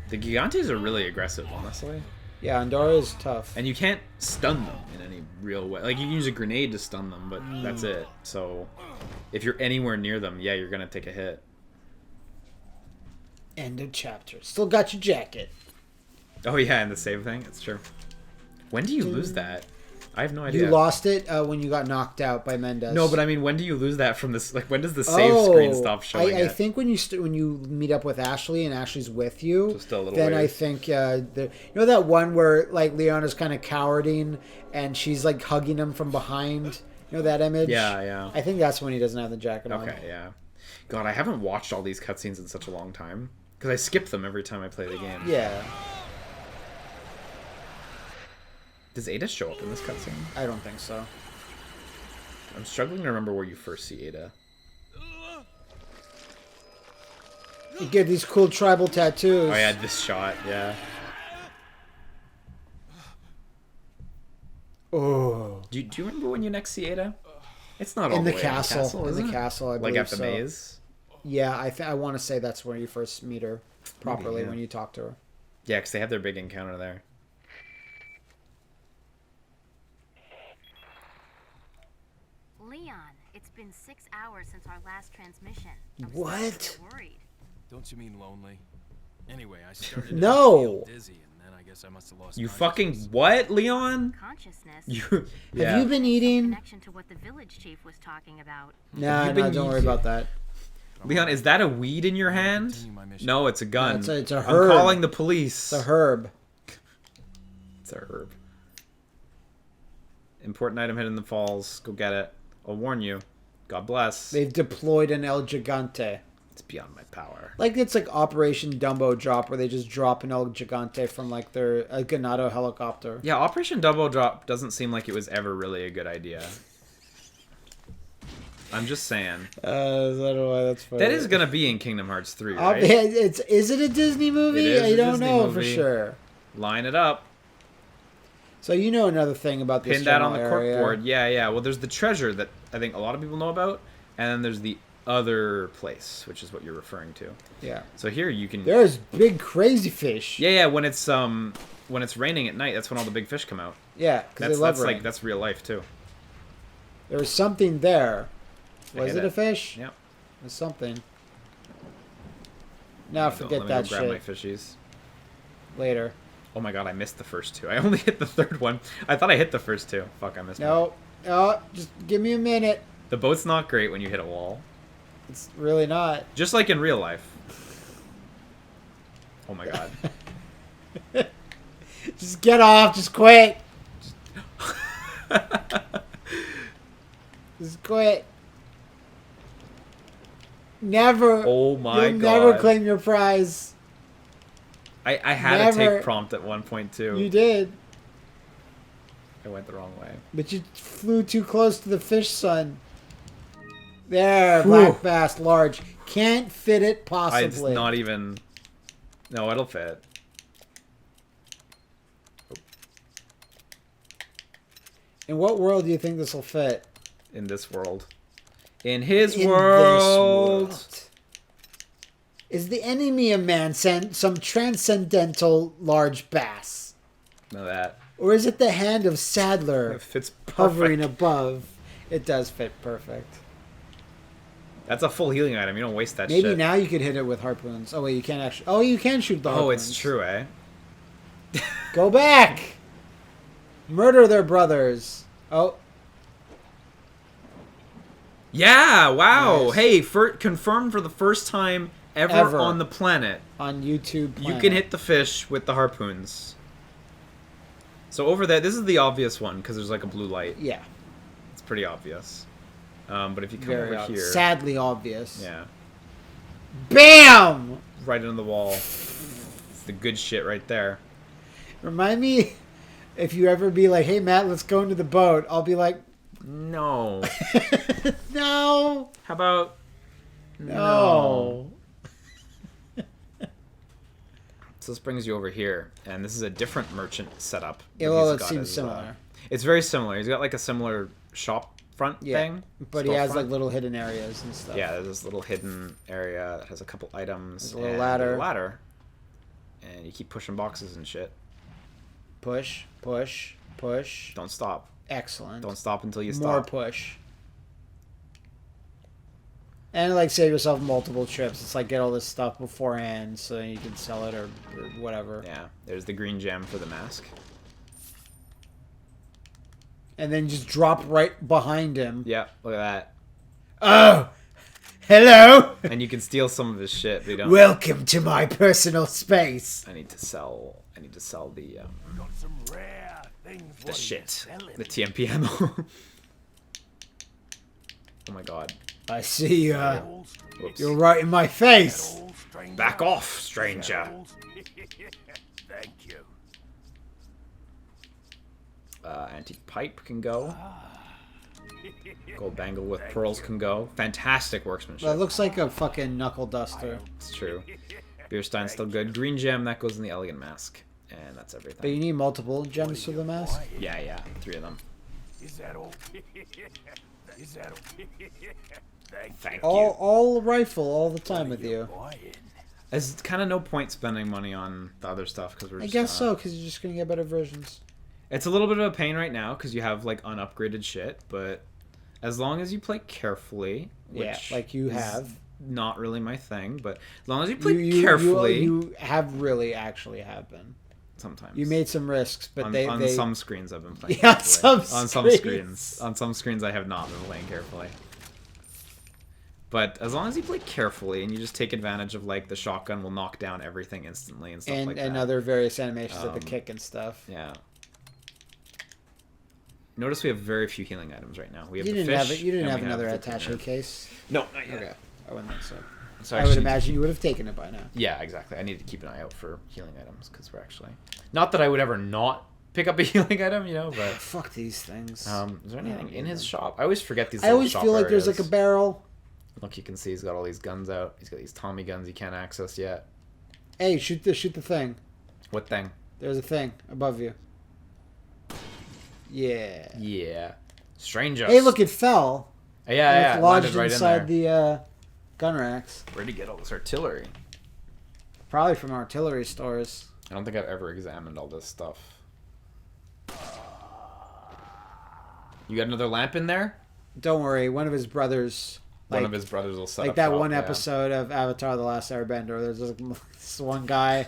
The Gigantes are really aggressive, honestly.
Yeah, Andorra is tough.
And you can't stun them in any real way. Like, you can use a grenade to stun them, but that's it. So, if you're anywhere near them, yeah, you're going to take a hit.
End of chapter. Still got your jacket.
Oh, yeah, and the save thing. It's true. When do you lose that? I have no idea.
You lost it when you got knocked out by Mendez.
No, but I mean, when do you lose that from this? Like, when does the save screen stop showing
I
it?
think when you meet up with Ashley and Ashley's with you,
So still a little
then I
ways.
think you know that one where like Leona's kind of cowarding and she's like hugging him from behind. You know that image?
Yeah, yeah.
I think that's when he doesn't have the jacket on.
Okay, yeah. God, I haven't watched all these cutscenes in such a long time because I skip them every time I play the game.
Yeah.
Does Ada show up in this cutscene?
I don't think so.
I'm struggling to remember where you first see Ada.
You get these cool tribal tattoos.
Oh yeah, this shot, yeah.
Oh.
Do you remember when you next see Ada? It's not all
In
the
the
way
castle. In
is
the
it?
castle, I
Like
believe
at the
so.
maze?
Yeah, I want to say that's where you first meet her properly
yeah.
when you talk to her.
Yeah, because they have their big encounter there.
Leon, it's been 6 hours since our last transmission. I'm
What?
starting to get worried.
Don't you mean lonely? Anyway, I started
No.
to feel dizzy, and then I guess I must have lost
You
consciousness.
fucking what, Leon?
Consciousness.
Yeah.
Have you been eating?
Connection to what the village chief was talking about.
Nah,
you
no,
been
don't worry about that.
Leon, is that a weed in your hand?
Continue my mission.
No, it's a gun.
No, it's a
I'm
herb.
calling the police.
It's a herb.
It's a herb. Important item hidden in the falls. Go get it. I'll warn you. God bless.
They've deployed an El Gigante.
It's beyond my power.
Like it's like Operation Dumbo Drop, where they just drop an El Gigante from like their Ganado helicopter.
Yeah, Operation Double Drop doesn't seem like it was ever really a good idea. I'm just saying.
I don't know why that's funny.
That is gonna be in Kingdom Hearts 3, right?
Is it a Disney movie?
It is
I
a
don't
Disney
know
movie.
for sure.
Line it up.
So you know another thing about this
Pin that on the
general area.
corkboard. Yeah, yeah. Well, there's the treasure that I think a lot of people know about, and then there's the other place, which is what you're referring to.
Yeah.
So here you can.
There's big crazy fish.
Yeah, yeah. When it's raining at night, that's when all the big fish come out.
Yeah, because they love rain.
that's real life too.
There was something there. Was
hit
it a
it.
fish?
Yep.
There's something. Now forget
Let me
that
go grab my
shit.
fishies.
Later.
Oh my god, I missed the first two. I only hit the third one. I thought I hit the first two. Fuck, I missed one.
No. Oh, just give me a minute.
The boat's not great when you hit a wall.
It's really not.
Just like in real life. Oh my god.
Just get off. Just quit. Just quit. Never.
Oh my
You'll
god.
never claim your prize.
I had to
Never.
take prompt at one point too.
You did.
I went the wrong way.
But you flew too close to the fish, son. There,
Whew.
black bass, large. Can't fit it
It's
possibly.
not even... No, it'll fit.
In what world do you think this will fit?
In this world. In his
In
world.
this world. Is the enemy a man some transcendental large bass?
Know that.
Or is it the hand of Sadler
It fits perfect.
hovering above? It does fit perfect.
That's a full healing item. You don't waste that
Maybe
shit.
now you could hit it with harpoons. Oh wait, you can't actually. Oh, you can shoot the harpoons.
Oh, it's true, eh?
Go back! Murder their brothers. Oh,
Yeah, wow.
Nice.
Hey, confirmed for the first time ever on the planet.
on YouTube.
You can hit the fish with the harpoons. So over there, this is the obvious one because there's like a blue light.
Yeah,
It's pretty obvious. But if you come
very
over here,
sadly obvious.
yeah,
Bam!
right into the wall. It's the good shit right there.
Remind me if you ever be like, "Hey Matt, let's go into the boat." I'll be like,
No.
"No,
How about
no."
So this brings you over here, and this is a different merchant setup.
Yeah,
that
well,
he's
it
got
seems
as,
similar.
It's very similar. He's got like a similar shop front
Yeah,
thing.
but he has
storefront.
like little hidden areas and stuff.
Yeah, there's this little hidden area that has a couple items.
There's a little
and
ladder.
ladder. And you keep pushing boxes and shit.
Push, push, push.
Don't stop.
Excellent.
Don't stop until you
More
stop.
push. And like save yourself multiple trips. It's like get all this stuff beforehand so you can sell it or whatever.
Yeah, there's the green gem for the mask.
And then just drop right behind him.
Yeah, look at that.
Oh! Hello!
And you can steal some of his shit, but you don't.
Welcome to my personal space.
I need to sell the
Got some rare things.
the shit. The TMP ammo. Oh my god.
I see
Whoops.
you're right in my face.
Back off, stranger.
Thank you.
Antique pipe can go. Gold bangle with pearls can go. Fantastic workmanship.
That looks like a fucking knuckle duster.
It's true. Beer stein's still good. Green gem, that goes in the elegant mask. And that's everything.
But you need multiple gems for the mask?
Yeah, 3 of them.
Is that all? Is that all?
Thank you.
All rifle all the time with you.
There's kind of no point spending money on the other stuff because we're
I
just
guess so, because you're just going to get better versions.
It's a little bit of a pain right now because you have like unupgraded shit, but as long as you play carefully, which
like you have,
not really my thing, but as long as you play carefully,
you have really actually have been.
Sometimes
you made some risks, but
on some screens I've been playing.
Yeah,
carefully.
on
some screens I have not been playing carefully. But as long as you play carefully and you just take advantage of like the shotgun will knock down everything instantly and stuff like that.
And other various animations of the kick and stuff.
Yeah. Notice we have very few healing items right now. We have the fish.
You didn't have another attache case.
No, not yet.
Okay, I wouldn't think so.
So
I would imagine you would have taken it by now.
Yeah, exactly. I need to keep an eye out for healing items because we're actually not that I would ever not pick up a healing item, you know. But
fuck these things.
Is there anything in his shop? I always forget these.
I always feel like there's like a barrel.
Look, you can see he's got all these guns out. He's got these Tommy guns he can't access yet.
Hey, shoot the thing.
What thing?
There's a thing above you. Yeah.
Yeah. Stranger.
Hey, look, it fell.
Yeah,
it's
it
lodged
landed right
inside
in there.
the gun racks.
Where'd he get all this artillery?
Probably from artillery stores.
I don't think I've ever examined all this stuff. You got another lamp in there?
Don't worry, one of his brothers.
One of his brothers will set
like
up
that
shop,
one episode of Avatar: The Last Airbender. There's like this one guy,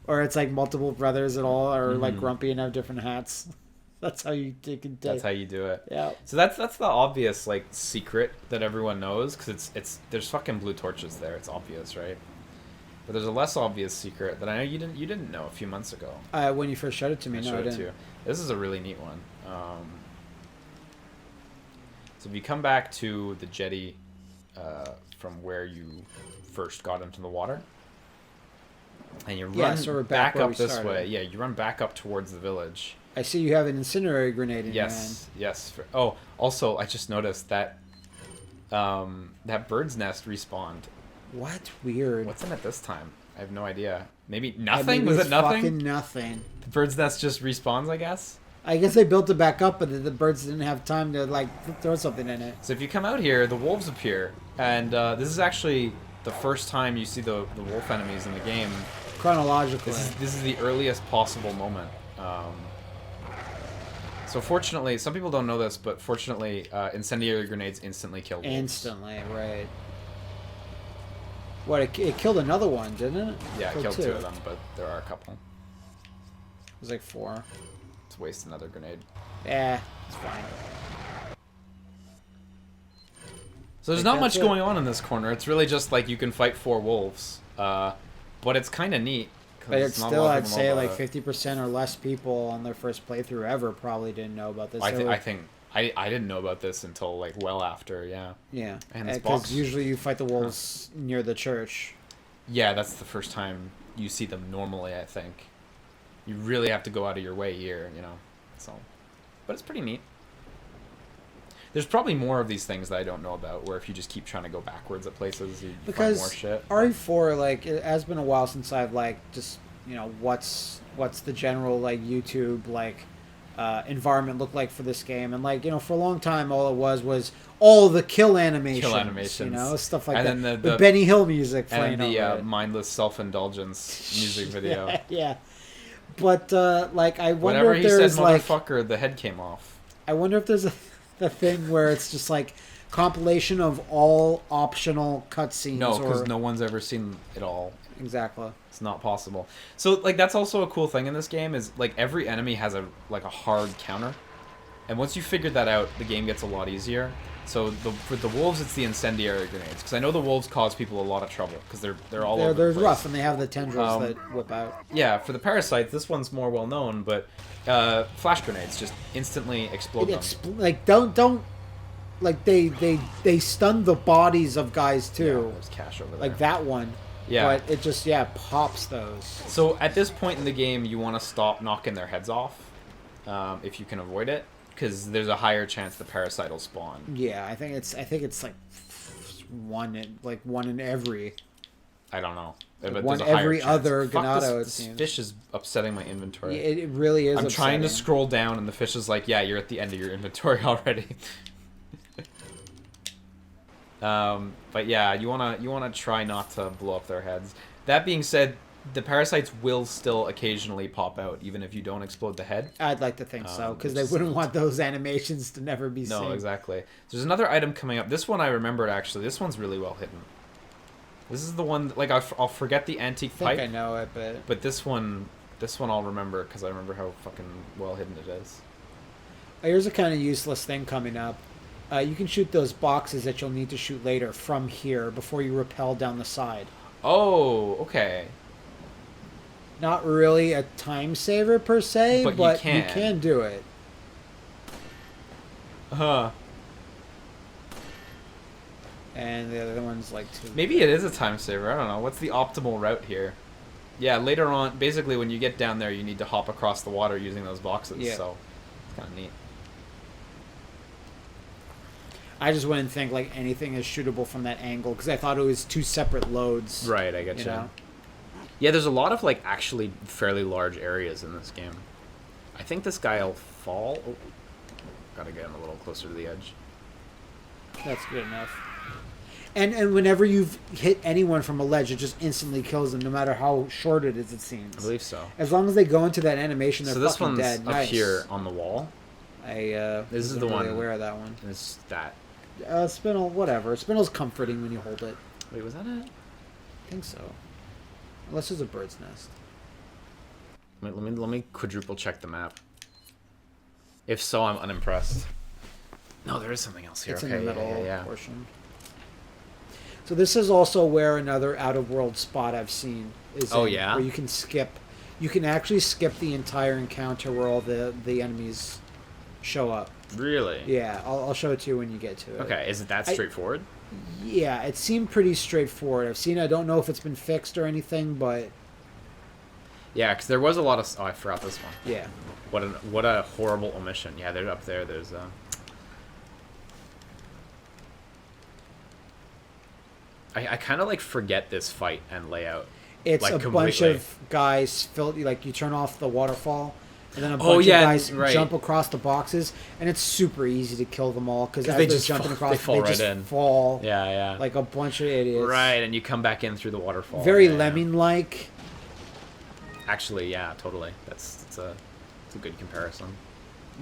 or it's like multiple brothers that all are like grumpy and have different hats. That's how you take it.
That's how you do it.
Yeah.
So that's the obvious like secret that everyone knows because it's there's fucking blue torches there. It's obvious, right? But there's a less obvious secret that I know you didn't know a few months ago.
When you first showed it to me, no, I didn't.
This is a really neat one. So if you come back to the jetty from where you first got into the water, and you run back up this way, you run back up towards the village.
I see you have an incendiary grenade in your hand.
Yes. Also, I just noticed that that bird's nest respawned.
What? Weird.
What's in it this time? I have no idea. Maybe nothing?
Maybe
Was it nothing?
Fucking nothing.
The bird's nest just respawns, I guess?
I guess they built it back up, but the birds didn't have time to like throw something in it.
So if you come out here, the wolves appear, and this is actually the first time you see the wolf enemies in the game.
Chronologically.
This is the earliest possible moment. So fortunately, some people don't know this, but fortunately, incendiary grenades instantly kill wolves.
Instantly, right. What, it killed another one, didn't it?
Yeah, it killed two of them, but there are a couple.
It was like 4.
Let's waste another grenade.
Yeah, it's fine.
So there's not much going on in this corner. It's really just like you can fight 4 wolves. But it's kind of neat.
But it's still, I'd say, like 50% or less people on their first playthrough ever probably didn't know about this.
I think I didn't know about this until like well after, yeah.
Yeah,
and
because usually you fight the wolves near the church.
Yeah, that's the first time you see them normally, I think. You really have to go out of your way here, you know. So, but it's pretty neat. There's probably more of these things that I don't know about, where if you just keep trying to go backwards at places, you find more shit.
RE4, like, it has been a while since I've, like, just, you know, what's the general, like, YouTube, like, environment look like for this game. And, like, you know, for a long time, all it was all the kill animations. You know, stuff like
and
that.
Then
the Benny Hill music playing
and the mindless self-indulgence music video.
Yeah. But like, I wonder
Whenever
if
he said
there's like,
motherfucker, the head came off.
I wonder if there's a thing where it's just like compilation of all optional cutscenes.
No, because
or...
no one's ever seen it all.
Exactly.
It's not possible. So like that's also a cool thing in this game is like every enemy has a hard counter, and once you figure that out, the game gets a lot easier. So with the wolves, it's the incendiary grenades because I know the wolves cause people a lot of trouble because they're all over
they're
the place.
rough and they have the tendrils that whip out.
Yeah, for the parasites, this one's more well known, but flash grenades just instantly explode them.
Like don't like they stun the bodies of guys too.
Yeah, there's cash over there.
Like that one.
Yeah.
But it just pops those.
So at this point in the game, you want to stop knocking their heads off, if you can avoid it, because there's a higher chance the parasite will spawn.
Yeah, I think it's like one in every.
I don't know.
Like
but
one
there's a higher
every
chance.
other
Fuck,
Ganado.
this fish is upsetting my inventory.
Yeah, it really is.
I'm trying to
upsetting.
scroll down, and the fish is like, "Yeah, you're at the end of your inventory already." But yeah, you wanna try not to blow up their heads. That being said, the parasites will still occasionally pop out, even if you don't explode the head.
I'd like to think so, because they wouldn't want those animations to never be seen.
No, exactly. There's another item coming up. This one I remembered, actually. This one's really well hidden. This is the one, like, I'll forget the antique
I think
pipe.
I know it,
But this one I'll remember, because I remember how fucking well hidden it is.
Here's a kind of useless thing coming up. You can shoot those boxes that you'll need to shoot later from here before you rappel down the side.
Oh, okay.
Not really a time saver per se, but you can do it.
Huh.
And the other one's like two.
Maybe it is a time saver. I don't know. What's the optimal route here? Yeah, later on, basically when you get down there, you need to hop across the water using those boxes.
Yeah.
So it's kind of neat.
I just wouldn't think like anything is shootable from that angle because I thought it was two separate loads.
Right, I get you.
Know?
Yeah, there's a lot of like actually fairly large areas in this game. I think this guy will fall. Oh, gotta get him a little closer to the edge.
That's good enough. And whenever you've hit anyone from a ledge, it just instantly kills them, no matter how short it is. It seems.
I believe so.
As long as they go into that animation, they're
so this
fucking
one's
dead.
up
Nice.
here on the wall.
This
is the one.
Aware of that one.
It's that.
Spinel, whatever. Spinel's comforting when you hold it.
Wait, was that it?
I think so. Unless there's a bird's nest.
Let me quadruple check the map. If so, I'm unimpressed. No, there is something else here.
It's
okay,
in the middle
yeah.
portion. So this is also where another out-of-world spot I've seen is.
Oh,
in,
yeah?
where you can skip. You can actually skip the entire encounter where all the enemies show up.
Really?
Yeah, I'll show it to you when you get to it.
Okay, is it that straightforward?
Yeah, it seemed pretty straightforward. I've seen. I don't know if it's been fixed or anything, but
Yeah, because there was a lot of. Oh, I forgot this one.
yeah.
What a horrible omission. Yeah, they're up there. There's I kind of like forget this fight and layout.
It's
like,
a bunch
completely.
of guys filled. Like you turn off the waterfall, and then a bunch of guys jump across the boxes, and it's super easy to kill them all because as
they
they're
just
jumping
fall-
across,
they fall right
just
in.
fall.
Yeah, yeah.
Like a bunch of idiots.
Right, and you come back in through the waterfall.
Very
yeah.
lemming-like.
Actually, yeah, totally. It's a good comparison.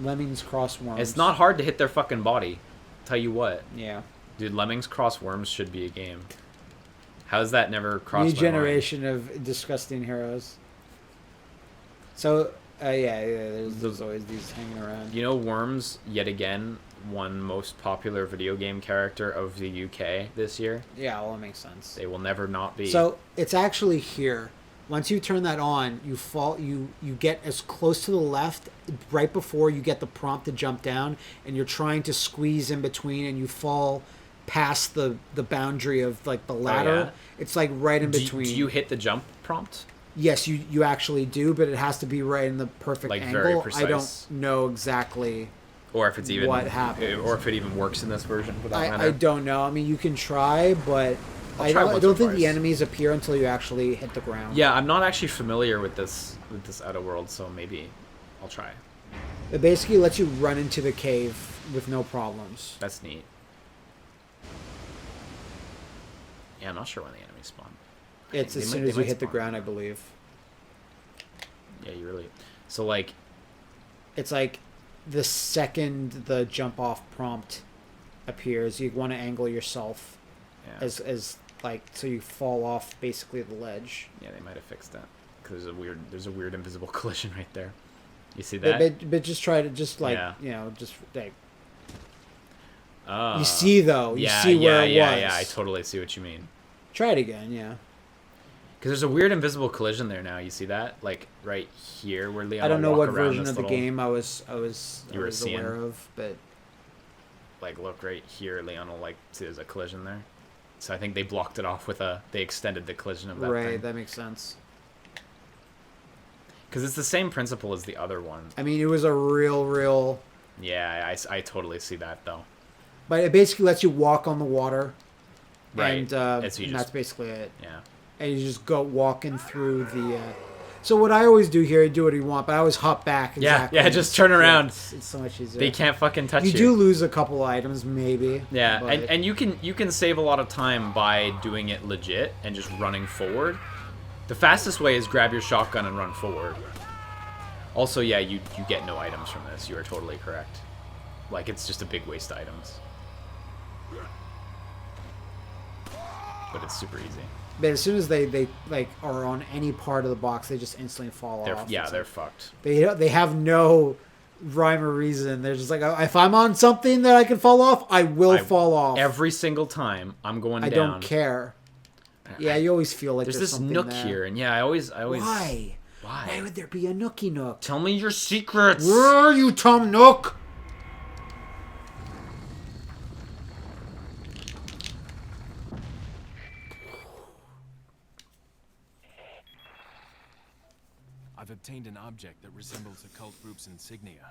Lemmings cross worms.
It's not hard to hit their fucking body. Tell you what,
Yeah.
dude. Lemmings cross worms should be a game. How's that never crossed
New
my
generation of disgusting heroes. So, there's always these hanging around.
mind? You know, Worms yet again won most popular video game character of the UK this year.
Yeah, well, that makes sense.
They will never not be.
So it's actually here. Once you turn that on, you fall. You get as close to the left right before you get the prompt to jump down, and you're trying to squeeze in between, and you fall past the boundary of like the ladder.
yeah?
It's like right in between.
Do you hit the jump prompt?
Yes, you actually do, but it has to be right in the perfect
Like,
angle.
very
I
precise.
don't know exactly.
Or if it's even
What happens?
or if it even works in this version for that matter.
I don't know. I mean, you can try, but
I'll try
I
once
don't
or
think the
twice.
enemies appear until you actually hit the ground.
Yeah, I'm not actually familiar with this Outer World, so maybe I'll try.
It basically lets you run into the cave with no problems.
That's neat. Yeah, I'm not sure when the enemies spawn.
It's
They
as
might-
soon
they
as you
might
hit the
spawn.
ground, I believe.
Yeah, you really. So like,
it's like the second the jump off prompt appears, you want to angle yourself
yeah,
as like so you fall off basically the ledge.
yeah, they might have fixed that because there's a weird invisible collision right there. You see that?
But just try to just like
Yeah.
just like
Oh.
you see though you see where it was.
Yeah, I totally see what you mean.
Try it again, yeah.
Because there's a weird invisible collision there now. You see that? Like right here where Leon.
I don't know what
around
version
this
of the
little-
game I was
You were seeing?
aware of, but
Like look right here, Leon will like see there's a collision there. So I think they blocked it off with they extended the collision of that
right,
thing.
that makes sense.
Because it's the same principle as the other one.
I mean, it was a real,
Yeah, I totally see that though.
but it basically lets you walk on the water,
Right.
and,
It's you
and
just-
that's basically it.
Yeah.
And you just go walking through the. So what I always do here, do what you want, but I always hop back. Exactly.
Yeah, just turn around.
It's so much easier.
They can't fucking touch you.
You do lose a couple items, maybe.
Yeah,
but
and you can save a lot of time by doing it legit and just running forward. The fastest way is grab your shotgun and run forward. Also, yeah, you get no items from this. You are totally correct. Like, it's just a big waste of items. But it's super easy.
But as soon as they like are on any part of the box, they just instantly fall off.
Yeah,
It's
they're
like,
fucked.
they have no rhyme or reason. They're just like, oh, if I'm on something that I can fall off, I will fall off.
Every single time I'm going
I
down.
don't care. Yeah, you always feel like
There's this
something
nook
there.
here, and yeah, I always.
Why?
Why?
Why would there be a nookie nook?
Tell me your secrets.
Where are you, Tom Nook?
I've obtained an object that resembles a cult group's insignia.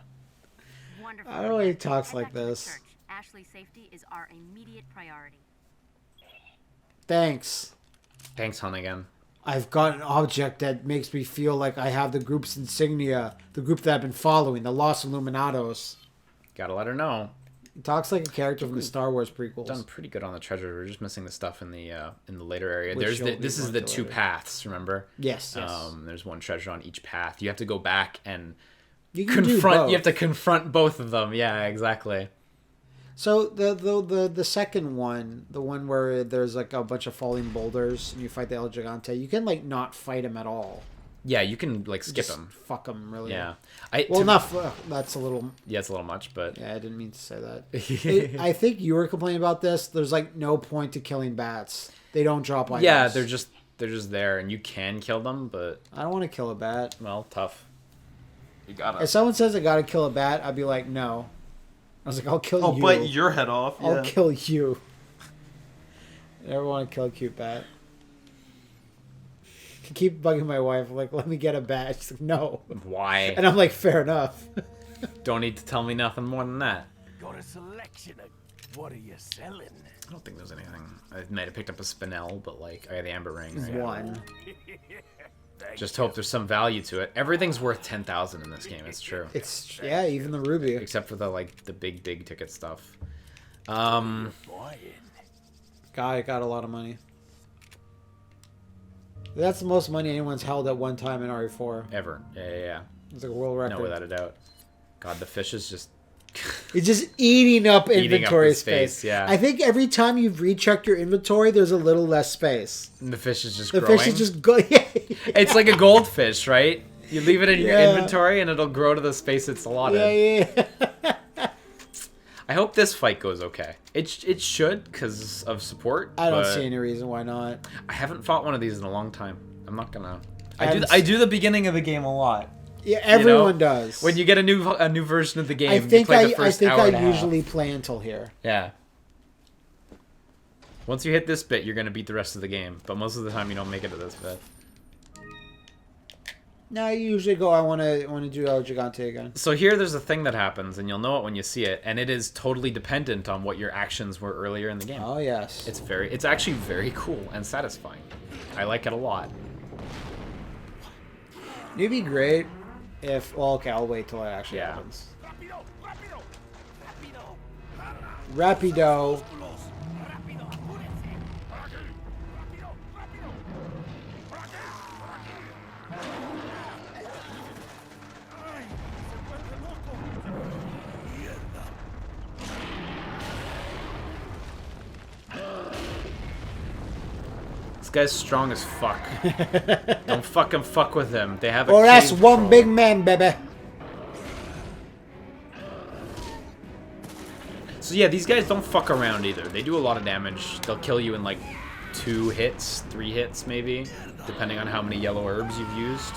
Wonderful.
I don't know why he talks
Head
like
back to the
this.
church. Ashley's safety is our immediate priority.
Thanks.
Thanks, Hunnigan.
I've got an object that makes me feel like I have the group's insignia, the group that I've been following, the Los Illuminados.
Gotta let her know.
He talks like a character from the Star Wars prequels.
Done pretty good on the treasure. We're just missing the stuff in the later area.
Which you'll
This
be
is the
more to
two
later.
paths. Remember?
Yes, yes.
There's one treasure on each path. You have to go back and
You can do
confront.
both.
You have to confront both of them. Yeah, exactly.
So the second one, the one where there's like a bunch of falling boulders and you fight the El Gigante, you can like not fight him at all.
Yeah, you can like skip
Just
them.
fuck him, really.
Yeah.
Well, that's a little.
Yeah, it's a little much, but
Yeah, I didn't mean to say that. I think you were complaining about this. There's like no point to killing bats. They don't drop items.
yeah, they're just there, and you can kill them, but
I don't want to kill a bat.
well, tough. You gotta.
If someone says I gotta kill a bat, I'd be like, no. I was like, I'll kill
I'll
you.
bite your head off. Yeah.
I'll kill you. I never want to kill a cute bat. I keep bugging my wife, like, let me get a bat. She's like, no.
Why?
And I'm like, fair enough.
Don't need to tell me nothing more than that.
Got a selection of what are you selling?
I don't think there's anything. I might have picked up a spinel, but like I got the amber ring.
There's
Right?
one.
Just hope there's some value to it. Everything's worth 10,000 in this game. It's true,
It's, yeah, even the ruby.
except for the big ticket stuff.
Buying.
God, it got a lot of money. That's the most money anyone's held at one time in RE4.
Ever. Yeah.
It's like a world record.
No, without a doubt. God, the fish is just.
It's just eating up
Eating up
inventory
the space, yeah.
I think every time you've rechecked your inventory, there's a little less space.
The fish is just
The
growing.
fish is just going. Yeah.
It's like a goldfish, right? You leave it in your
Yeah.
inventory and it'll grow to the space it's allotted.
Yeah.
I hope this fight goes okay. It should because of support.
I don't
but
see any reason why not.
I haven't fought one of these in a long time. I'm not gonna.
haven't
I do the beginning of the game a lot.
Yeah, everyone
You know?
does.
When you get a new version of the game,
I
you
think
play the first hour and a half.
usually play until here.
Yeah. Once you hit this bit, you're gonna beat the rest of the game, but most of the time you don't make it to this bit.
No, I usually go. I want to do El Gigante again.
So here, there's a thing that happens, and you'll know it when you see it, and it is totally dependent on what your actions were earlier in the game.
Oh yes.
It's actually very cool and satisfying. I like it a lot.
It'd be great if. Well, okay, I'll wait till it actually
Yeah.
happens. Rapido.
guy's strong as fuck. Don't fucking fuck with him. They have a
Oh, that's
cave
one
troll.
big man, baby.
So yeah, these guys don't fuck around either. They do a lot of damage. They'll kill you in like 2 hits, 3 hits maybe, depending on how many yellow herbs you've used.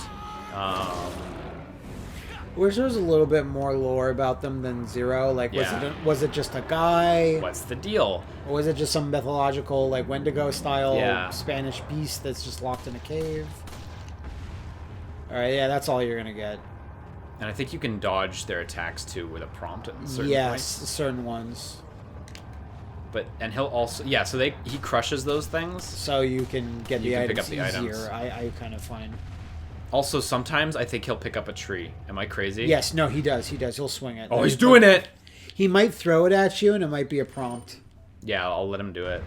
Wish there was a little bit more lore about them than Zero. Like, was it just a guy?
What's the deal?
Or was it just some mythological, like, Wendigo style Spanish beast that's just locked in a cave? Alright, yeah, that's all you're gonna get.
And I think you can dodge their attacks too with a prompt at certain
yes,
points.
certain ones.
And he'll also so he crushes those things.
So you can get the items
pick up the
easier.
items.
I kind of find.
Also, sometimes I think he'll pick up a tree. Am I crazy?
Yes, no, he does. He does. He'll swing it.
Oh, he's doing it!
He might throw it at you, and it might be a prompt.
Yeah, I'll let him do it.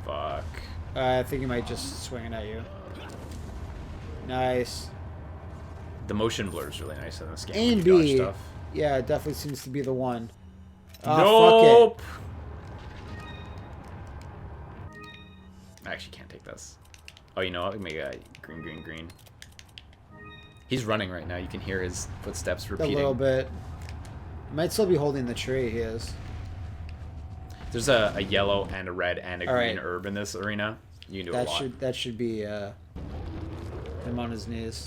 Fuck.
I think he might just swing it at you. Nice.
The motion blur is really nice in this game.
A and
when you
B.
dodge stuff.
Yeah, it definitely seems to be the one.
Nope.
Fuck
I actually can't take this. Oh, you know what? We make a green, green, green. He's running right now. You can hear his footsteps
it.
repeating.
A little bit. Might still be holding the tree. He is.
There's a yellow and a red and a green
right.
herb in this arena. You can do a lot.
That should be him on his knees.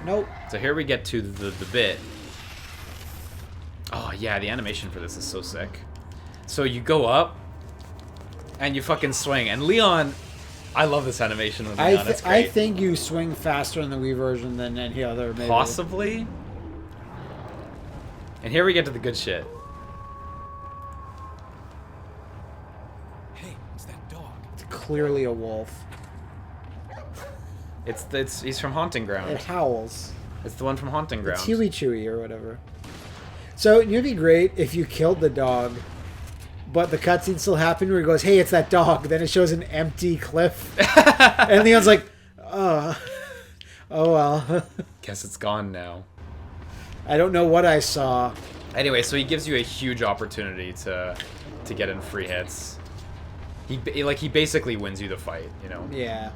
Nope.
So here we get to the bit. Oh yeah, the animation for this is so sick. So you go up and you fucking swing. And Leon, I love this animation with Leon. It's great.
I think you swing faster in the Wii version than any other. Maybe.
Possibly. And here we get to the good shit.
Hey, it's that dog.
It's clearly a wolf.
He's from Haunting Ground.
It howls.
It's the one from Haunting Ground.
It's Huey Chewy or whatever. So it'd be great if you killed the dog, but the cutscene still happened where he goes, "Hey, it's that dog." Then it shows an empty cliff, and Leon's like, "Oh, oh well."
Guess it's gone now.
I don't know what I saw.
Anyway, so he gives you a huge opportunity to get in free hits. He basically wins you the fight, you know.
Yeah.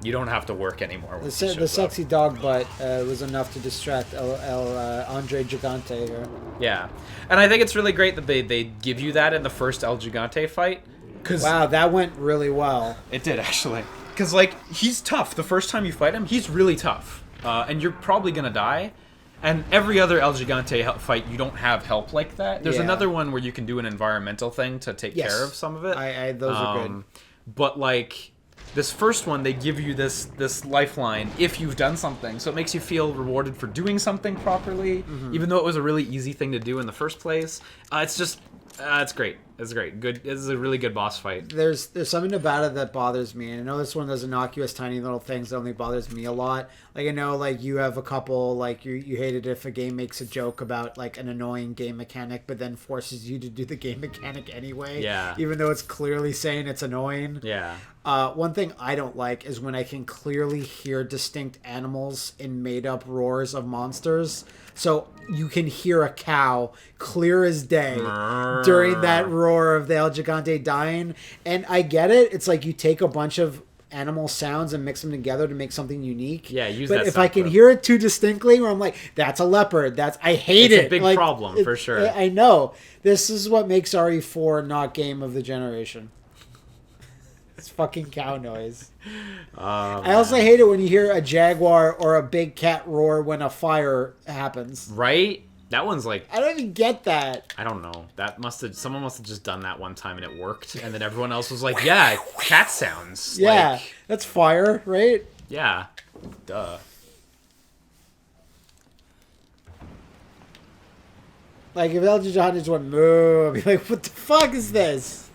You don't have to work anymore. When
The
he shows
sexy
up.
dog butt was enough to distract Andre Gigante here.
Yeah, and I think it's really great that they give you that in the first El Gigante fight.
Wow, that went really well.
It did actually. Because like he's tough. The first time you fight him, he's really tough, and you're probably gonna die. And every other El Gigante fight, you don't have help like that. There's another one where you can do an environmental thing to take care of some of it.
Those are good.
But like this first one, they give you this lifeline if you've done something, so it makes you feel rewarded for doing something properly, even though it was a really easy thing to do in the first place. It's just, it's great. It's great. Good. It's a really good boss fight.
There's something about it that bothers me, and I know this one of those innocuous, tiny little things that only bothers me a lot. Like I know, like you have a couple, like you hate it if a game makes a joke about like an annoying game mechanic, but then forces you to do the game mechanic anyway.
Yeah.
Even though it's clearly saying it's annoying.
Yeah.
One thing I don't like is when I can clearly hear distinct animals in made-up roars of monsters. So you can hear a cow clear as day during that roar of the El Gigante dying. And I get it. It's like you take a bunch of animal sounds and mix them together to make something unique.
Yeah, use
but
that
if I
sound
can
clip.
hear it too distinctly, where I'm like, that's a leopard. I hate it.
It's a big problem, for sure.
I know. This is what makes RE4 not game of the generation. It's fucking cow noise. I also hate it when you hear a jaguar or a big cat roar when a fire happens.
Right? That one's like,
I don't even get that.
I don't know. Someone must have just done that one time and it worked, and then everyone else was like, yeah, cat sounds.
Yeah,
Like,
that's fire, right?
yeah. Duh.
Like if El Gigante just went moo, I'd be like, what the fuck is this?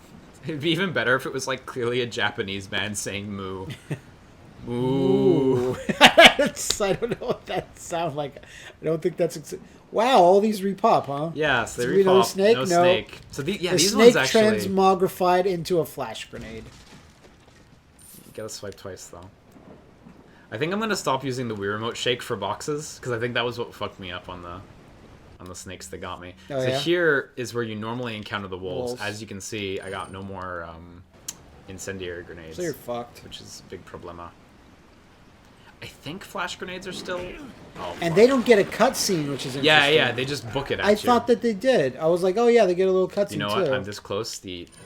It'd be even better if it was like clearly a Japanese man saying moo. Moo.
Ooh. I don't know what that sounds like. I don't think that's... Wow, all these repop, huh?
Yeah, so they
Did we know
repop.
snake?
No
No.
snake. So
The
these
snake
ones actually...
transmogrified into a flash grenade.
You gotta swipe twice though. I think I'm gonna stop using the Wii Remote Shake for boxes, because I think that was what fucked me up on the on the snakes that got me.
Oh,
so
yeah?
here is where you normally encounter the wolves.
Wolves.
As you can see, I got no more incendiary grenades,
So you're fucked.
which is a big problema. I think flash grenades are still. Oh,
And
fuck.
they don't get a cutscene, which is interesting.
Yeah, they just book it at
I
you.
thought that they did. I was like, oh yeah, they get a little cutscene
You know
too.
what? I'm this close.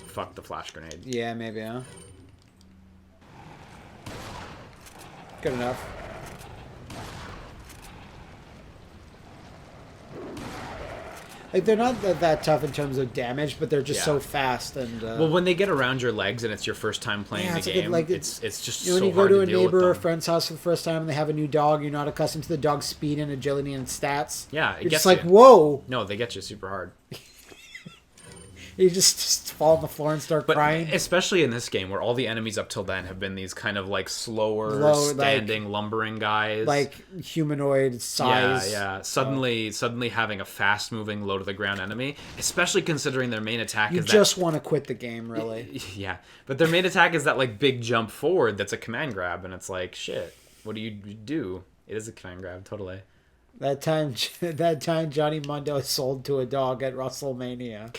Fuck the flash grenade.
Yeah, maybe, huh? Good enough. Like, they're not that tough in terms of damage, but they're just
Yeah.
so fast and...
Well, when they get around your legs and it's your first time playing
Yeah,
the
it's like a-
game,
like
it's just
you know,
so
when you go
hard
to a
deal with
neighbor or a
them.
friend's house for the first time and they have a new dog, you're not accustomed to the dog's speed and agility and stats.
Yeah, it
You're
gets
just like,
you.
whoa!
No, they get you super hard.
You just fall on the floor and start
But
crying.
especially in this game, where all the enemies up till then have been these kind of like slower,
Low, like-
standing, lumbering guys.
Like, humanoid size.
Yeah. Suddenly having a fast-moving, low-to-the-ground enemy, especially considering their main attack
You
is
just want to quit the game, really.
that. Yeah, but their main attack is that like big jump forward. That's a command grab, and it's like shit. What do you do? It is a command grab, totally.
That time Johnny Mundo sold to a dog at WrestleMania.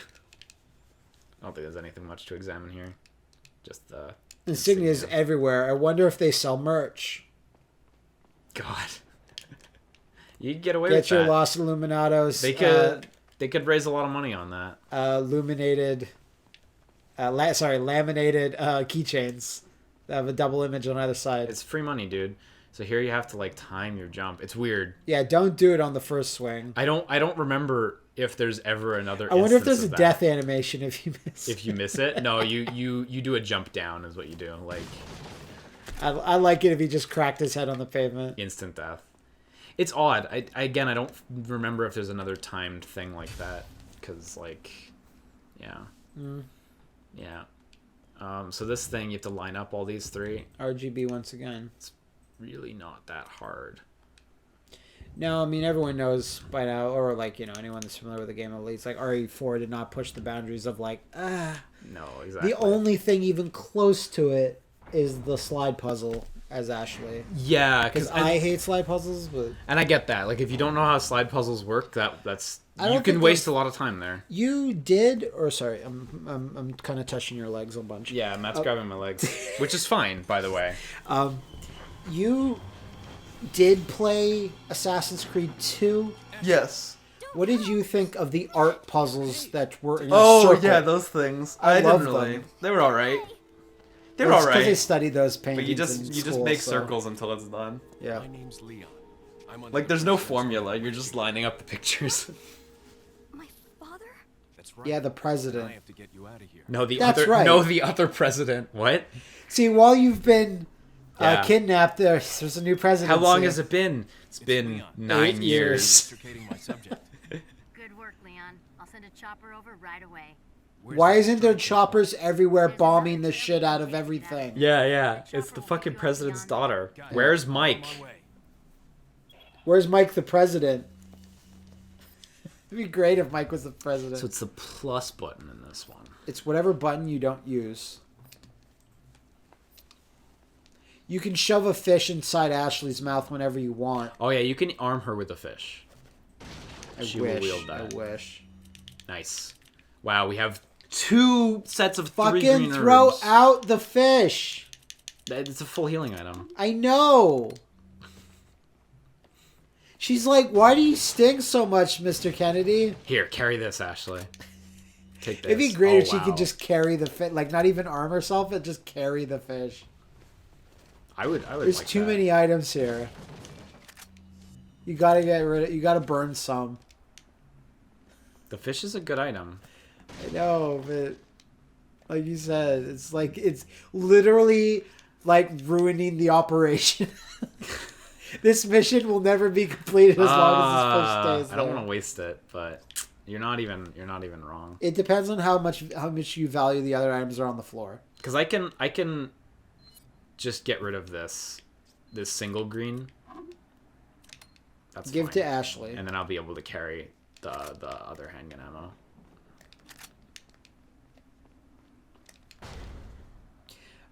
I don't think there's anything much to examine here. Just the
Insignias everywhere. I wonder if they sell merch.
God. You could get away
Get
with
your
that.
Los Illuminados.
They could raise a lot of money on that.
Laminated keychains that have a double image on either side.
It's free money, dude. So here you have to like time your jump. It's weird.
Yeah, don't do it on the first swing.
I don't remember if there's ever another.
I wonder if
instance
there's a
of that.
death animation if you miss.
If you miss it, no, you do a jump down is what you do, like
I like it if he just cracked his head on the pavement.
instant death. It's odd. I don't remember if there's another timed thing like that, because like, yeah, yeah. So this thing you have to line up all these three.
RGB once again.
Really not that hard.
No, I mean everyone knows by now, or like anyone that's familiar with the game at least. Like RE4 did not push the boundaries of like
No, exactly.
The only thing even close to it is the slide puzzle as Ashley.
Yeah,
Because I hate slide puzzles, but
and I get that. Like if you don't know how slide puzzles work, that's
I don't
you can
think
waste a lot of time there.
you did, or sorry, I'm kind of touching your legs a bunch.
Yeah, Matt's grabbing my legs, which is fine, by the way.
You did play Assassin's Creed 2.
Yes.
What did you think of the art puzzles that were in a
Oh
circle?
yeah, those things.
I
I
love
didn't really.
them.
They were all right. They were
Well, it's
all
'cause they
right.
studied those
But
paintings.
you just
in
you just
school,
make
so-
circles until it's done.
Yeah.
My name's Leon. I'm on
Like there's no formula. You're just lining up the pictures.
My father?
That's right.
Yeah, the
I
president.
have to get you out of here.
No, the
That's
other
right.
no, the other president. What?
See, while you've been
Yeah.
kidnapped, there's a new president.
How long has it been? It's been
Leon.
9
8
years.
Extricating my subject.
Good work, Leon. I'll send a chopper over right away.
Where's
Why
that
isn't there
strike?
choppers everywhere bombing the shit out of everything?
Yeah. It's the fucking president's daughter.
Got it.
Where's
On
Mike?
my way.
Where's Mike the president? It'd be great if Mike was the president.
So it's the plus button in this one.
It's whatever button you don't use. You can shove a fish inside Ashley's mouth whenever you want.
Oh yeah, you can arm her with a fish.
I
She
wish.
will wield that.
I wish.
Nice. Wow, we have 2 sets of 3
Fucking
green
throw
herbs.
out the fish.
It's a full healing item.
I know. She's like, why do you sting so much, Mr. Kennedy?
Here, carry this, Ashley. Take this.
It'd be great
Oh,
if she
wow.
could just carry the fish, like not even arm herself, but just carry the fish.
I would
There's
like
too
that.
many items here. You gotta get rid of. You gotta burn some.
The fish is a good item.
I know, but like you said, it's literally like ruining the operation. This mission will never be completed as long as this fish stays
I don't
there.
want to waste it, but you're not even wrong.
It depends on how much you value the other items that are on the floor.
Because I can just get rid of this single green. That's
Give
fine.
to Ashley.
And then I'll be able to carry the other handgun ammo.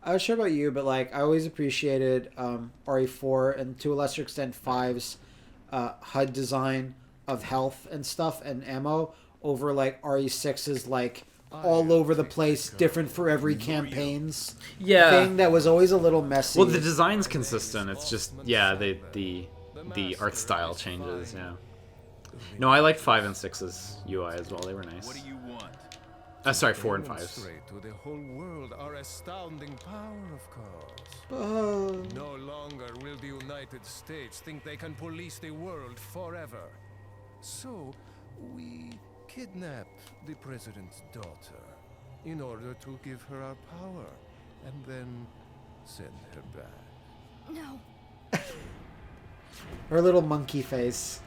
I was sure about you, but like I always appreciated RE4 and to a lesser extent 5's HUD design. of health and stuff and ammo over like RE6's like all over the place, different for every campaigns.
Yeah.
Thing that was always a little messy.
Well, the design's consistent. It's just the art style changes. Yeah. No, I liked 5 and 6's UI as well. They were nice.
What do you want?
Sorry, 4 and 5's.
Demonstrate to the whole world our astounding power, of course. No longer will the United States think they can police the world forever. So, we kidnap the president's daughter in order to give her our power and then send her back.
No.
Her little monkey face.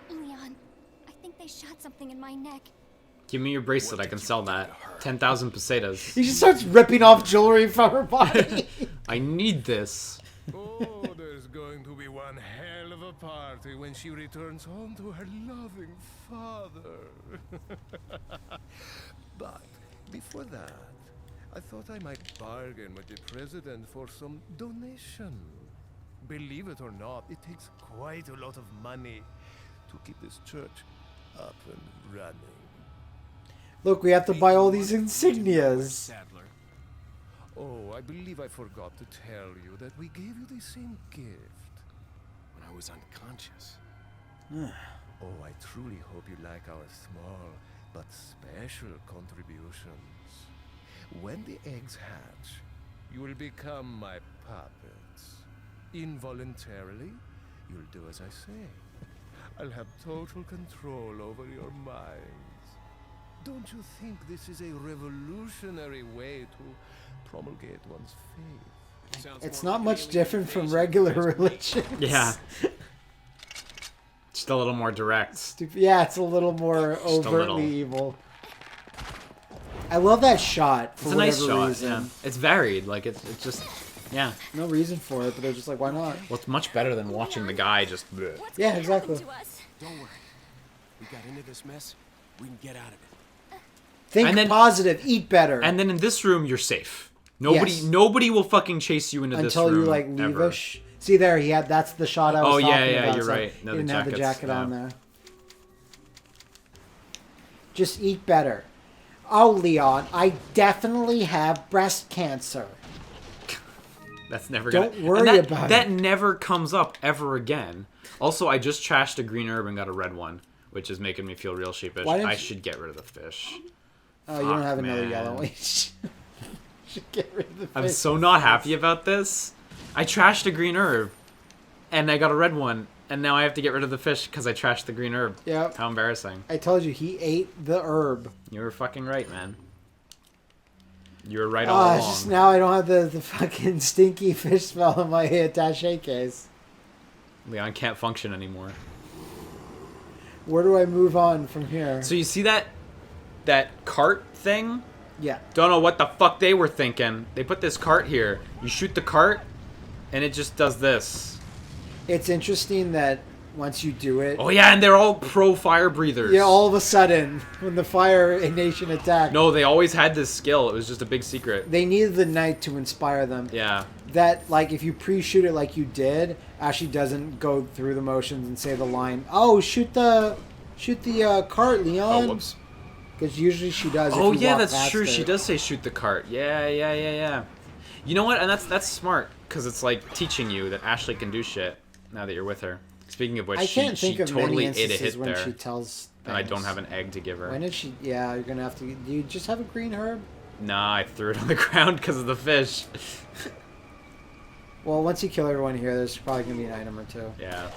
Leon, I think they shot something in my neck.
Give me your bracelet. I can sell that. 10,000 pesetas.
He just starts ripping off jewelry from her body.
I need this.
Oh, there's going to be one hell of a party when she returns home to her loving father. But before that, I thought I might bargain with the president for some donation. Believe it or not, it takes quite a lot of money to keep this church up and running.
Look, we have to buy all these insignias.
Sadler.
Oh, I believe I forgot to tell you that we gave you the same gift.
When I was unconscious.
Oh, I truly hope you like our small but special contributions. When the eggs hatch, you will become my puppets. Involuntarily, you'll do as I say. I'll have total control over your minds. Don't you think this is a revolutionary way to promulgate one's faith?
It's not much different from regular religion.
Yeah. Just a little more direct.
Yeah, it's a little more overtly evil. I love that shot for
It's a nice
whatever
shot.
reason.
Yeah. It's varied. Like it's just, yeah.
No reason for it, but they're just like, why not?
Well, it's much better than watching the guy just. Bleh.
Yeah, exactly.
Don't worry. We got into this mess. We can get out of it.
Think
And then-
positive, eat better.
And then in this room, you're safe. Nobody,
Yes.
nobody will fucking chase you into this room
until you like leave
ever.
ish. See there, he had. That's the shot I was
Oh,
talking
yeah,
about.
you're
so
right. No,
he
the
didn't have the
jackets,
jacket
yeah.
on there. Just eat better. Oh, Leon, I definitely have breast cancer.
That's never gonna.
Don't worry
and
about
that
it.
never comes up ever again. Also, I just trashed a green herb and got a red one, which is making me feel real sheepish.
Why didn't
I
you-
should get rid of the fish.
Oh, you don't
Fuck,
have another
man.
yellow one. Should get rid of the
I'm
fish.
so not happy about this. I trashed a green herb, and I got a red one, and now I have to get rid of the fish because I trashed the green herb.
Yep.
How embarrassing.
I told you he ate the herb.
You were fucking right, man. You were right all
Oh, it's
along.
just now I don't have the fucking stinky fish smell in my attaché case.
Leon can't function anymore.
Where do I move on from here?
So you see that cart thing?
Yeah.
Don't know what the fuck they were thinking. They put this cart here. You shoot the cart, and it just does this.
It's interesting that once you do it...
Oh yeah, and they're all pro fire breathers.
Yeah, all of a sudden, when the Fire Nation attacked,
No, they always had this skill. It was just a big secret.
they needed the night to inspire them.
Yeah.
That, like, if you pre-shoot it like you did, Ashley doesn't go through the motions and say the line, "Oh, shoot the cart, Leon."
Oh, whoops.
Because usually she does.
Oh
if you
yeah,
walk
that's
past
true.
it.
She does say shoot the cart. Yeah. You know what? And that's smart because it's like teaching you that Ashley can do shit now that you're with her. Speaking of which,
I can't
she
think of
totally
many
ate a
instances
hit
when
there,
she tells.
and I don't
things.
have an egg to give her.
When did she? Yeah, you're gonna have to. Do you just have a green herb?
Nah, I threw it on the ground because of the fish.
Well, once you kill everyone here, there's probably gonna be an item or two.
Yeah.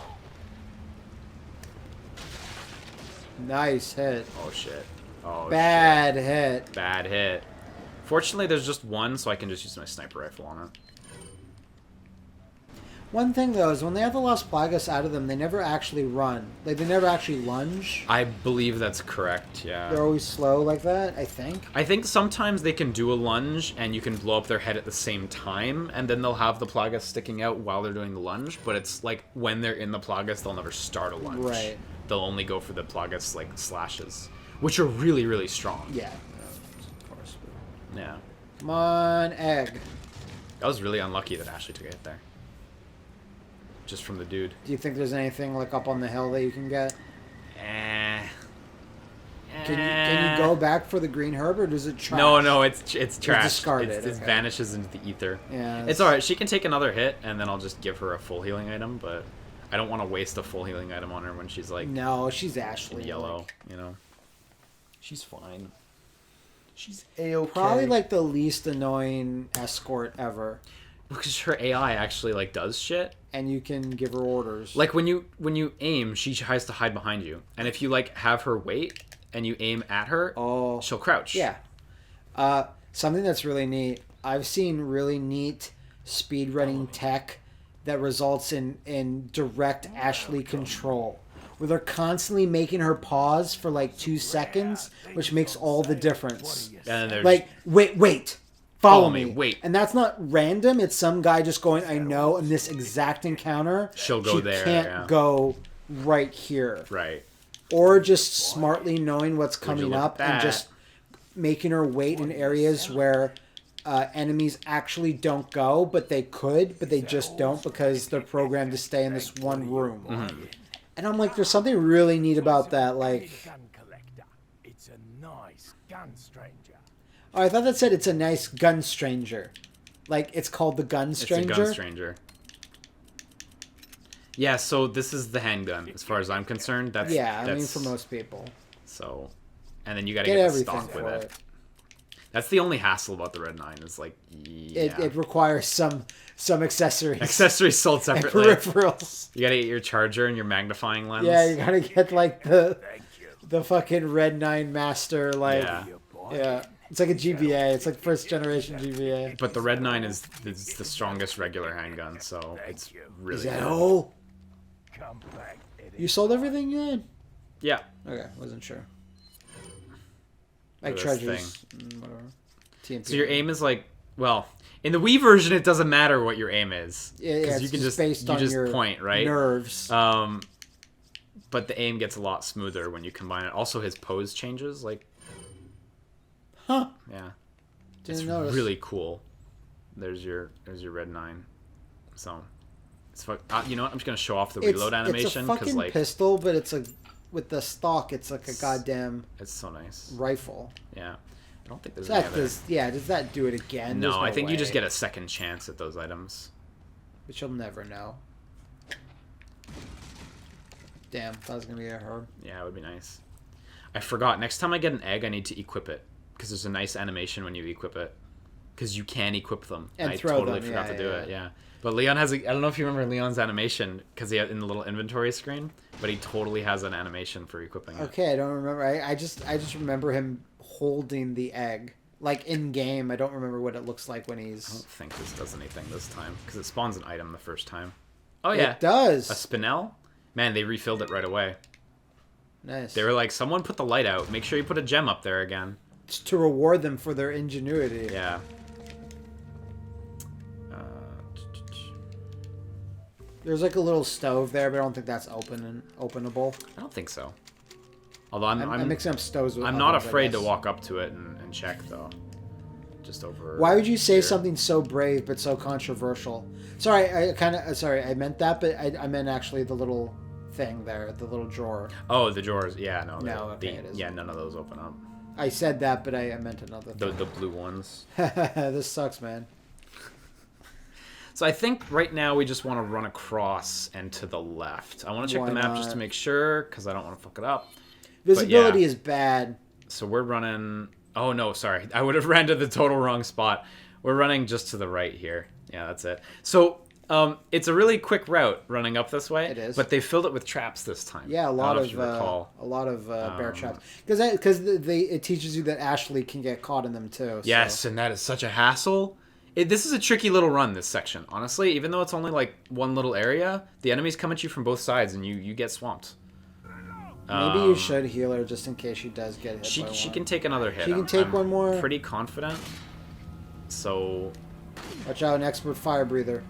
Nice hit.
Oh shit. Oh
Bad hit.
shit. Bad hit. Fortunately, there's just one, so I can just use my sniper rifle on it.
One thing though is when they have the Las Plagas out of them, they never actually run. Like they never actually lunge.
I believe that's correct. Yeah.
They're always slow like that. I think.
I think sometimes they can do a lunge and you can blow up their head at the same time, and then they'll have the Plagas sticking out while they're doing the lunge. But it's like when they're in the Plagas, they'll never start a lunge.
Right.
They'll only go for the Plagas like slashes, which are really, really strong.
Yeah. Of course.
Yeah.
Come on, egg.
That was really unlucky that Ashley took a hit there. just from the dude.
Do you think there's anything like up on the hill that you can get? Can you go back for the green herb, or does it trash?
No, it's trash.
Discarded.
It
Okay.
vanishes into the ether.
Yeah,
it's all right. She can take another hit, and then I'll just give her a full healing item. But I don't want to waste a full healing item on her when she's like
No, she's Ashley.
in yellow.
Like,
You know,
She's fine. She's A-okay.
probably like the least annoying escort ever,
because her AI actually like does shit.
and you can give her orders.
Like when you aim, she has to hide behind you, and if you like have her wait and you aim at her, she'll crouch.
Yeah. Something that's really neat. I've seen really neat speedrunning tech that results in direct Ashley control, where they're constantly making her pause for like 2 seconds, which makes all the difference.
And then
Like, wait. Follow me.
Wait.
And that's not random. It's some guy just going, I know, in this exact encounter,
She'll go there,
She can't
yeah.
go right here.
right.
Or just smartly knowing what's
you
coming
look
up
at
and
that?
just making her wait in areas where enemies actually don't go, but they could, but they just don't because they're programmed to stay in this one room.
Mm-hmm.
And I'm like, there's something really neat about that. Like,
Gun collector. It's a nice gun stranger.
oh, I thought that said it's a nice gun stranger. Like, it's called the gun stranger.
It's a gun stranger. Yeah, so this is the handgun, as far as I'm concerned. That's
I mean, for most people.
So, and then you gotta
Get
get the
everything
stock with
for
it.
it.
That's the only hassle about the Red 9 is like, yeah.
It requires some accessories.
Accessories sold
and
separately.
peripherals.
You gotta get your charger and your magnifying lens.
Yeah, you gotta get like the fucking Red 9 Master, like yeah. It's like a GBA. It's like first generation GBA.
But the Red 9 is the strongest regular handgun, so it's really
Is that
good.
all?
Come back, Eddie.
You sold everything you had?
Yeah.
Okay, wasn't sure. Like
this
treasures, whatever. TMP.
So your aim is like, well, in the Wii version, it doesn't matter what your aim is.
Yeah,
Because
it's
you can
just based on your
point, right?
nerves.
But the aim gets a lot smoother when you combine it. Also, his pose changes, like,
Huh?
yeah.
Didn't
It's
notice.
really cool. There's your Red 9. So, it's you know what? I'm just gonna show off the reload animation
It's a
because
fucking
like
pistol, but it's like with the stock, it's like a goddamn
it's so nice.
rifle.
Yeah. I don't think there's
Does
any other.
does that do it again?
No,
There's
I think you
way.
just get a second chance at those items.
But you'll never know. Damn, that was gonna be a herb.
Yeah, it would be nice. I forgot. Next time I get an egg, I need to equip it because there's a nice animation when you equip it. Because you can equip them.
And
I
throw
totally
them,
forgot
yeah,
to do
yeah,
it. Yeah. But Leon has. I don't know if you remember Leon's animation because he had in the little inventory screen. But he totally has an animation for equipping it.
Okay, I don't remember. I just remember him holding the egg, like in game. I don't remember what it looks like when
I
he's.
don't think this does anything this time because it spawns an item the first time. Oh yeah,
It does.
a spinel. Man, they refilled it right away.
Nice.
They were like, someone put the light out. Make sure you put a gem up there again.
It's to reward them for their ingenuity.
Yeah.
There's like a little stove there, but I don't think that's openable.
I don't think so. Although
I'm mixing up stoves with
I'm not
ovens, I
afraid to
guess.
walk up to it and check though. Just over.
Why would you say
here.
something so brave but so controversial? Sorry, I meant that, but I meant actually the little thing there, the little drawer.
Oh, the drawers. Yeah, no.
No, okay, it is.
Yeah, none of those open up.
I said that, but I meant another
The
thing.
the blue ones.
This sucks, man.
So I think right now we just want to run across and to the left. I want to check
Why
the map
not?
just to make sure because I don't want to fuck it up.
Visibility
yeah.
is bad.
So we're running. Oh no, sorry. I would have ran to the total wrong spot. We're running just to the right here. Yeah, that's it. So it's a really quick route running up this way.
It is.
But they filled it with traps this time.
Yeah, a
I don't
lot
know
of
if you recall.
bear traps because it teaches you that Ashley can get caught in them too.
Yes,
so.
and that is such a hassle. This is a tricky little run, this section. Honestly, even though it's only like one little area, the enemies come at you from both sides and you get swamped.
Maybe you should heal her just in case she does get hit
She
by one.
can take another hit.
She can take
I'm
one more.
Pretty confident. So
Watch out, an expert fire breather.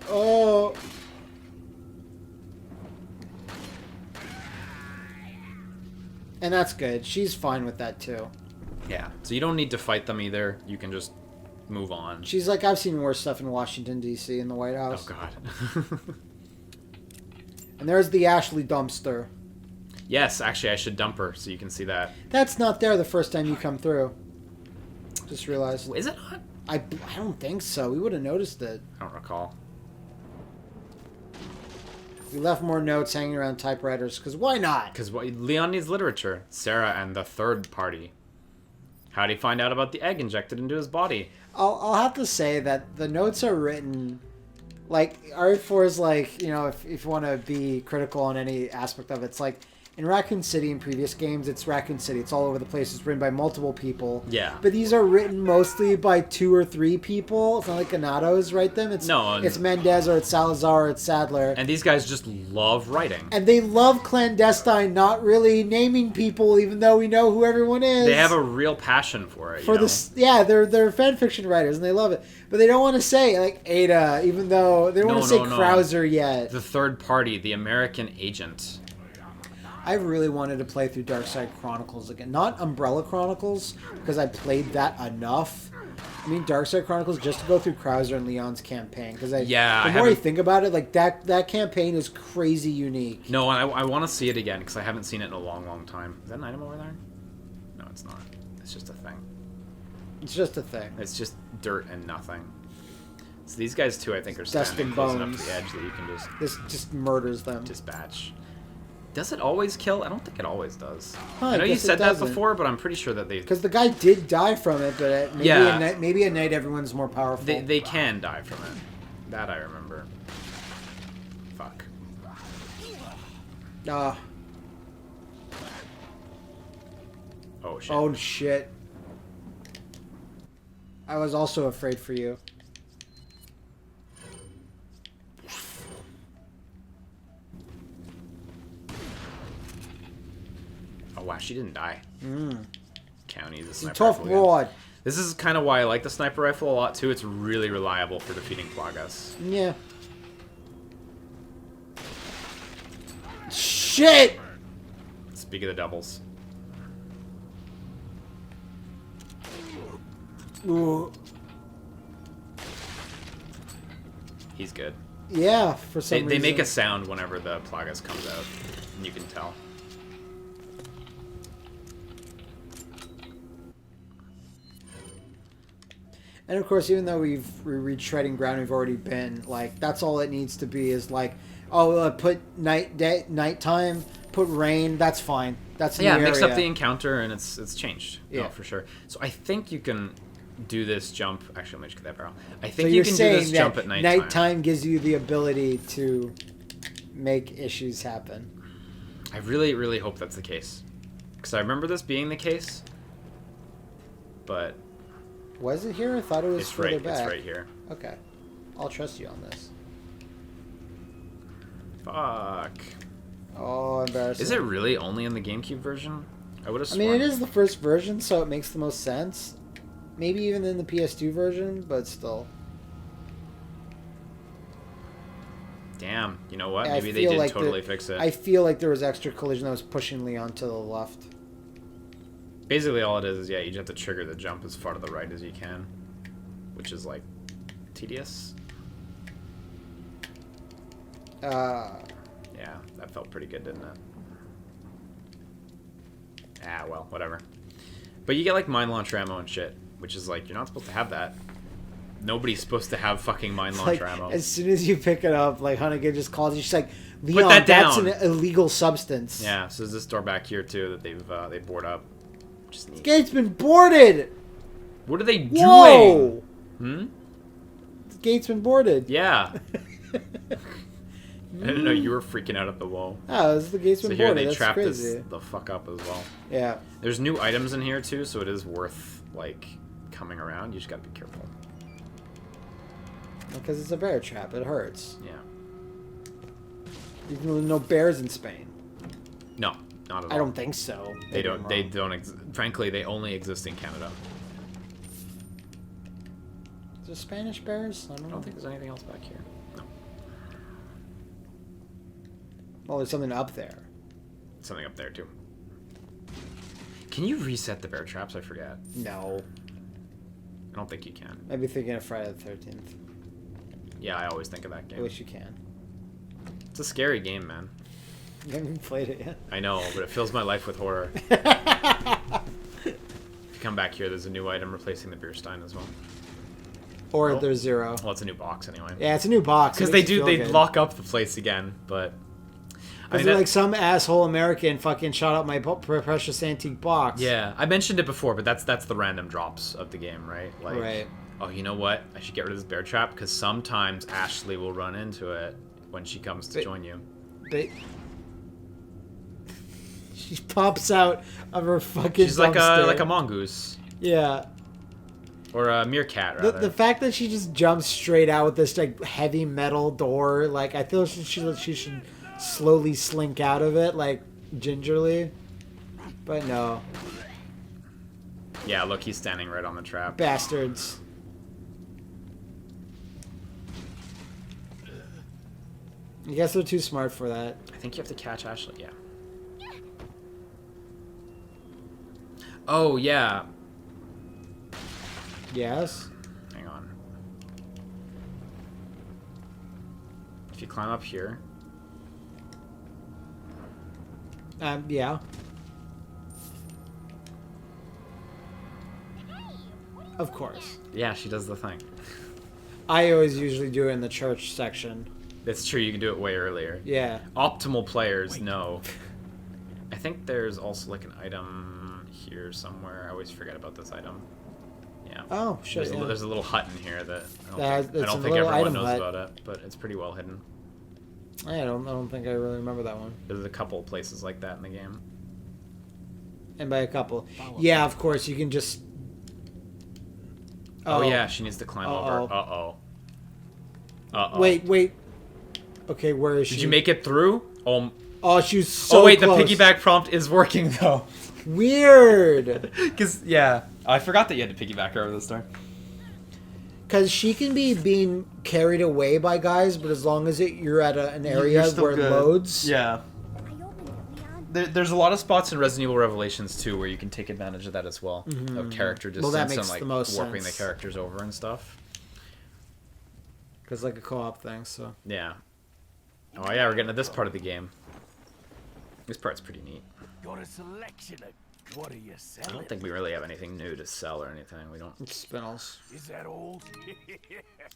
Oh. And that's good. She's fine with that too.
yeah, so you don't need to fight them either. You can just move on.
She's like, I've seen worse stuff in Washington, D.C. in the White House.
Oh, God.
And there's the Ashley dumpster.
Yes, actually, I should dump her so you can see that.
That's not there the first time you come through. Just realized.
Is it not?
I don't think so. We would have noticed it.
I don't recall.
We left more notes hanging around typewriters, because why not?
Because Leon needs literature. Sarah and the third party. How did he find out about the egg injected into his body?
I'll have to say that the notes are written... Like, RE4 is like, you know, if you want to be critical on any aspect of it, it's like... In Raccoon City, in previous games, it's Raccoon City. It's all over the place. It's written by multiple people.
Yeah.
But these are written mostly by 2 or 3 people. It's not like Ganados write them. It's Mendez, or it's Salazar, or it's Sadler.
And these guys just love writing.
And they love clandestine, not really naming people, even though we know who everyone is.
They have a real passion for it.
Yeah, they're fan fiction writers, and they love it. But they don't want to say, like, Ada, even though they don't want to say Krauser yet.
The third party, the American agent.
I really wanted to play through Darkside Chronicles again. Not Umbrella Chronicles, because I played that enough. I mean, Darkside Chronicles just to go through Krauser and Leon's campaign. Because the more I think about it, like that campaign is crazy unique.
No, I want to see it again, because I haven't seen it in a long, long time. Is that an item over there? No, it's not. It's just a thing.
It's just a thing.
It's just dirt and nothing. So these guys, too, I think, are standing close enough to the edge that you can just...
This just murders them.
Dispatch. Does it always kill? I don't think it always does.
Huh,
I know you said that before, but I'm pretty sure that they...
Because the guy did die from it, but maybe at night everyone's more powerful.
They can die from it. That I remember. Fuck. Oh, shit.
Oh, shit. I was also afraid for you.
Oh, wow, she didn't die. County, the sniper
tough
rifle.
broad.
This is kind of why I like the sniper rifle a lot, too. It's really reliable for defeating Plagas.
Yeah. Shit!
Speak of the doubles.
Ooh.
He's good.
Yeah, for some reason.
They make a sound whenever the Plagas comes out, and you can tell.
And of course, even though we're retreading ground we've already been, like, that's all it needs to be is like, put nighttime, put rain, that's fine. That's
yeah, mix up the encounter and it's changed.
Yeah,
no, for sure. So I think you can do this jump. Actually, let me just get that barrel. I think you can do this jump at nighttime.
Nighttime gives you the ability to make issues happen.
I really, really hope that's the case, because I remember this being the case. But
was it here? I thought it was further back.
It's right here.
Okay, I'll trust you on this.
Fuck.
Oh, embarrassing.
Is it really only in the GameCube version? I would have sworn.
I mean, it is the first version, so it makes the most sense. Maybe even in the PS2 version, but still.
Damn. You know what? Maybe they did totally fix it.
I feel like there was extra collision that was pushing Leon to the left.
Basically, all it is, yeah, you just have to trigger the jump as far to the right as you can, which is, like, tedious. Yeah, that felt pretty good, didn't it? Ah, well, whatever. But you get, like, mine launcher ammo and shit, which is, like, you're not supposed to have that. Nobody's supposed to have fucking mine launcher ammo.
As soon as you pick it up, like, Hunnigan just calls you, she's like, Leon, put that down. That's an illegal substance.
Yeah, so there's this door back here, too, that they board up. Which is neat.
This gate's been boarded!
What are they doing?
Whoa!
Hmm?
The gate's been boarded.
Yeah. I didn't know you were freaking out at the wall.
Oh, the gate's been boarded.
So here they
trapped
this the fuck up as well.
Yeah.
There's new items in here too, so it is worth like coming around. You just gotta be careful.
Because it's a bear trap. It hurts.
Yeah.
Even though there's no bears in Spain.
No, not at all.
I don't think so.
They don't. They don't. Frankly, they only exist in Canada.
Is there Spanish bears? I
don't think there's anything else back here. No.
Well, there's something up there.
Something up there too. Can you reset the bear traps? I forget.
No.
I don't think you can.
Maybe thinking of Friday the 13th.
Yeah, I always think of that
I
game.
wish you can.
It's a scary game, man.
You haven't played it yet.
I know, but it fills my life with horror. If you come back here, there's a new item replacing the beer stein as well.
Or there's 0.
Well, it's a new box anyway.
Yeah, it's a new box.
Because they lock up the place again, but... I mean,
like some asshole American fucking shot up my precious antique box.
Yeah, I mentioned it before, but that's the random drops of the game, right? Like,
right.
Oh, you know what? I should get rid of this bear trap, because sometimes Ashley will run into it when she comes to join you.
She pops out of her fucking
She's like
dumpster.
a mongoose.
Yeah.
Or a meerkat, rather.
The fact that she just jumps straight out with this like heavy metal door, like I feel she should slowly slink out of it, like gingerly. But no.
Yeah, look, he's standing right on the trap.
Bastards. I guess they're too smart for that.
I think you have to catch Ashley, yeah. Oh, yeah.
Yes?
Hang on. If you climb up here...
Yeah. Of course.
Yeah, she does the thing.
I always usually do it in the church section.
It's true, you can do it way earlier.
Yeah.
Optimal players know. I think there's also like an item here somewhere. I always forget about this item. Yeah.
Oh, shit.
There's a little hut in here that I don't
It's a
think
little
everyone
item
knows
hut.
about it, but it's pretty well hidden.
I don't think I really remember that one.
There's a couple places like that in the game.
And by a couple. Yeah, of course, you can just...
Oh, yeah, she needs to climb over.
Uh-oh.
Uh-oh.
Wait. Okay, where is she?
Did you make it through?
Oh, she was so
Oh, wait,
close.
the piggyback prompt is working, though.
Weird.
Because, yeah. I forgot that you had to piggyback her over this time.
Because she can be being carried away by guys, but as long as you're at an area where it loads...
Yeah. There's a lot of spots in Resident Evil Revelations, too, where you can take advantage of that as well. Of character distance
that makes
and, like,
the most
warping
sense.
the characters over and stuff.
Because, like, a co-op thing, so...
Yeah. Oh, yeah, we're getting to this part of the game. This part's pretty neat.
Got a selection of what are you
I
selling?
don't think we really have anything new to sell or anything. We don't.
It's spinels.
Is that all?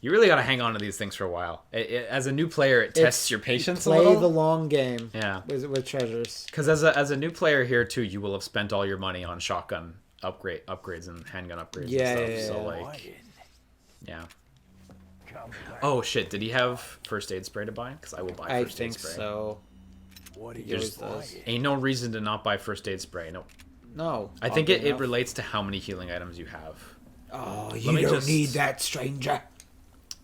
You really got to hang on to these things for a while. As a new player, it tests your patience a
Play
little.
the long game.
Yeah.
With treasures.
Because as a new player here too, you will have spent all your money on shotgun upgrades and handgun upgrades and stuff. So like, yeah. Oh shit! Did he have first aid spray to buy? Because I will buy first aid spray.
I think so.
What are you
There's those.
Ain't no reason to not buy first aid spray. No.
No.
I think it relates to how many healing items you have.
Oh, you don't need that, stranger.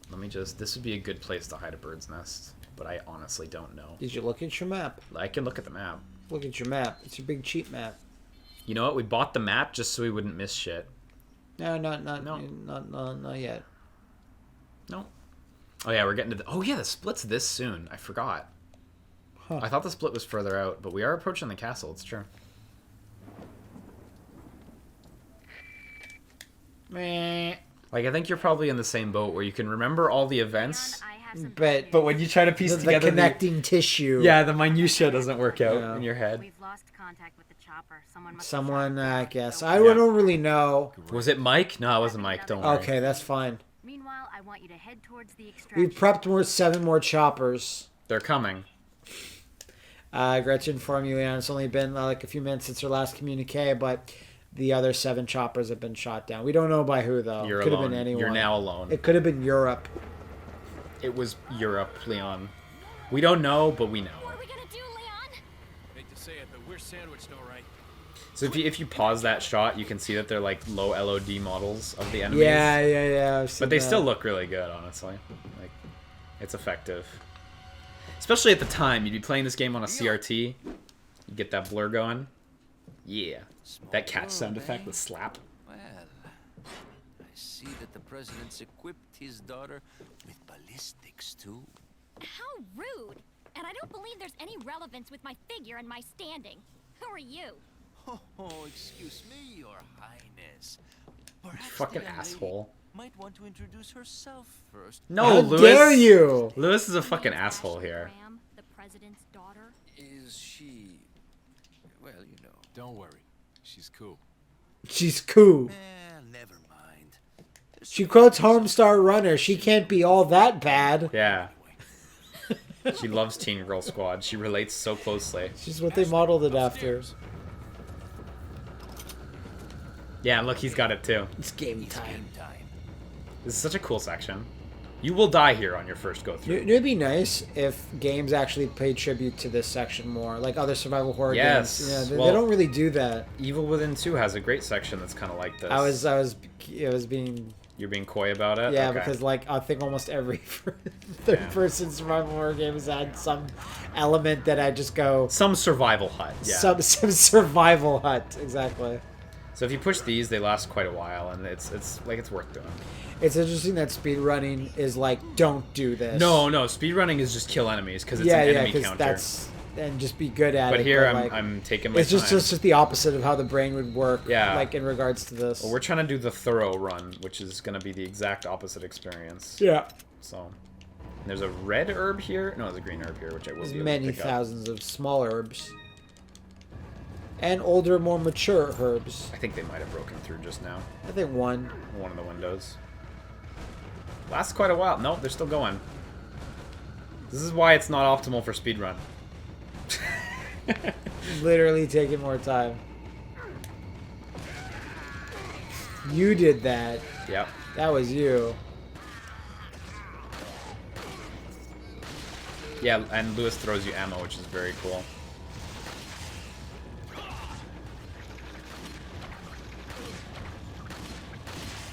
Let me just... This would be a good place to hide a bird's nest, but I honestly don't know.
Did you look at your map?
I can look at the map.
Look at your map. It's your big cheat map.
You know what? We bought the map just so we wouldn't miss shit.
No, not yet.
No. Oh yeah, we're getting to the... Oh yeah, the split's this soon. I forgot. Huh. I thought the split was further out, but we are approaching the castle. It's true. Meh. Like, I think you're probably in the same boat where you can remember all the events, but when you try to piece together
the connecting tissue,
yeah, the minutia doesn't work out in your head.
We've lost contact with the chopper.
Someone, I guess. I don't really know.
Was it Mike? No, it wasn't Mike. Don't worry.
Okay, that's fine.
Meanwhile, I want you to head towards the extraction.
We prepped 7 more choppers.
They're coming.
Gretchen informed you, it's only been like a few minutes since her last communique, but the other 7 choppers have been shot down. We don't know by who, though.
You're
Could
alone.
have been anyone.
You're now alone.
It could have been Europe.
It was Europe, Leon. We don't know, but we know.
What are we gonna do, Leon?
Hate to say it, but we're sandwiched, all right.
So if you pause that shot, you can see that they're like low LOD models of the enemies.
Yeah.
But they still look really good, honestly. Like, it's effective. Especially at the time, you'd be playing this game on a CRT. You get that blur going. Yeah. That catch sound effect with slap.
Well, I see that the president's equipped his daughter with ballistics, too.
How rude! And I don't believe there's any relevance with my figure and my standing. Who are you?
Oh, excuse me, Your Highness. Perhaps
Fucking
the young lady
asshole.
might want to introduce herself first.
No,
How
Lewis.
dare you?
Lewis is a fucking
Name's
asshole
Ashley
here.
Graham, the president's daughter.
Is she... well, you know.
Don't worry. She's cool.
She's cool.
Never mind.
She quotes Homestar Runner. She can't be all that bad.
Yeah. She loves Teen Girl Squad. She relates so closely.
She's what they modeled it after.
Yeah, look, he's got it too.
It's game time.
This is such a cool section. You will die here on your first go through.
It'd be nice if games actually paid tribute to this section more, like other survival horror
Yes.
games. Yeah, they
Well,
don't really do that.
Evil Within 2 has a great section that's kind of like this.
It was being
You're being coy about it?
yeah,
Okay.
because like I think almost every third-person survival horror game has had some element that I just go
Some survival hut, yeah.
some survival hut exactly.
So if you push these, they last quite a while, and it's worth doing.
It's interesting that speedrunning is like, don't do this.
No, speedrunning is just kill enemies because it's
yeah,
an
yeah,
enemy
because
counter.
that's and just be good at it.
But here
like,
I'm taking my
it's
time.
just the opposite of how the brain would work.
Yeah.
Like in regards to this.
Well, we're trying to do the thorough run, which is going to be the exact opposite experience.
Yeah.
So, and there's a red herb here. No, there's a green herb here, which I will
There's
be able
many
to pick up.
thousands of small herbs. And older, more mature herbs.
I think they might have broken through just now.
I think one
of the windows. Lasts quite a while. No, they're still going. This is why it's not optimal for speedrun.
literally taking more time. You did that.
Yep.
That was you.
Yeah, and Lewis throws you ammo, which is very cool.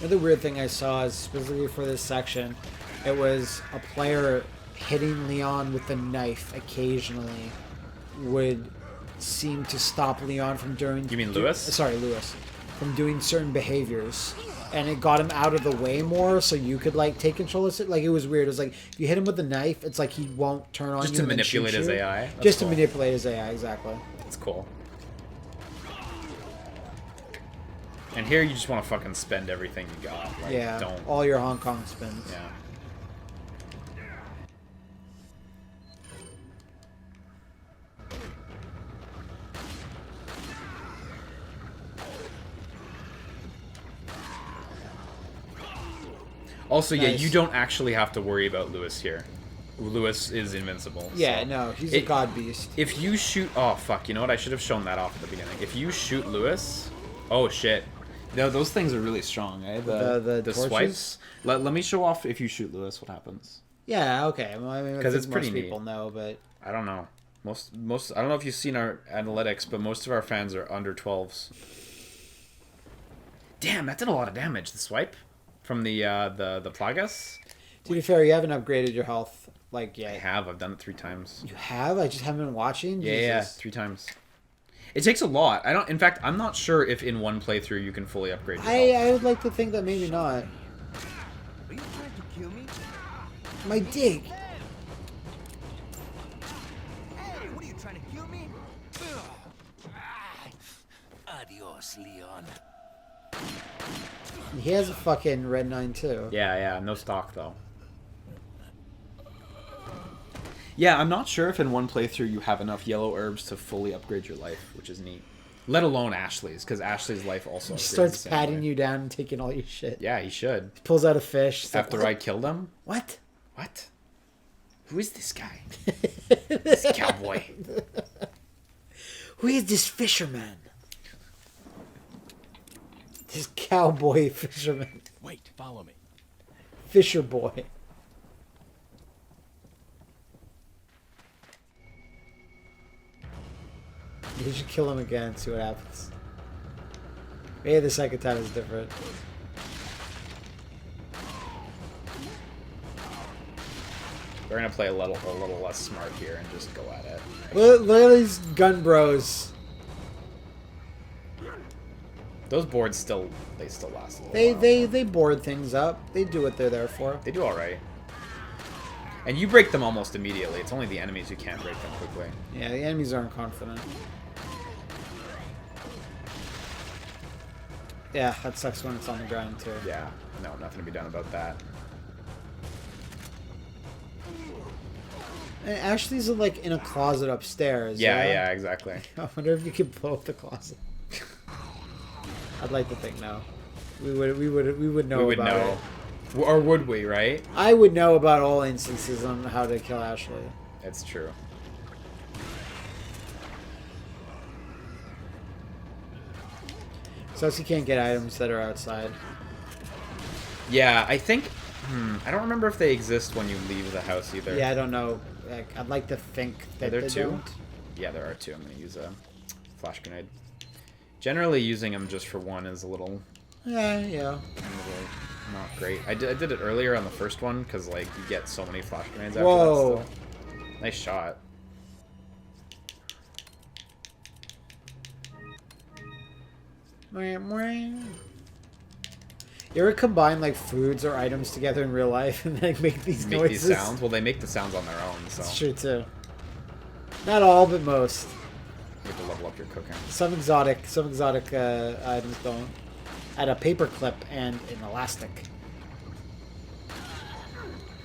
Another weird thing I saw is specifically for this section, it was a player hitting Leon with a knife occasionally would seem to stop Leon from doing...
You mean Lewis?
Sorry, Lewis. From doing certain behaviors. And it got him out of the way more so you could, like, take control of it. Like, it was weird. It was like, if you hit him with a knife, it's like he won't turn on
Just
you
to
and then shoot
manipulate his
you.
AI? That's
Just
cool.
to manipulate his AI, exactly.
That's cool. And here you just want to fucking spend everything you got. Like,
Yeah,
don't...
all your Hong Kong spins.
Yeah. Also, yeah,
Nice.
you don't actually have to worry about Lewis here. Lewis is invincible.
Yeah,
so.
no, he's a god beast.
If you shoot... Oh, fuck. You know what? I should have shown that off at the beginning. If you shoot Lewis... Oh, shit. No, those things are really strong, eh?
The torches?
swipes. Let me show off if you shoot Lewis what happens.
Yeah, okay. Well, I mean,
'Cause
I
it's
think
pretty
most
neat.
people know, but...
I don't know. Most I don't know if you've seen our analytics, but most of our fans are under 12s. Damn, that did a lot of damage. The swipe from the Plagas.
To be fair, you haven't upgraded your health, like, yet.
I have. I've done it 3 times.
You have? I just haven't been watching?
Yeah,
Jesus.
3 times. It takes a lot. I don't. In fact, I'm not sure if in one playthrough you can fully upgrade your health.
I would like to think that maybe not.
Are you trying to kill me?
My dick.
Hey, what are you trying to kill me? Adios, Leon.
He has a fucking red 9 too.
Yeah, no stock though. Yeah, I'm not sure if in one playthrough you have enough yellow herbs to fully upgrade your life, which is neat. Let alone Ashley's, because Ashley's life also
He
upgrades
starts
the same
patting
way.
you down and taking all your shit.
Yeah, he should.
Pulls out a fish. It's like,
After
what?
I killed him?
What?
What? Who is this guy? This cowboy.
Who is this fisherman? This cowboy fisherman.
Wait, follow me.
Fisher boy. You should kill him again, see what happens. Maybe the second time is different.
We're gonna play a little less smart here and just go at it.
Look at these gun bros.
Those boards still last a little while.
They board things up. They do what they're there for.
They do alright. And you break them almost immediately. It's only the enemies who can't break them quickly.
Yeah, the enemies aren't confident. Yeah, that sucks when it's on the ground too.
Yeah, no, nothing to be done about that.
And Ashley's like in a closet upstairs.
Yeah, exactly.
I wonder if you could blow up the closet. I'd like to think no. We would know. We would about know.
It. Or would we, right?
I would know about all instances on how to kill Ashley.
It's true.
So you can't get items that are outside.
Yeah, I think... I don't remember if they exist when you leave the house either.
Yeah, I don't know. I'd like to think that
there
they
two?
don't.
Yeah, there are two. I'm going to use a flash grenade. Generally, using them just for one is a little...
Yeah.
Not great. I did it earlier on the first one because like you get so many flash grenades after
Whoa.
that still. Nice shot.
You ever combine like foods or items together in real life and then make these noises?
These sounds? Well, they make the sounds on their own, so.
That's true too. Not all, but most.
You have to level up your cooking.
Some exotic items don't. Add a paper clip and an elastic.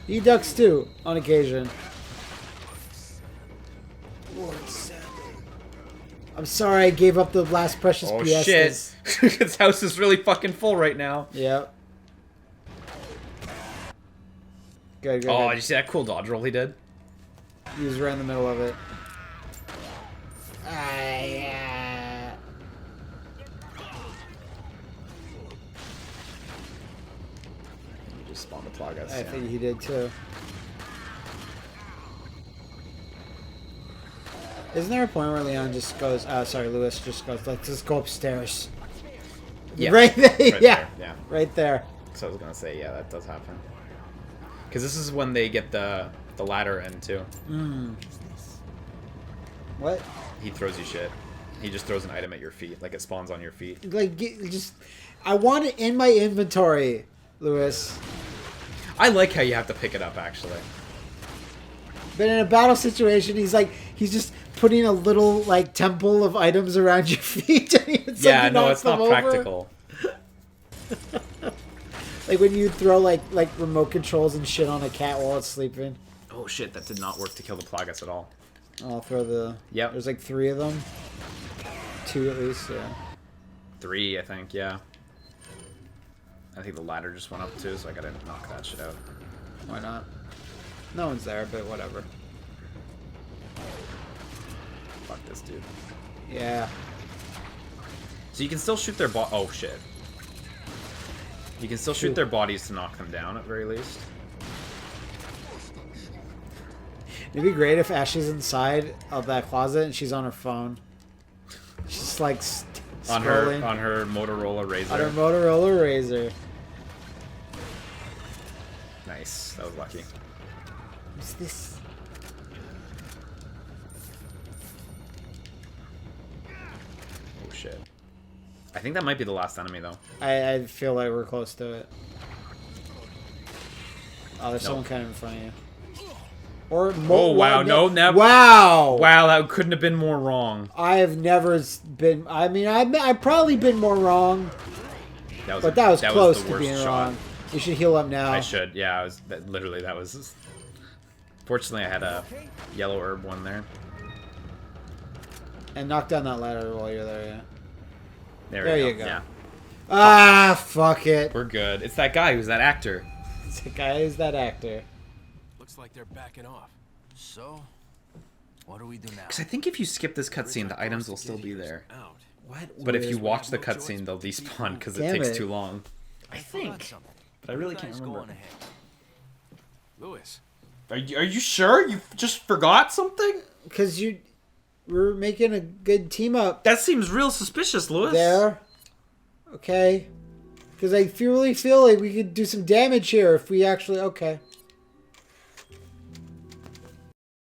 Eat ducks too, on occasion. I'm sorry I gave up the last precious piestas.
Oh shit! His house is really fucking full right now.
Yep. Good.
Oh, did you see that cool dodge roll he did?
He was right in the middle of it.
You just spawned the Plagas.
I think he did too. Isn't there a point where Leon just goes, Lewis just goes, let's just go upstairs?
Yeah.
Right there, yeah.
Yeah.
Right there.
So I was gonna say, yeah, that does happen. Because this is when they get the ladder in too.
What?
He throws you shit. He just throws an item at your feet, like it spawns on your feet.
Like, I want it in my inventory, Lewis.
I like how you have to pick it up, actually.
But in a battle situation, he's just putting a little like temple of items around your feet.
Yeah, no, it's not practical.
Like when you throw like remote controls and shit on a cat while it's sleeping.
Oh shit, that did not work to kill the Plagas at all.
I'll throw the...
Yep.
There's like 3 of them. 2 at least, yeah.
3, I think, yeah. I think the ladder just went up too, so I gotta knock that shit out.
Why not? No one's there, but whatever.
Fuck this dude.
Yeah.
So you can still shoot their oh shit. You can still shoot their bodies to knock them down at very least.
It'd be great if Ashley's inside of that closet and she's on her phone. She's like scrolling.
On her Motorola Razr.
On her Motorola Razr.
Nice. That was lucky.
What's this?
Oh shit. I think that might be the last enemy though.
I feel like we're close to it. Oh, there's someone kind of in front of you. Or
oh wow, no, never.
Wow,
wow, that couldn't have been more wrong.
I have never been. I mean, I've probably been more wrong. But that was close to being wrong. You should heal up now.
I should. Yeah, I was. Literally, that was. Fortunately, I had a yellow herb one there.
And knock down that ladder while you're there. Yeah.
There you go. Yeah.
Ah, fuck it.
We're good. It's that guy who's that actor.
It's the guy who's that actor.
Looks like they're backing off.
So, what do we do now?
Because I think if you skip this cutscene, the items will still be there.
What?
But if you watch the cutscene, they'll despawn because it takes too long.
I think.
But I really can't remember.
Lewis.
Are you sure? You just forgot something?
Because we're making a good team up.
That seems real suspicious, Lewis.
There. Okay. Because I really feel like we could do some damage here if we actually... Okay.